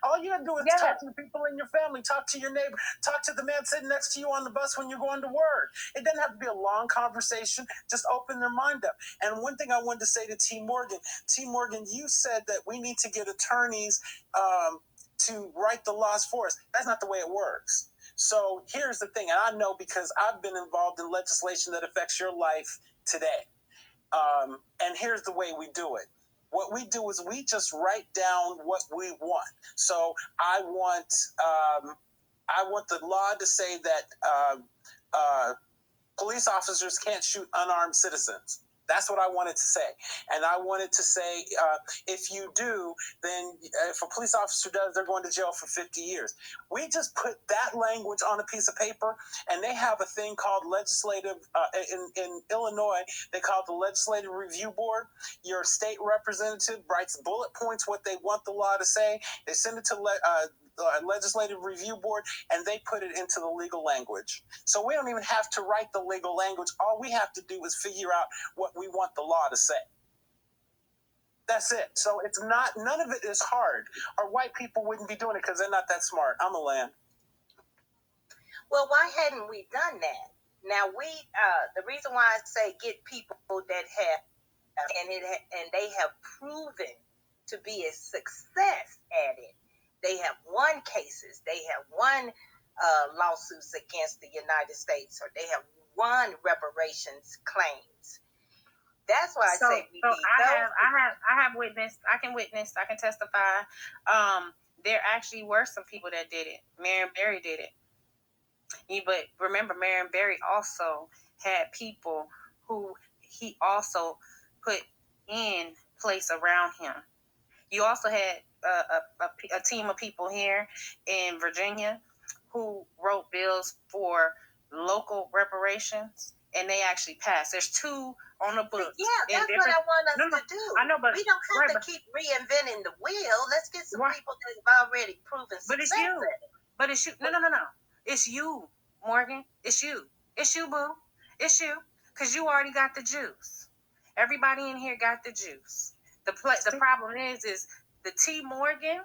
All you gotta do is talk to the people in your family, talk to your neighbor, talk to the man sitting next to you on the bus when you're going to work. It doesn't have to be a long conversation. Just open their mind up. And one thing I wanted to say to T. Morgan, you said that we need to get attorneys to write the laws for us. That's not the way it works. So here's the thing, and I know because I've been involved in legislation that affects your life today. And here's the way we do it. What we do is we just write down what we want. So I want the law to say that police officers can't shoot unarmed citizens. That's what I wanted to say. And I wanted to say, if you do, then if a police officer does, they're going to jail for 50 years. We just put that language on a piece of paper, and they have a thing called legislative, in Illinois, they call it the Legislative Review Board. Your state representative writes bullet points what they want the law to say. They send it to Legislative Review Board, and they put it into the legal language. So we don't even have to write the legal language. All we have to do is figure out what we want the law to say. That's it. So it's not, none of it is hard. Or white people wouldn't be doing it because they're not that smart. I'm a land. Well, why hadn't we done that? Now the reason why I say get people that have, and they have proven to be a success at it. They have won cases. They have won lawsuits against the United States, or they have won reparations claims. That's why I say we need I have witnessed. I can witness. I can testify. There actually were some people that did it. Marion Barry did it. But remember, Marion Barry also had people who he also put in place around him. You also had a team of people here in Virginia who wrote bills for local reparations, and they actually passed. There's two on the books. Yeah, that's what I want us to do. I know, but we don't have to keep reinventing the wheel. Let's get some people that have already proven success. But it's you. But it's you. No. It's you, Morgan. It's you. It's you, boo. It's you. Because you already got the juice. Everybody in here got the juice. The problem is the T. Morgan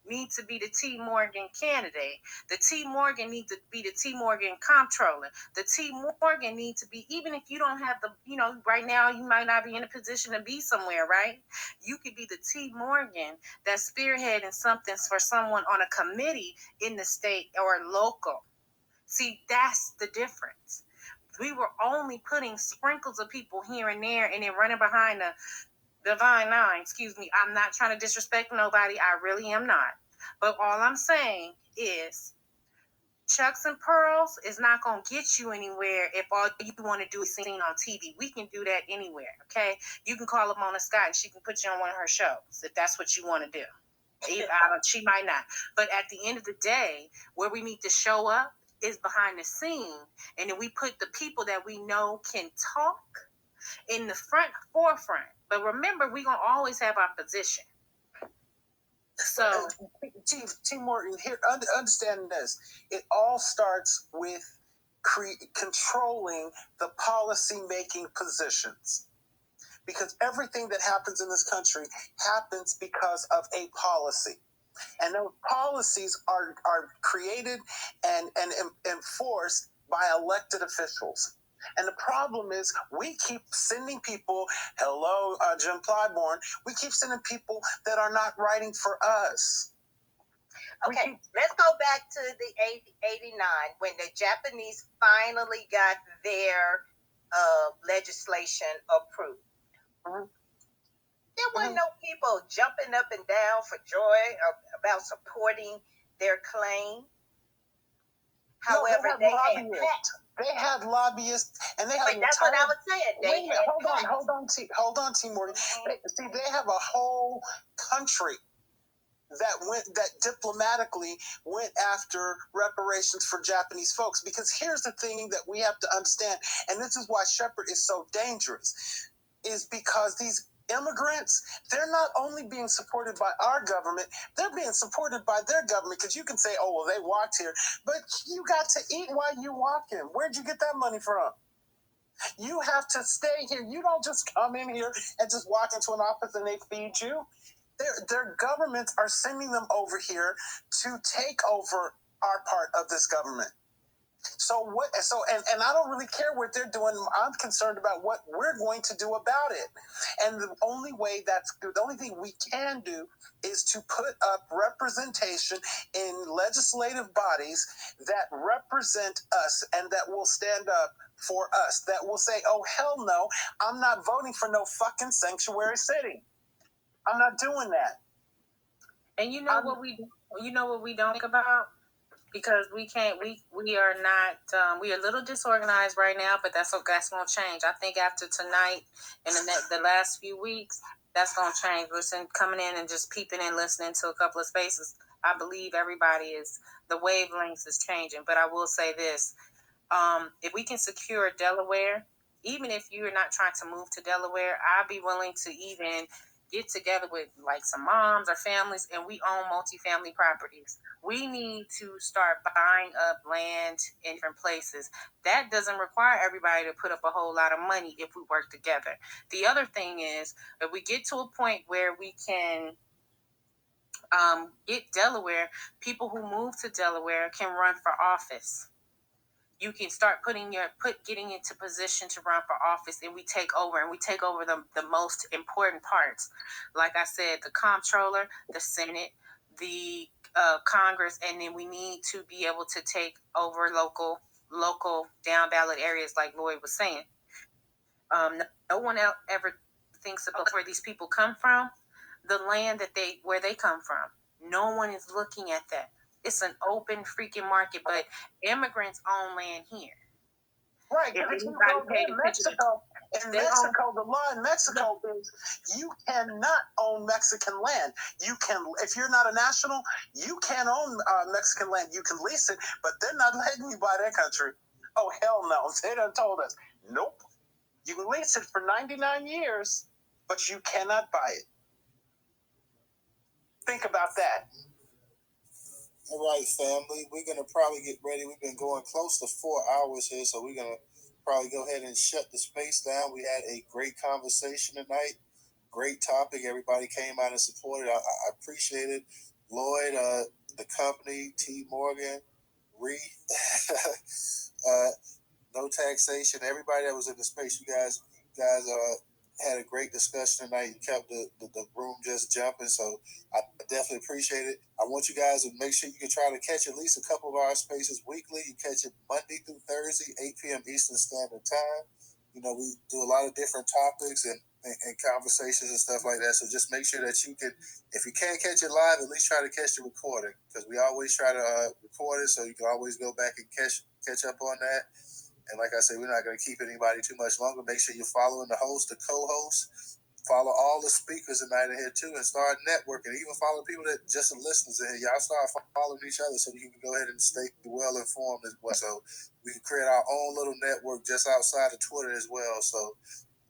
need to be the T. Morgan candidate. The T. Morgan needs to be the T. Morgan comptroller. The T. Morgan needs to be, even if you don't have the, right now you might not be in a position to be somewhere, right? You could be the T. Morgan that's spearheading something for someone on a committee in the state or local. See, that's the difference. We were only putting sprinkles of people here and there and then running behind the Divine Nine. Excuse me. I'm not trying to disrespect nobody. I really am not. But all I'm saying is Chucks and Pearls is not going to get you anywhere if all you want to do is sing on TV. We can do that anywhere, okay? You can call up Mona Scott and she can put you on one of her shows if that's what you want to do. She might not. But at the end of the day, where we need to show up is behind the scene. And then we put the people that we know can talk in the forefront. But remember, we're going to always have our position. So, T. Morgan, here, understand this. It all starts with controlling the policy-making positions. Because everything that happens in this country happens because of a policy. And those policies are created and enforced by elected officials. And the problem is we keep sending people, hello, Jim Clyburn, we keep sending people that are not writing for us. Okay, let's go back to the 89 when the Japanese finally got their legislation approved. Mm-hmm. There were no people jumping up and down for joy about supporting their claim. However, they had lobbyists, and they had. That's what I was saying. Hold on, T. Morgan. Mm-hmm. They have a whole country that diplomatically went after reparations for Japanese folks. Because here's the thing that we have to understand, and this is why Shepard is so dangerous, is because these immigrants, they're not only being supported by our government, they're being supported by their government. Because you can say, oh, well, they walked here, but you got to eat while you walking. Where'd you get that money from? You have to stay here. You don't just come in here and just walk into an office and they feed you. Their governments are sending them over here to take over our part of this government. And I don't really care what they're doing. I'm concerned about what we're going to do about it. And the only thing we can do is to put up representation in legislative bodies that represent us and that will stand up for us, that will say, oh, hell no, I'm not voting for no fucking sanctuary city. I'm not doing that. And you know what we don't think about? Because we are not, we are a little disorganized right now, but that's going to change. I think after tonight and the last few weeks, that's going to change. Listen, coming in and just peeping in, listening to a couple of spaces, I believe the wavelengths is changing. But I will say this, if we can secure Delaware, even if you're not trying to move to Delaware, I'd be willing to even get together with like some moms or families, and we own multifamily properties. We need to start buying up land in different places. That doesn't require everybody to put up a whole lot of money if we work together. The other thing is, if we get to a point where we can get Delaware, people who move to Delaware can run for office. You can start getting into position to run for office, and we take over the most important parts. Like I said, the comptroller, the Senate, the Congress, and then we need to be able to take over local down ballot areas like Lloyd was saying. No one else ever thinks about where these people come from, the land where they come from. No one is looking at that. It's an open freaking market, but immigrants own land here. Right. In Mexico, the law in Mexico is you cannot own Mexican land. You can, if you're not a national, you can own Mexican land. You can lease it, but they're not letting you buy their country. Oh, hell no. They done told us, nope. You can lease it for 99 years, but you cannot buy it. Think about that. All right, family. We're going to probably get ready. We've been going close to 4 hours here, so we're going to probably go ahead and shut the space down. We had a great conversation tonight. Great topic. Everybody came out and supported. I appreciate it. Lloyd, the company, T. Morgan, Reed, No Taxation, everybody that was in the space. You guys had a great discussion tonight. You kept the room just jumping, so I definitely appreciate it. I want you guys to make sure you can try to catch at least a couple of our spaces weekly. You catch it Monday through Thursday, 8 p.m. Eastern Standard Time. You know, we do a lot of different topics and conversations and stuff like that. So just make sure that you can, if you can't catch it live, at least try to catch the recording, because we always try to record it, so you can always go back and catch up on that. And like I said, we're not going to keep anybody too much longer. Make sure you're following the host, the co-host. Follow all the speakers tonight in here too, and start networking. Even follow people that just are listeners in here. Y'all start following each other so you can go ahead and stay well informed as well. So we can create our own little network just outside of Twitter as well. So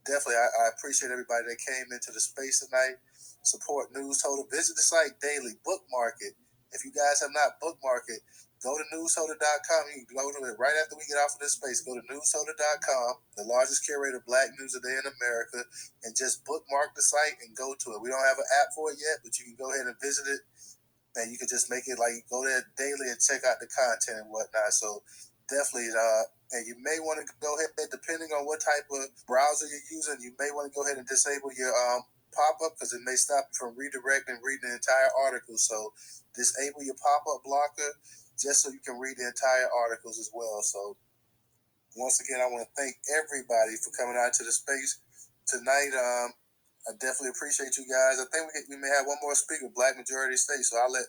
definitely, I appreciate everybody that came into the space tonight. Support Newstoter. Visit the site daily. Bookmark it. If you guys have not bookmarked it, go to newstoter.com. You can go to it right after we get off of this space. Go to newstoter.com, the largest curator of Black news a day in America, and just bookmark the site and go to it. We don't have an app for it yet, but you can go ahead and visit it, and you can just make it like go there daily and check out the content and whatnot. So definitely, and you may want to go ahead, depending on what type of browser you're using, you may want to go ahead and disable your pop-up, because it may stop you from redirecting and reading the entire article. So disable your pop-up blocker just so you can read the entire articles as well. So once again, I want to thank everybody for coming out to the space tonight. I definitely appreciate you guys. I think we may have one more speaker, Black Majority State. So I'll let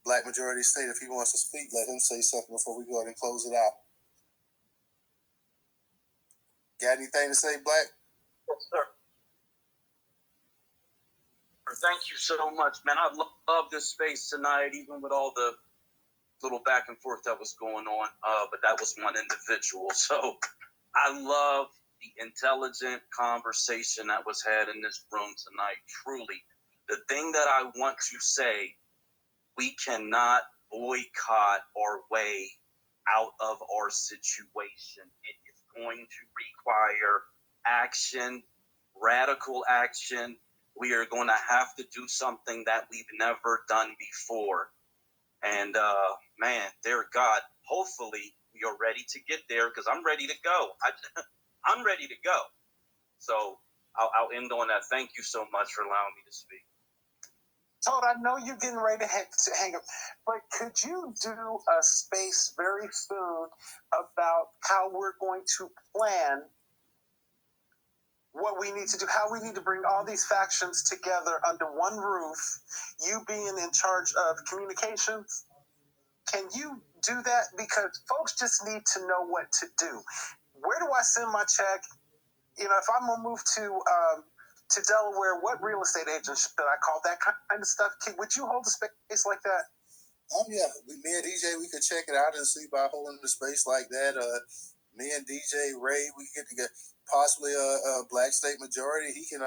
Black Majority State, if he wants to speak, let him say something before we go ahead and close it out. Got anything to say, Black? Yes, sir. Thank you so much, man. I love this space tonight, even with all the little back and forth that was going on. But that was one individual. So I love the intelligent conversation that was had in this room tonight. Truly, the thing that I want to say, we cannot boycott our way out of our situation. It is going to require action, radical action. We are going to have to do something that we've never done before. And man, dear God, hopefully we are ready to get there, because I'm ready to go. I'm ready to go. So I'll end on that. Thank you so much for allowing me to speak. Todd, I know you're getting ready to hang up, but could you do a space very soon about how we're going to plan what we need to do, how we need to bring all these factions together under one roof, you being in charge of communications? Can you do that? Because folks just need to know what to do. Where do I send my check? You know, if I'm going to move to Delaware, what real estate agent should I call? That kind of stuff. Would you hold a space like that? Yeah. Me and DJ, we could check it out and see by holding the space like that. Me and DJ Ray, we could get together. Possibly a Black State Majority. He can,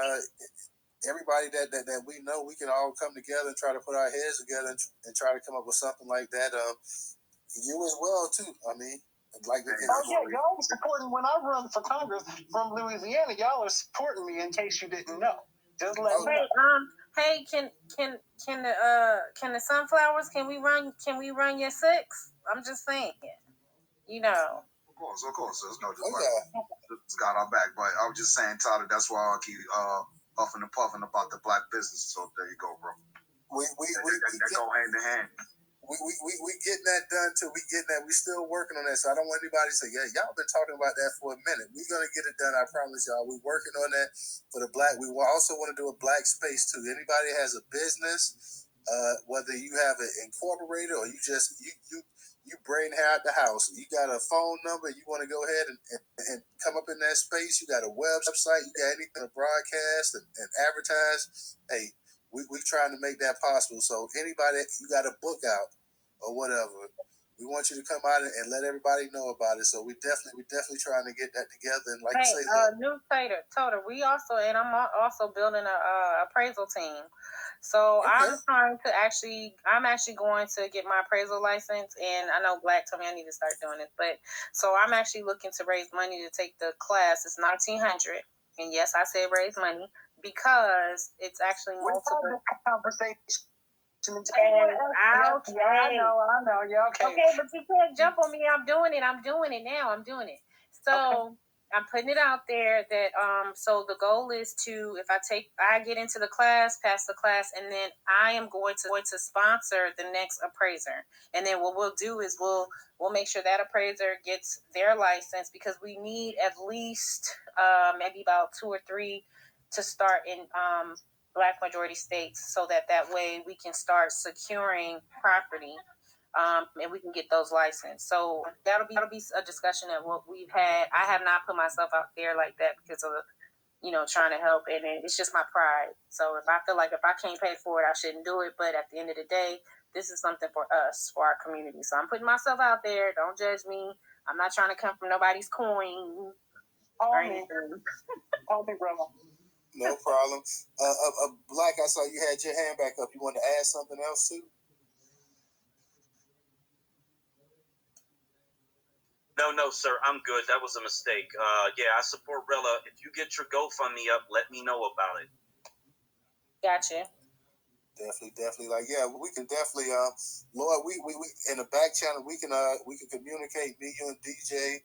everybody that we know, we can all come together and try to put our heads together and try to come up with something like that. You as well too. I mean, like y'all are supporting when I run for Congress from Louisiana. Y'all are supporting me. In case you didn't know, just let me know. Hey, can the sunflowers? Can we run your six? I'm just saying, you know. Of course. There's no it's got our back. But I was just saying, Tyler, that's why I keep huffing and puffing about the Black business. So there you go, bro. We go hand in hand. We getting that done too. We getting that. We still working on that. So I don't want anybody to say, yeah, y'all been talking about that for a minute. We're gonna get it done. I promise y'all. We working on that for the Black. We also want to do a Black space too. Anybody has a business, whether you have it incorporated or you just you brain hair out the house. You got a phone number. You want to go ahead and come up in that space. You got a website. You got anything to broadcast and advertise. Hey, we trying to make that possible. So anybody, you got a book out or whatever, we want you to come out and let everybody know about it. So we definitely trying to get that together. And like you say, Newstoter, we also, and I'm also building a appraisal team. So okay. I'm actually going to get my appraisal license, and I know Black told me I need to start doing it, but so I'm actually looking to raise money to take the class. It's $1,900, and yes, I said raise money, because it's actually multiple conversation. Okay. I know. Yeah, okay. Okay, but you can't jump on me. I'm doing it now. So okay. I'm putting it out there that so the goal is to, if I get into the class, pass the class, and then I am going to sponsor the next appraiser. And then what we'll do is we'll make sure that appraiser gets their license, because we need at least maybe about 2 or 3 to start in Black majority states, so that way we can start securing property, and we can get those licensed. So that'll be a discussion of what we've had. I have not put myself out there like that because of trying to help, and it's just my pride. So if I feel like if I can't pay for it, I shouldn't do it. But at the end of the day, this is something for us, for our community. So I'm putting myself out there. Don't judge me. I'm not trying to come from nobody's coin or anything. Call me, brother. No problem. Black, I saw you had your hand back up. You wanted to add something else too? No, sir. I'm good. That was a mistake. Yeah, I support Rella. If you get your GoFundMe up, let me know about it. Gotcha. Definitely. Like, yeah, we can definitely, Lord, we in the back channel, we can communicate, me, you, and DJ.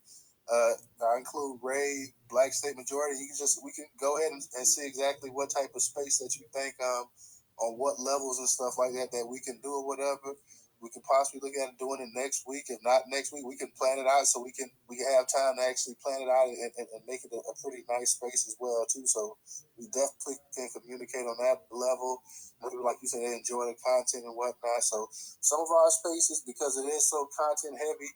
I include Ray, Black State Majority. We can go ahead and see exactly what type of space that you think, on what levels and stuff like that we can do or whatever. We can possibly look at doing it next week. If not next week, we can plan it out so we can have time to actually plan it out and make it a pretty nice space as well too. So we definitely can communicate on that level. Maybe, like you said, they enjoy the content and whatnot. So some of our spaces, because it is so content heavy,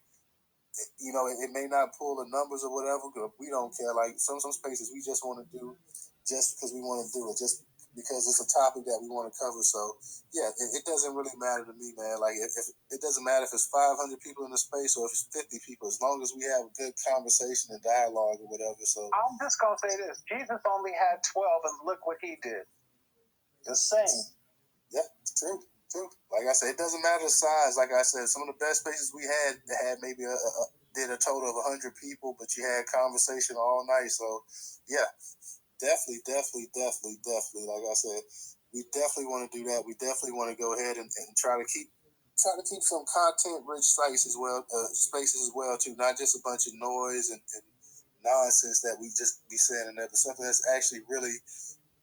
it may not pull the numbers or whatever, but we don't care. Like some spaces we just want to do just because we want to do it, just because it's a topic that we want to cover. So yeah, it doesn't really matter to me, man. Like if it doesn't matter if it's 500 people in the space or if it's 50 people, as long as we have a good conversation and dialogue or whatever. So I'm just gonna say this: Jesus only had 12, and look what he did. The same. Yeah, true. Like I said, it doesn't matter the size. Like I said, some of the best spaces we had maybe did a total of 100 people, but you had conversation all night. So yeah, definitely. Like I said, we definitely want to do that. We definitely want to go ahead and try to keep some content-rich sites as well, spaces as well too. Not just a bunch of noise and nonsense that we just be saying in there, but something that's actually really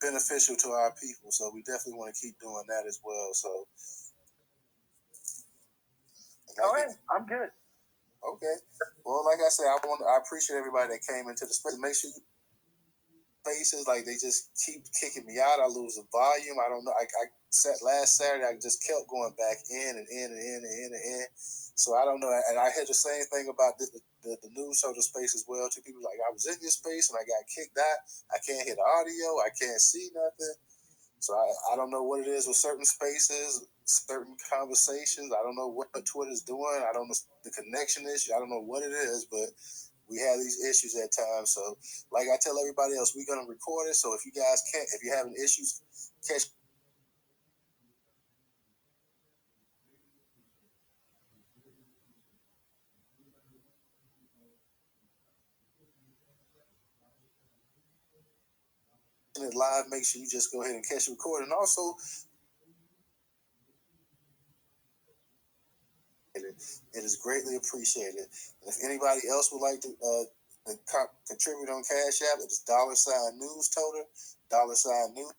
beneficial to our people. So we definitely want to keep doing that as well. So all right, I'm good. Okay. Well, like I said, I appreciate everybody that came into the space. Make sure you faces, like, they just keep kicking me out. I lose the volume. I don't know. I sat last Saturday. I just kept going back in and in. So I don't know. And I heard the same thing about the Newstoter space as well. Two people like, I was in this space and I got kicked out. I can't hear the audio. I can't see nothing. So I don't know what it is with certain spaces, certain conversations. I don't know what Twitter's doing. I don't know the connection issue. I don't know what it is, but we have these issues at times. So like I tell everybody else, we're going to record it. So if you guys can't, if you're having issues, catch it live, make sure you just go ahead and catch the recording. Also, it is greatly appreciated. And if anybody else would like to contribute on Cash App, it's $Newstoter, $New.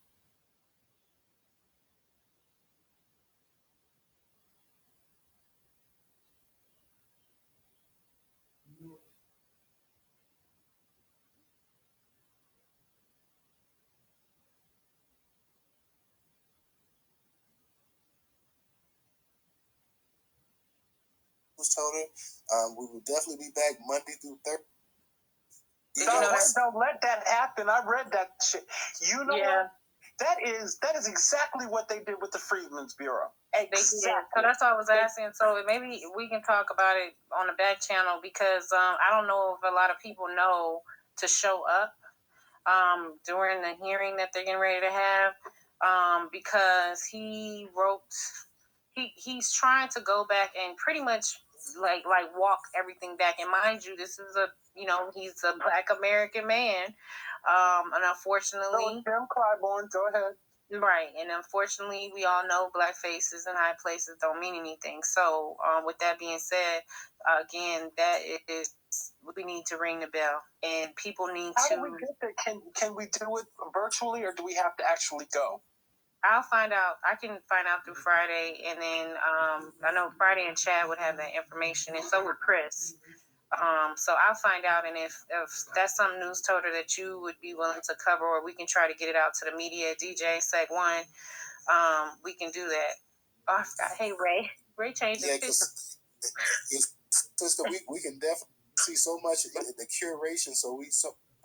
Newstoter. We will definitely be back Monday through Thursday. Don't let that happen. I read that shit. You know what? That is exactly what they did with the Freedmen's Bureau. Exactly. So that's what I was asking. So maybe we can talk about it on the back channel, because I don't know if a lot of people know to show up during the hearing that they're getting ready to have, because he's trying to go back and pretty much like walk everything back. And mind you, this is he's a Black American man, and unfortunately, Jim Clyburn, go ahead. Right, and unfortunately, we all know black faces in high places don't mean anything. So, with that being said, again, that is we need to ring the bell, and people need How to. do we get there? Can we do it virtually, or do we have to actually go? I'll find out. I can find out through Friday, and then I know Friday and Chad would have that information, and so would Chris. So I'll find out, and if that's some Newstoter that you would be willing to cover, or we can try to get it out to the media, DJ Seg One, we can do that. Oh, I forgot. Hey, Ray changed his picture. Sister, we can definitely see so much in the curation. So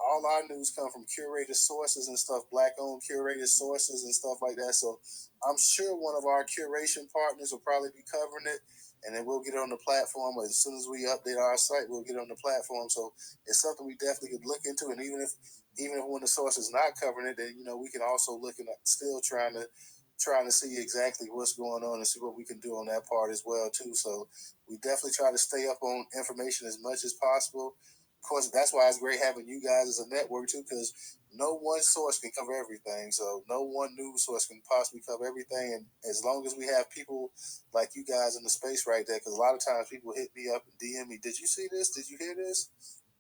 all our news come from curated sources and stuff, Black-owned curated sources and stuff like that. So I'm sure one of our curation partners will probably be covering it, and then we'll get it on the platform. As soon as we update our site, we'll get it on the platform. So it's something we definitely could look into. And even if when the source is not covering it, then we can also look at still trying to see exactly what's going on and see what we can do on that part as well too. So we definitely try to stay up on information as much as possible. Of course, that's why it's great having you guys as a network too, because no one source can cover everything. So no one news source can possibly cover everything. And as long as we have people like you guys in the space right there, because a lot of times people hit me up and DM me, "Did you see this? Did you hear this?"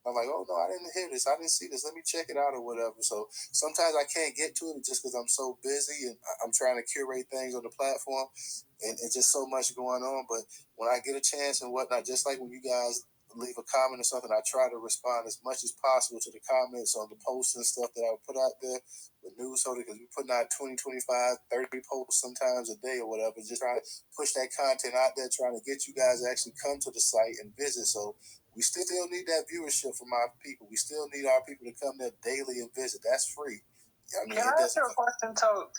I'm like, "Oh no, I didn't hear this. I didn't see this. Let me check it out or whatever." So sometimes I can't get to it just because I'm so busy and I'm trying to curate things on the platform, and just so much going on. But when I get a chance and whatnot, just like when you guys leave a comment or something, I try to respond as much as possible to the comments on the posts and stuff that I put out there with Newstoter, because we're putting out 20, 25, 30 posts sometimes a day or whatever, just trying to push that content out there, trying to get you guys to actually come to the site and visit. So we still need that viewership from our people. We still need our people to come there daily and visit. That's free. I mean, can I ask you a question, Toad?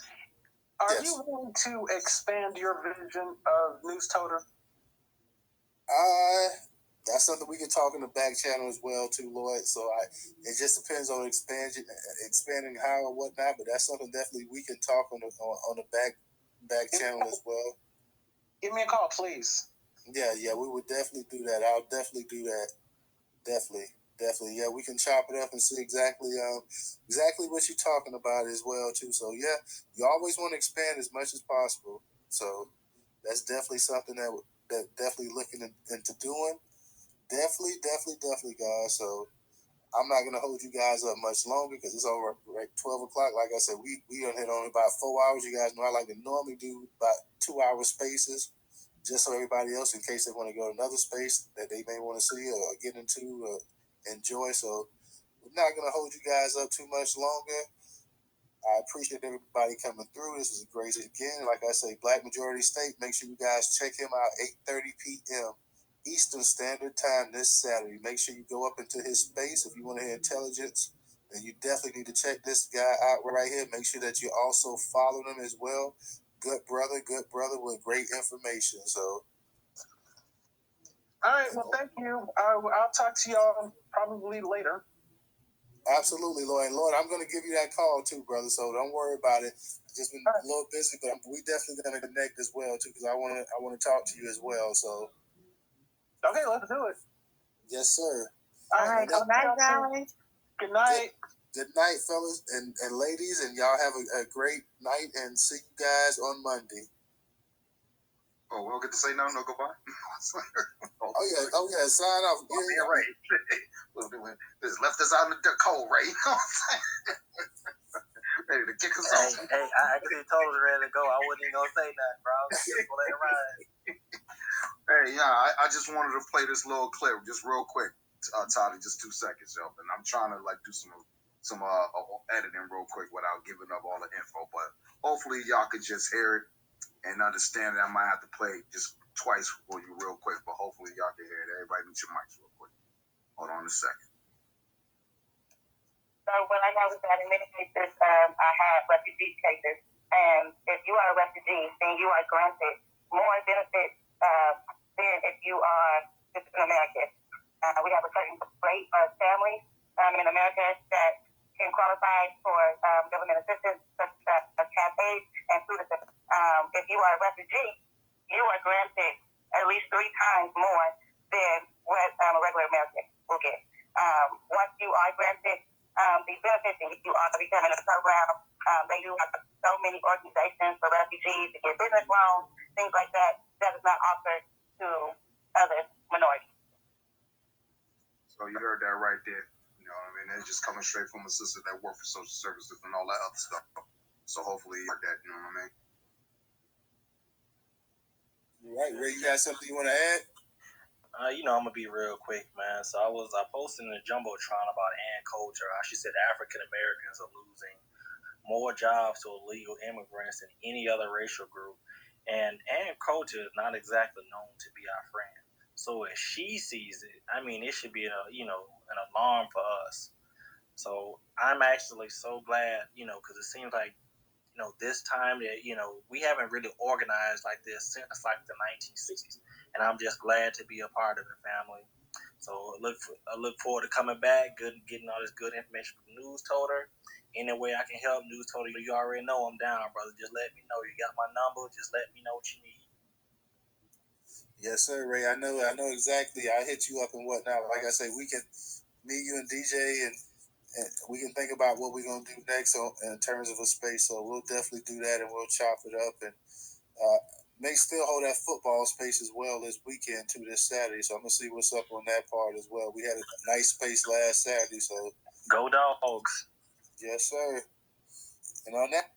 Are you willing to expand your vision of Newstoter? That's something we can talk in the back channel as well too, Lloyd. So it just depends on expanding how or whatnot. But that's something definitely we can talk on the back channel as well. Give me a call, please. Yeah, we would definitely do that. I'll definitely do that. Definitely. Yeah, we can chop it up and see exactly what you're talking about as well too. So yeah, you always want to expand as much as possible. So that's definitely something that definitely looking into doing. Definitely, guys. So I'm not gonna hold you guys up much longer because it's over like 12 o'clock. Like I said, we done hit on about 4 hours. You guys know I like to normally do about 2 hour spaces, just so everybody else, in case they want to go to another space that they may want to see or get into or enjoy. So we're not gonna hold you guys up too much longer. I appreciate everybody coming through. This is great. Again, like I say, Black Majority State. Make sure you guys check him out 8:30 p.m. Eastern Standard Time this Saturday. Make sure you go up into his space if you want to hear intelligence. Then you definitely need to check this guy out right here. Make sure that you also follow him as well. Good brother with great information. So, all right. Well, thank you. I'll talk to y'all probably later. Absolutely, Lloyd. Lloyd, I'm going to give you that call too, brother. So don't worry about it. I've just been a little busy, but we definitely going to connect as well too, because I want to talk to you as well. So okay, let's do it. Yes, sir. All right. Good night, guys. Good night. Good night, fellas and ladies, and y'all have a great night, and see you guys on Monday. Oh, we don't get to say no goodbye. Oh yeah, sign off. Yeah, right. Just left us out in the cold, right? You know what I'm saying? Ready to kick us off. Hey, I actually told her ready to go. I wasn't even gonna say that, bro. I was just gonna let it ride. Hey, yeah, I just wanted to play this little clip, just real quick, Toddy, just 2 seconds, yo. And I'm trying to do some editing real quick without giving up all the info, but hopefully y'all could just hear it and understand that I might have to play just twice for you real quick, but hopefully y'all can hear it. Everybody mute your mics real quick. Hold on a second. So when I was in many cases, I had refugee cases, and if you are a refugee, then you are granted more benefits than if you are just an American. We have a certain rate of families in America that can qualify for government assistance, such as child aid and food assistance. If you are a refugee, you are granted at least 3 times more becoming a program. They do have so many organizations for refugees to get business loans, things like that. That is not offered to other minorities. So you heard that right there. You know what I mean? It's just coming straight from a sister that work for social services and all that other stuff. So hopefully you heard that, you know what I mean? All right, Ray, you got something you want to add? I'm gonna be real quick, man. So I posted in the Jumbotron about Ann Coulter. She said African Americans are losing more jobs to illegal immigrants than any other racial group. And Ann Coulter is not exactly known to be our friend. So if she sees it, it should be an alarm for us. So I'm actually so glad, because it seems like, this time that, we haven't really organized like this since like the 1960s. And I'm just glad to be a part of the family. So I look forward to coming back, getting all this good information from Newstoter. Any way I can help, Newstoter, you already know I'm down, brother. Just let me know. You got my number. Just let me know what you need. Yes, sir, Ray. I know exactly. I hit you up and whatnot. Like I say, we can, me, you, and DJ, and we can think about what we're gonna do next in terms of a space. So we'll definitely do that, and we'll chop it up, and may still hold that football space as well this weekend too, this Saturday. So I'm gonna see what's up on that part as well. We had a nice space last Saturday, so go Dogs. Yes, sir. And on that.